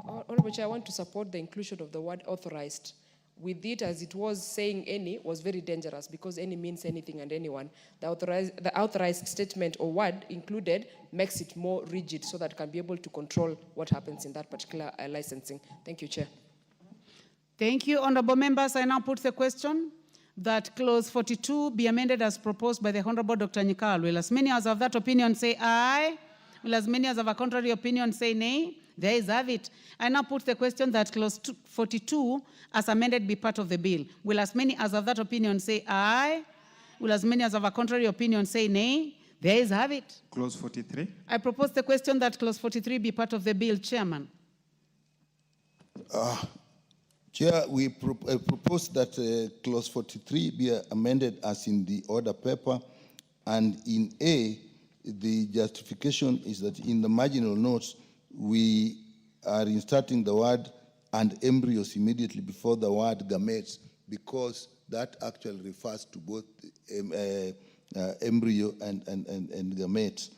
Honorable Chair, I want to support the inclusion of the word authorized. With it, as it was saying any, was very dangerous because any means anything and anyone. The authorized statement or word included makes it more rigid so that it can be able to control what happens in that particular licensing. Thank you, Chair. Thank you, honorable members. I now put the question that clause 42 be amended as proposed by the Honorable Dr. Nikal. Will as many as have that opinion say aye? Will as many as have a contrary opinion say nay? The ayes have it. I now put the question that clause 42 as amended be part of the bill. Will as many as have that opinion say aye? Will as many as have a contrary opinion say nay? The ayes have it. Clause 43. I propose the question that clause 43 be part of the bill. Chairman. Chair, I propose that clause 43 be amended as in the order paper, and in A, the justification is that in the marginal notes, we are inserting the word and embryos immediately before the word gametes, because that actually refers to both embryo and gametes.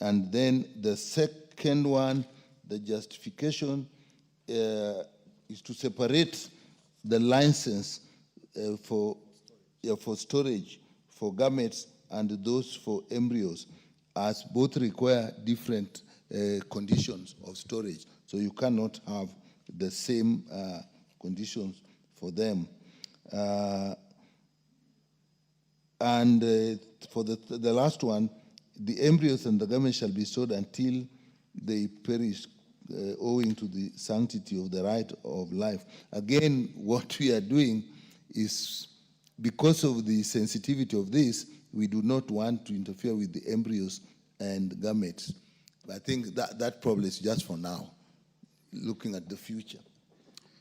And then the second one, the justification is to separate the license for storage for gametes and those for embryos, as both require different conditions of storage. So you cannot have the same conditions for them. And for the last one, the embryos and the gametes shall be stored until they perish, owing to the sanctity of the right of life. Again, what we are doing is, because of the sensitivity of this, we do not want to interfere with the embryos and gametes. I think that probably is just for now, looking at the future.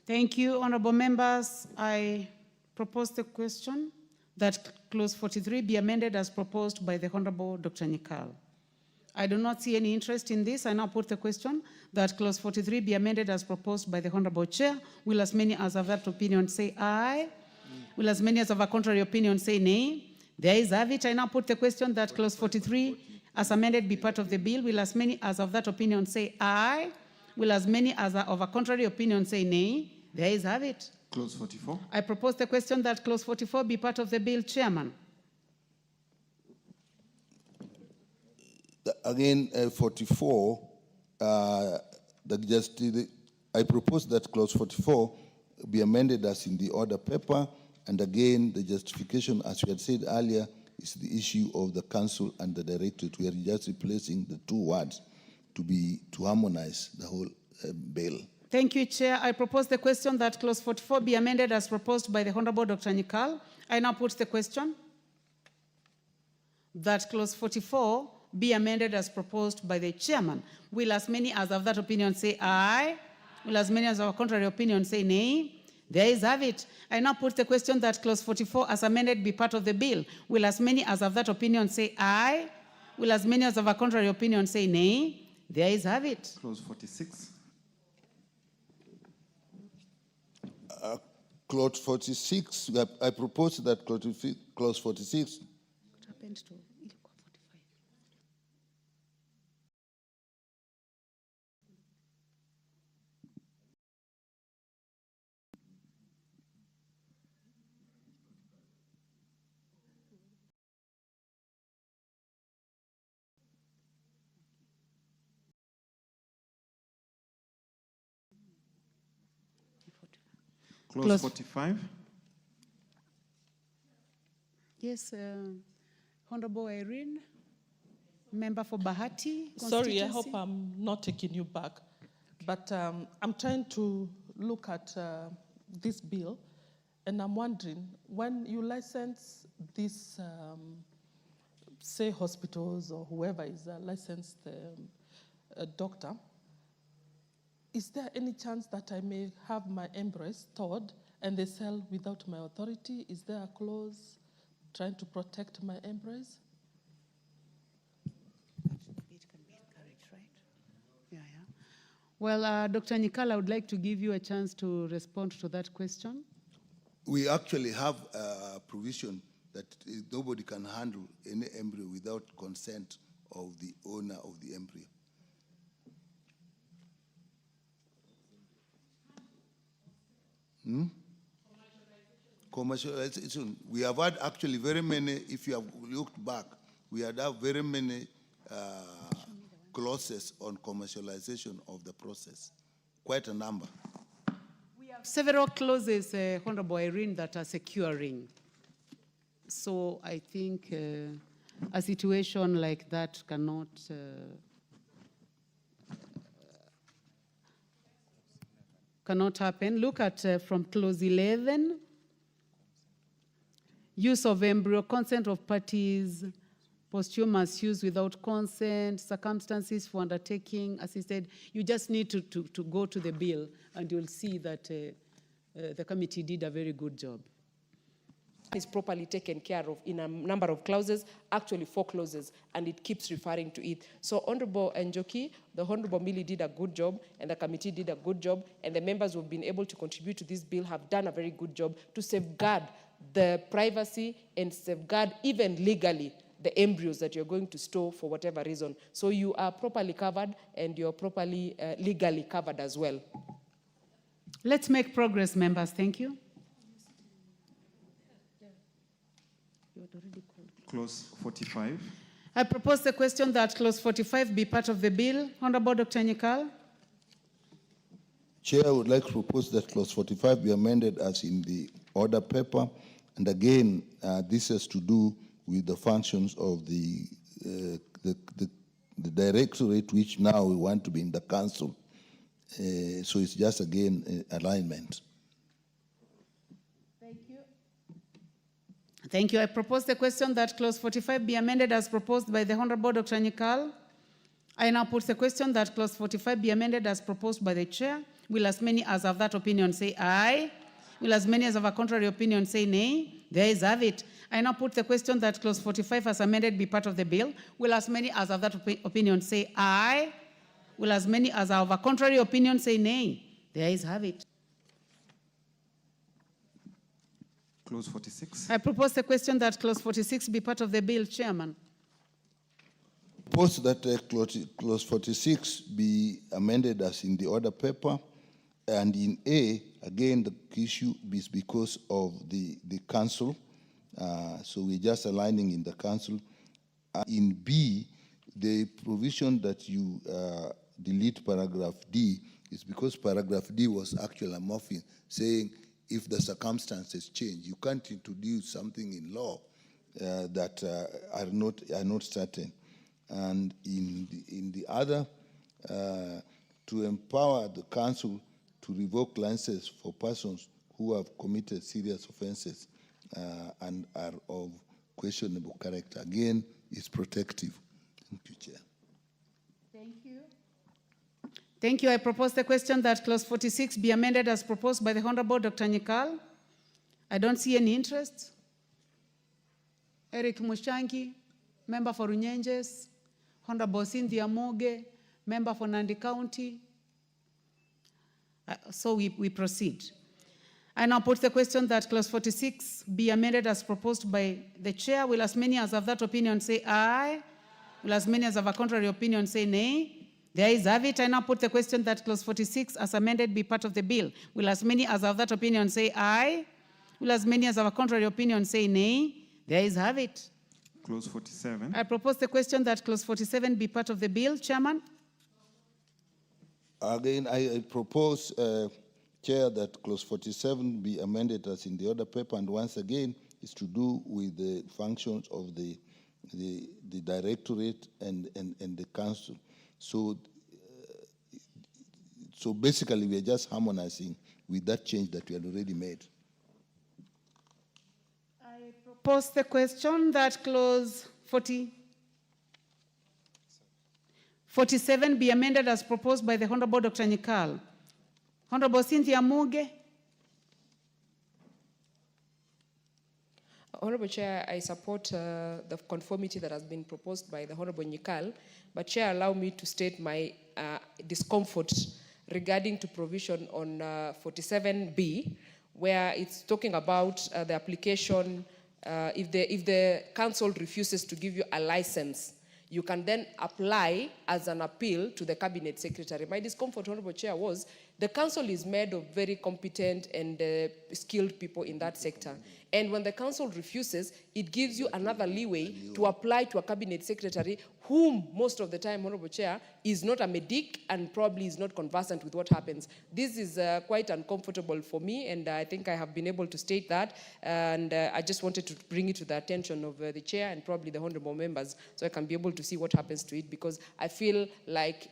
Thank you, honorable members. I propose the question that clause 43 be amended as proposed by the Honorable Dr. Nyikal. I do not see any interest in this. I now put the question that clause 43 be amended as proposed by the Honorable Chair. Will as many as have that opinion say aye? Will as many as have a contrary opinion say nay? There is have it. I now put the question that clause 43 as amended be part of the bill. Will as many as of that opinion say aye? Will as many as are of a contrary opinion say nay? There is have it. Clause 44. I propose the question that clause 44 be part of the bill, Chairman. Again, 44, I propose that clause 44 be amended as in the order paper. And again, the justification, as we had said earlier, is the issue of the council and the directorate. We are just replacing the two words to harmonize the whole bill. Thank you, Chair. I propose the question that clause 44 be amended as proposed by the Honorable Dr. Nyikal. I now put the question that clause 44 be amended as proposed by the Chairman. Will as many as of that opinion say aye? Will as many as of a contrary opinion say nay? There is have it. I now put the question that clause 44 as amended be part of the bill. Will as many as of that opinion say aye? Will as many as of a contrary opinion say nay? There is have it. Clause 46. Clause 46, I propose that clause 46. What happened to Clause 45. Yes, Honorable Irene, member for Bahati. Sorry, I hope I'm not taking you back, but I'm trying to look at this bill, and I'm wondering, when you license this, say hospitals or whoever is a licensed doctor, is there any chance that I may have my embryos stored and they sell without my authority? Is there a clause trying to protect my embryos? Well, Dr. Nyikal, I would like to give you a chance to respond to that question. We actually have a provision that nobody can handle any embryo without consent of the owner of the embryo. Commercialization. We have had actually very many, if you have looked back, we had very many clauses on commercialization of the process, quite a number. We have several clauses, Honorable Irene, that are securing. So I think a situation like that cannot happen. Look at from clause 11, use of embryo, consent of parties, posthumous use without consent, circumstances for undertaking assisted. You just need to go to the bill and you'll see that the committee did a very good job. Is properly taken care of in a number of clauses, actually 4 clauses, and it keeps referring to it. So Honorable Njoki, the Honorable Millie did a good job, and the committee did a good job, and the members who have been able to contribute to this bill have done a very good job to safeguard the privacy and safeguard even legally the embryos that you're going to store for whatever reason. So you are properly covered and you're properly legally covered as well. Let's make progress, members. Thank you. Clause 45. I propose the question that clause 45 be part of the bill. Honorable Dr. Nyikal. Chair, I would like to propose that clause 45 be amended as in the order paper. And again, this has to do with the functions of the directorate, which now we want to be in the council. So it's just, again, alignment. Thank you. I propose the question that clause 45 be amended as proposed by the Honorable Dr. Nyikal. I now put the question that clause 45 be amended as proposed by the chair. Will as many as have that opinion say aye? Will as many as have a contrary opinion say nay? The ayes have it. I now put the question that clause 45 as amended be part of the bill. Will as many as have that opinion say aye? Will as many as have a contrary opinion say nay? The ayes have it. Clause 46. I propose the question that clause 46 be part of the bill, Chairman. Propose that clause 46 be amended as in the order paper, and in A, again, the issue is because of the council, so we're just aligning in the council. In B, the provision that you delete paragraph D is because paragraph D was actually a morphine saying if the circumstances change, you can't introduce something in law that are not certain. And in the other, to empower the council to revoke licenses for persons who have committed serious offenses and are of questionable character. Again, it's protective. Thank you, Chair. Thank you. Thank you. I propose the question that clause 46 be amended as proposed by the Honorable Dr. Nyikal. I don't see any interest. Eric Mushangi, member for Runyenjes. Honorable Cynthia Moge, member for Nandi County. So we proceed. I now put the question that clause 46 be amended as proposed by the chair. Will as many as have that opinion say aye? Will as many as have a contrary opinion say nay? The ayes have it. I now put the question that clause 46 as amended be part of the bill. Will as many as have that opinion say aye? Will as many as have a contrary opinion say nay? The ayes have it. Clause 47. I propose the question that clause 47 be part of the bill, Chairman. Again, I propose, Chair, that clause 47 be amended as in the order paper, and once again, is to do with the functions of the directorate and the council. So basically, we are just harmonizing with that change that we had already made. I propose the question that clause 47 be amended as proposed by the Honorable Dr. Nyikal. Honorable Cynthia Muge. Honorable Chair, I support the conformity that has been proposed by the Honorable Nyikal, but Chair, allow me to state my discomfort regarding to provision on 47B, where it's talking about the application, if the council refuses to give you a license, you can then apply as an appeal to the cabinet secretary. My discomfort, Honorable Chair, was the council is made of very competent and skilled people in that sector. And when the council refuses, it gives you another leeway to apply to a cabinet secretary whom most of the time, Honorable Chair, is not a medic and probably is not conversant with what happens. This is quite uncomfortable for me, and I think I have been able to state that. And I just wanted to bring it to the attention of the chair and probably the honorable members so I can be able to see what happens to it, because I feel like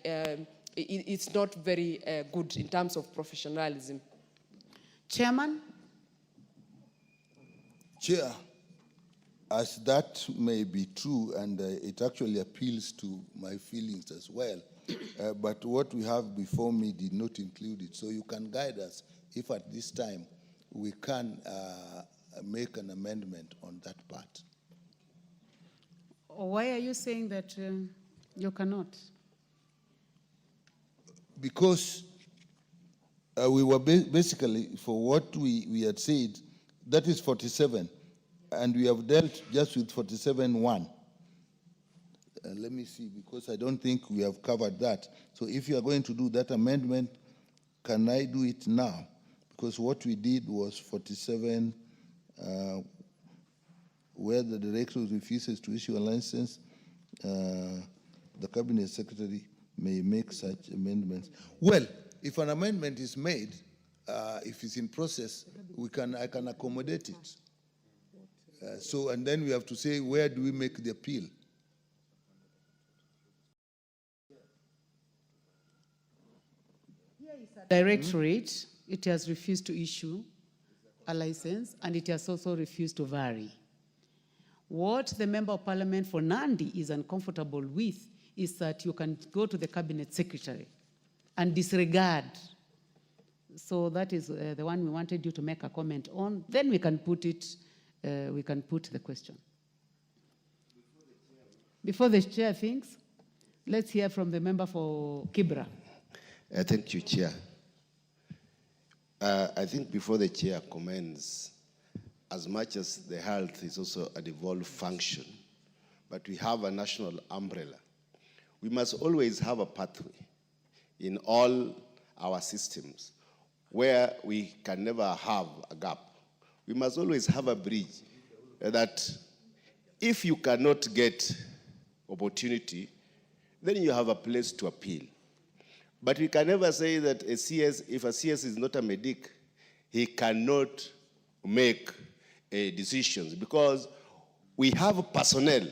it's not very good in terms of professionalism. Chairman? Chair, as that may be true, and it actually appeals to my feelings as well, but what we have before me did not include it. So you can guide us if at this time we can make an amendment on that part. Why are you saying that you cannot? Because we were basically, for what we had said, that is 47, and we have dealt just with 47.1. Let me see, because I don't think we have covered that. So if you are going to do that amendment, can I do it now? Because what we did was 47, where the director refuses to issue a license, the cabinet secretary may make such amendments. Well, if an amendment is made, if it's in process, I can accommodate it. And then we have to say, where do we make the appeal? Directorate, it has refused to issue a license, and it has also refused to vary. What the Member of Parliament for Nandi is uncomfortable with is that you can go to the cabinet secretary and disregard. So that is the one we wanted you to make a comment on. Then we can put it, we can put the question. Before the chair thinks, let's hear from the member for Kibra. Thank you, Chair. I think before the chair comments, as much as the health is also a devolved function, but we have a national umbrella, we must always have a pathway in all our systems where we can never have a gap. We must always have a bridge that if you cannot get opportunity, then you have a place to appeal. But we can never say that a CS, if a CS is not a medic, he cannot make decisions, because we have personnel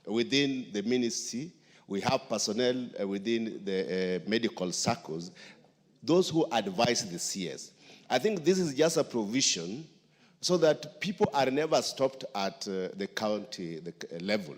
within the ministry, we have personnel within the medical circles, those who advise the CS. I think this is just a provision so that people are never stopped at the county level.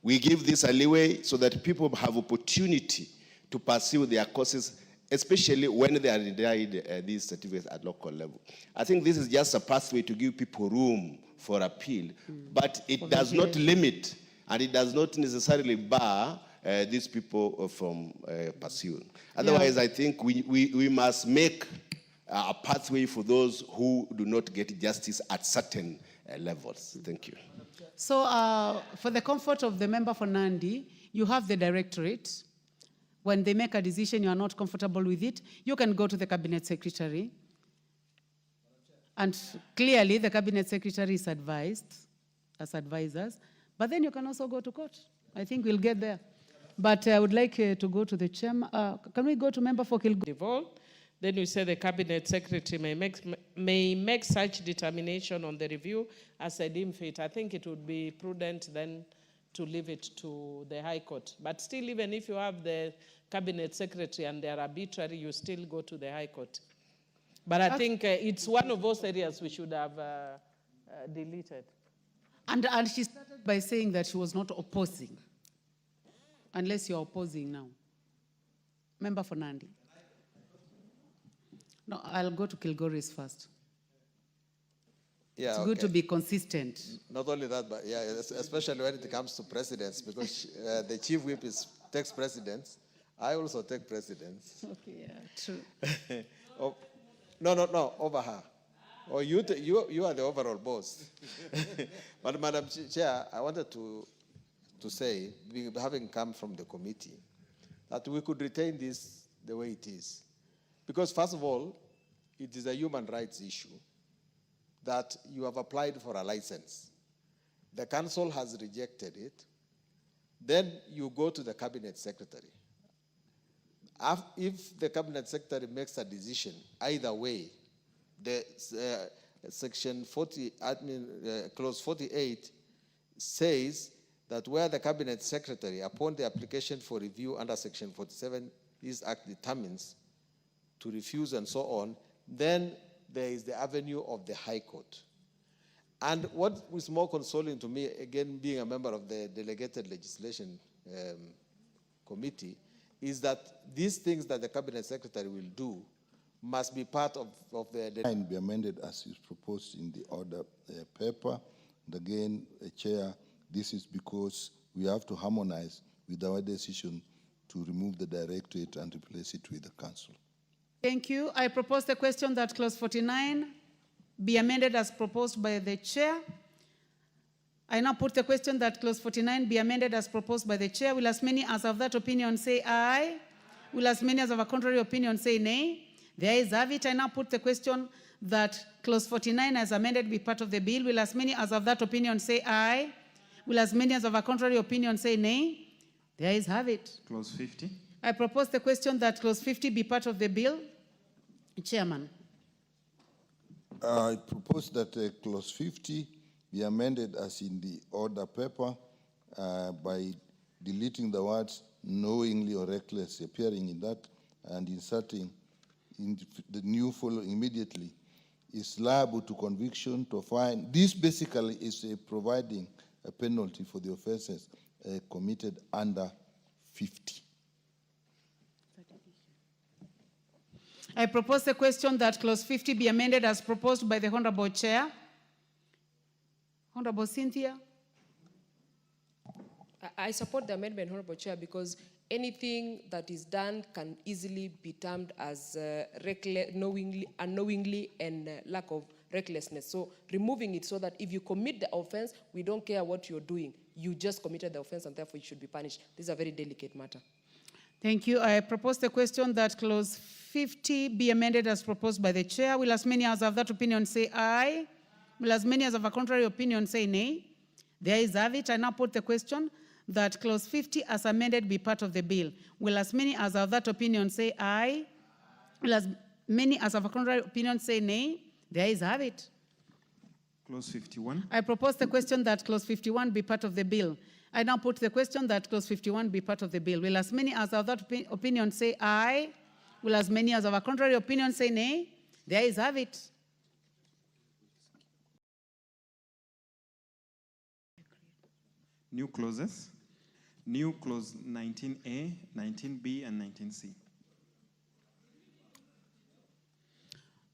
We give this a leeway so that people have opportunity to pursue their courses, especially when they are denied these certificates at local level. I think this is just a pathway to give people room for appeal, but it does not limit and it does not necessarily bar these people from pursuing. Otherwise, I think we must make a pathway for those who do not get justice at certain levels. Thank you. So for the comfort of the member for Nandi, you have the directorate. When they make a decision you are not comfortable with it, you can go to the cabinet secretary. And clearly the cabinet secretary is advised as advisors, but then you can also go to court. I think we'll get there. But I would like to go to the chairman. Can we go to member for Kilgore? Then we say the cabinet secretary may make such determination on the review as they deem fit. I think it would be prudent then to leave it to the High Court. But still, even if you have the cabinet secretary and they are arbitrary, you still go to the High Court. But I think it's one of those areas we should have deleted. And she started by saying that she was not opposing, unless you're opposing now. Member for Nandi. No, I'll go to Kilgoris first. Yeah, it's good to be consistent. Not only that, but yeah, especially when it comes to presidents, because the chief whip takes precedence. I also take precedence. Okay, yeah, true. Oh, no, over her. Or you are the overall boss. But Madam Chair, I wanted to say, having come from the committee, that we could retain this the way it is. Because first of all, it is a human rights issue that you have applied for a license. The council has rejected it. Then you go to the cabinet secretary. If the cabinet secretary makes a decision, either way, the section 40, clause 48 says that where the cabinet secretary, upon the application for review under section 47, this act determines to refuse and so on, then there is the avenue of the High Court. And what was more consoling to me, again, being a member of the Delegated Legislation Committee, is that these things that the Cabinet Secretary will do must be part of the... Be amended as is proposed in the order paper. And again, Chair, this is because we have to harmonize with our decision to remove the directorate and replace it with the council. Thank you. I propose the question that clause 49 be amended as proposed by the chair. I now put the question that clause 49 be amended as proposed by the chair. Will as many as of that opinion say aye? Will as many as of a contrary opinion say nay? The ayes have it. I now put the question that clause 49 as amended be part of the bill. Will as many as of that opinion say aye? Will as many as of a contrary opinion say nay? The ayes have it. Clause 50. I propose the question that clause 50 be part of the bill. Chairman. I propose that clause 50 be amended as in the order paper by deleting the words knowingly or recklessly appearing in that and inserting in the new following immediately is liable to conviction, to fine. This basically is providing a penalty for the offenses committed under 50. I propose the question that clause 50 be amended as proposed by the Honorable Chair. Honorable Cynthia. I support the amendment, Honorable Chair, because anything that is done can easily be termed as unknowingly and lack of recklessness. So removing it so that if you commit the offense, we don't care what you're doing. You just committed the offense and therefore you should be punished. This is a very delicate matter. Thank you. I propose the question that clause 50 be amended as proposed by the chair. Will as many as have that opinion say aye? Will as many as have a contrary opinion say nay? There is have it. I now put the question that clause 50 as amended be part of the bill. Will as many as have that opinion say aye? Will as many as have a contrary opinion say nay? There is have it. Clause 51. I propose the question that clause 51 be part of the bill. I now put the question that clause 51 be part of the bill. Will as many as have that opinion say aye? Will as many as have a contrary opinion say nay? There is have it. New clauses. New clause 19A, 19B, and 19C.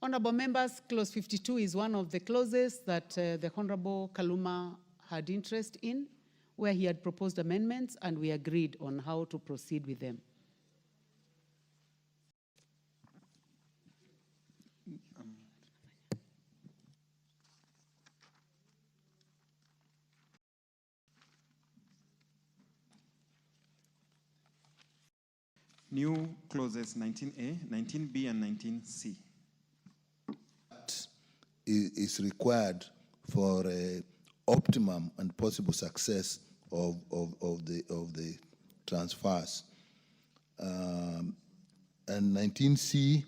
Honorable members, clause 52 is one of the clauses that the Honorable Kaluma had interest in, where he had proposed amendments and we agreed on how to proceed with them. New clauses 19A, 19B, and 19C. Is required for optimum and possible success of the transfers. And 19C,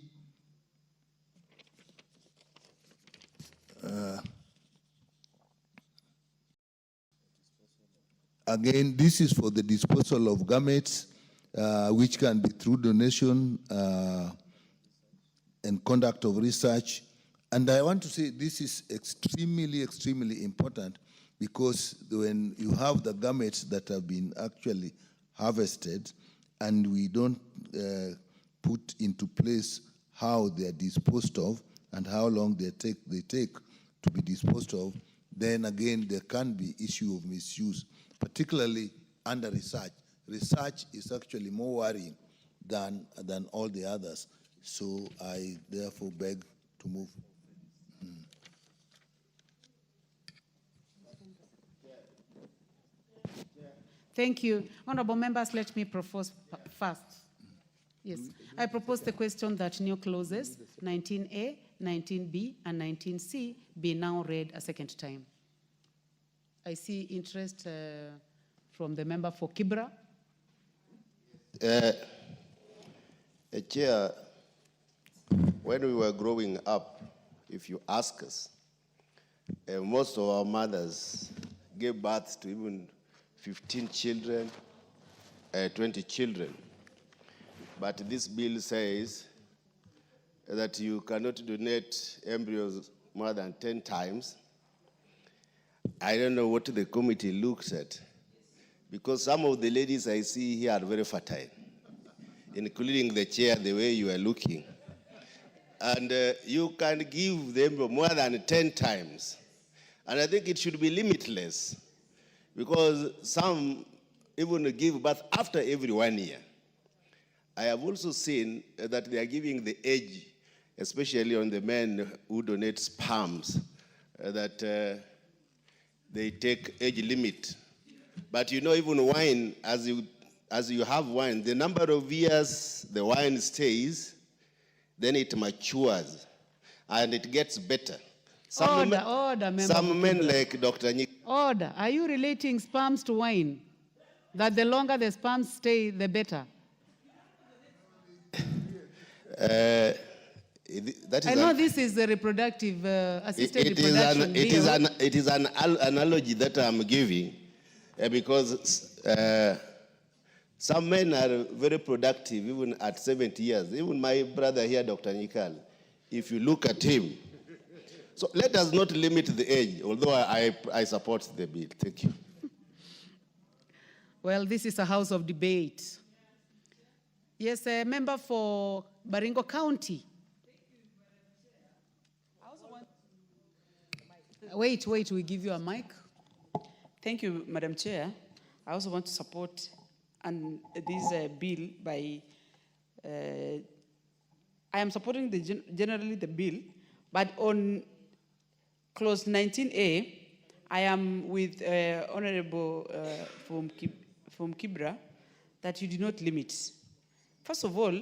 again, this is for the disposal of gametes, which can be through donation and conduct of research. And I want to say this is extremely, extremely important, because when you have the gametes that have been actually harvested and we don't put into place how they are disposed of and how long they take to be disposed of, then again there can be issue of misuse, particularly under research. Research is actually more worrying than all the others. So I therefore beg to move. Thank you. Honorable members, let me propose first. Yes, I propose the question that new clauses 19A, 19B, and 19C be now read a second time. I see interest from the member for Kibra. Chair, when we were growing up, if you ask us, most of our mothers gave birth to even 15 children, 20 children. But this bill says that you cannot donate embryos more than 10 times. I don't know what the committee looks at, because some of the ladies I see here are very fertile, including the chair, the way you are looking. And you can give them more than 10 times. And I think it should be limitless, because some even give birth after every 1 year. I have also seen that they are giving the age, especially on the men who donate sperms, that they take age limit. But you know, even wine, as you have wine, the number of years the wine stays, then it matures and it gets better. Some men like Dr. Nick. Order. Are you relating sperms to wine? That the longer the sperms stay, the better? I know this is a reproductive, assisted reproduction. It is an analogy that I'm giving, because some men are very productive even at 70 years. Even my brother here, Dr. Nikal, if you look at him. So let us not limit the age, although I support the bill. Thank you. Well, this is a house of debate. Yes, a member for Baringo County. Wait, we give you a mic. Thank you, Madam Chair. I also want to support this bill by, I am supporting generally the bill, but on clause 19A, I am with Honorable from Kibra that you do not limit. First of all,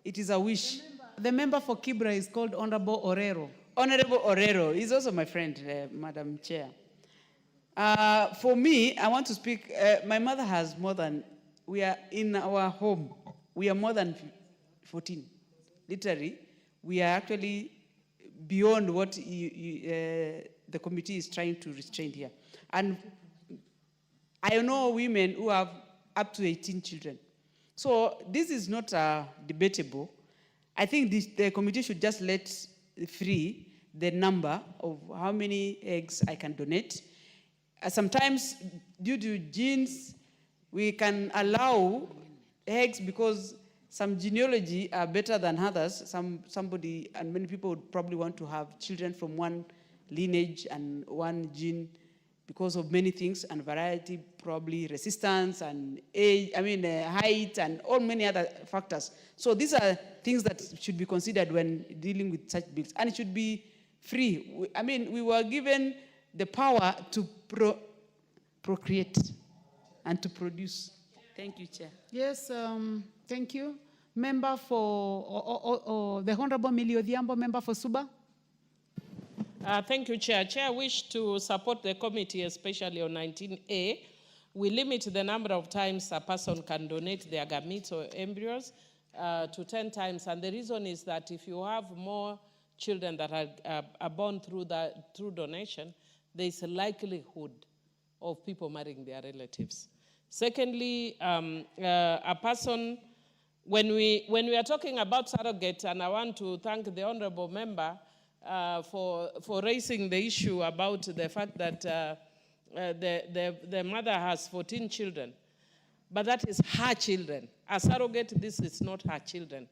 it is a wish. The member for Kibra is called Honorable Orero. Honorable Orero is also my friend, Madam Chair. For me, I want to speak, my mother has more than, we are in our home, we are more than 14. Literally, we are actually beyond what the committee is trying to restrain here. And I know women who have up to 18 children. So this is not debatable. I think the committee should just let free the number of how many eggs I can donate. Sometimes, due to genes, we can allow eggs because some genealogy are better than others. Somebody and many people would probably want to have children from one lineage and one gene because of many things and variety, probably resistance and age, height and all many other factors. So these are things that should be considered when dealing with such bills. And it should be free. We were given the power to procreate and to produce. Thank you, Chair. Yes, thank you. Member for the Honorable Millie Odhiambo, member for Suba. Thank you, Chair. Chair, I wish to support the committee, especially on 19A. We limit the number of times a person can donate their gametes or embryos to 10 times. And the reason is that if you have more children that are born through donation, there is a likelihood of people marrying their relatives. Secondly, a person, when we are talking about surrogate, and I want to thank the honorable member for raising the issue about the fact that the mother has 14 children, but that is her children. A surrogate, this is not her children.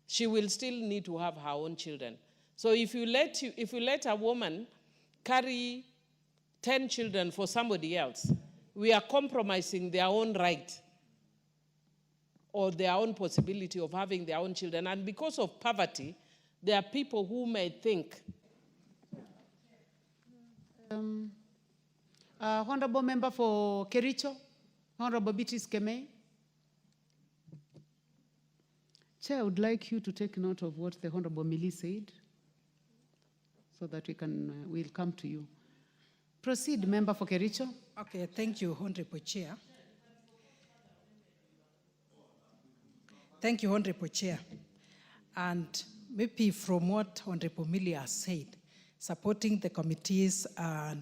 She will still need to have her own children. So if you let a woman carry 10 children for somebody else, we are compromising their own right or their own possibility of having their own children. And because of poverty, there are people who may think. Honorable member for Kericho, Honorable Beatrice Kemei. Chair, I would like you to take note of what the Honorable Millie said so that we'll come to you. Proceed, member for Kericho. Okay, thank you, Honorable Chair. Thank you, Honorable Chair. And maybe from what Honorable Millie has said, supporting the committee's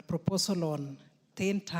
proposal on 10 times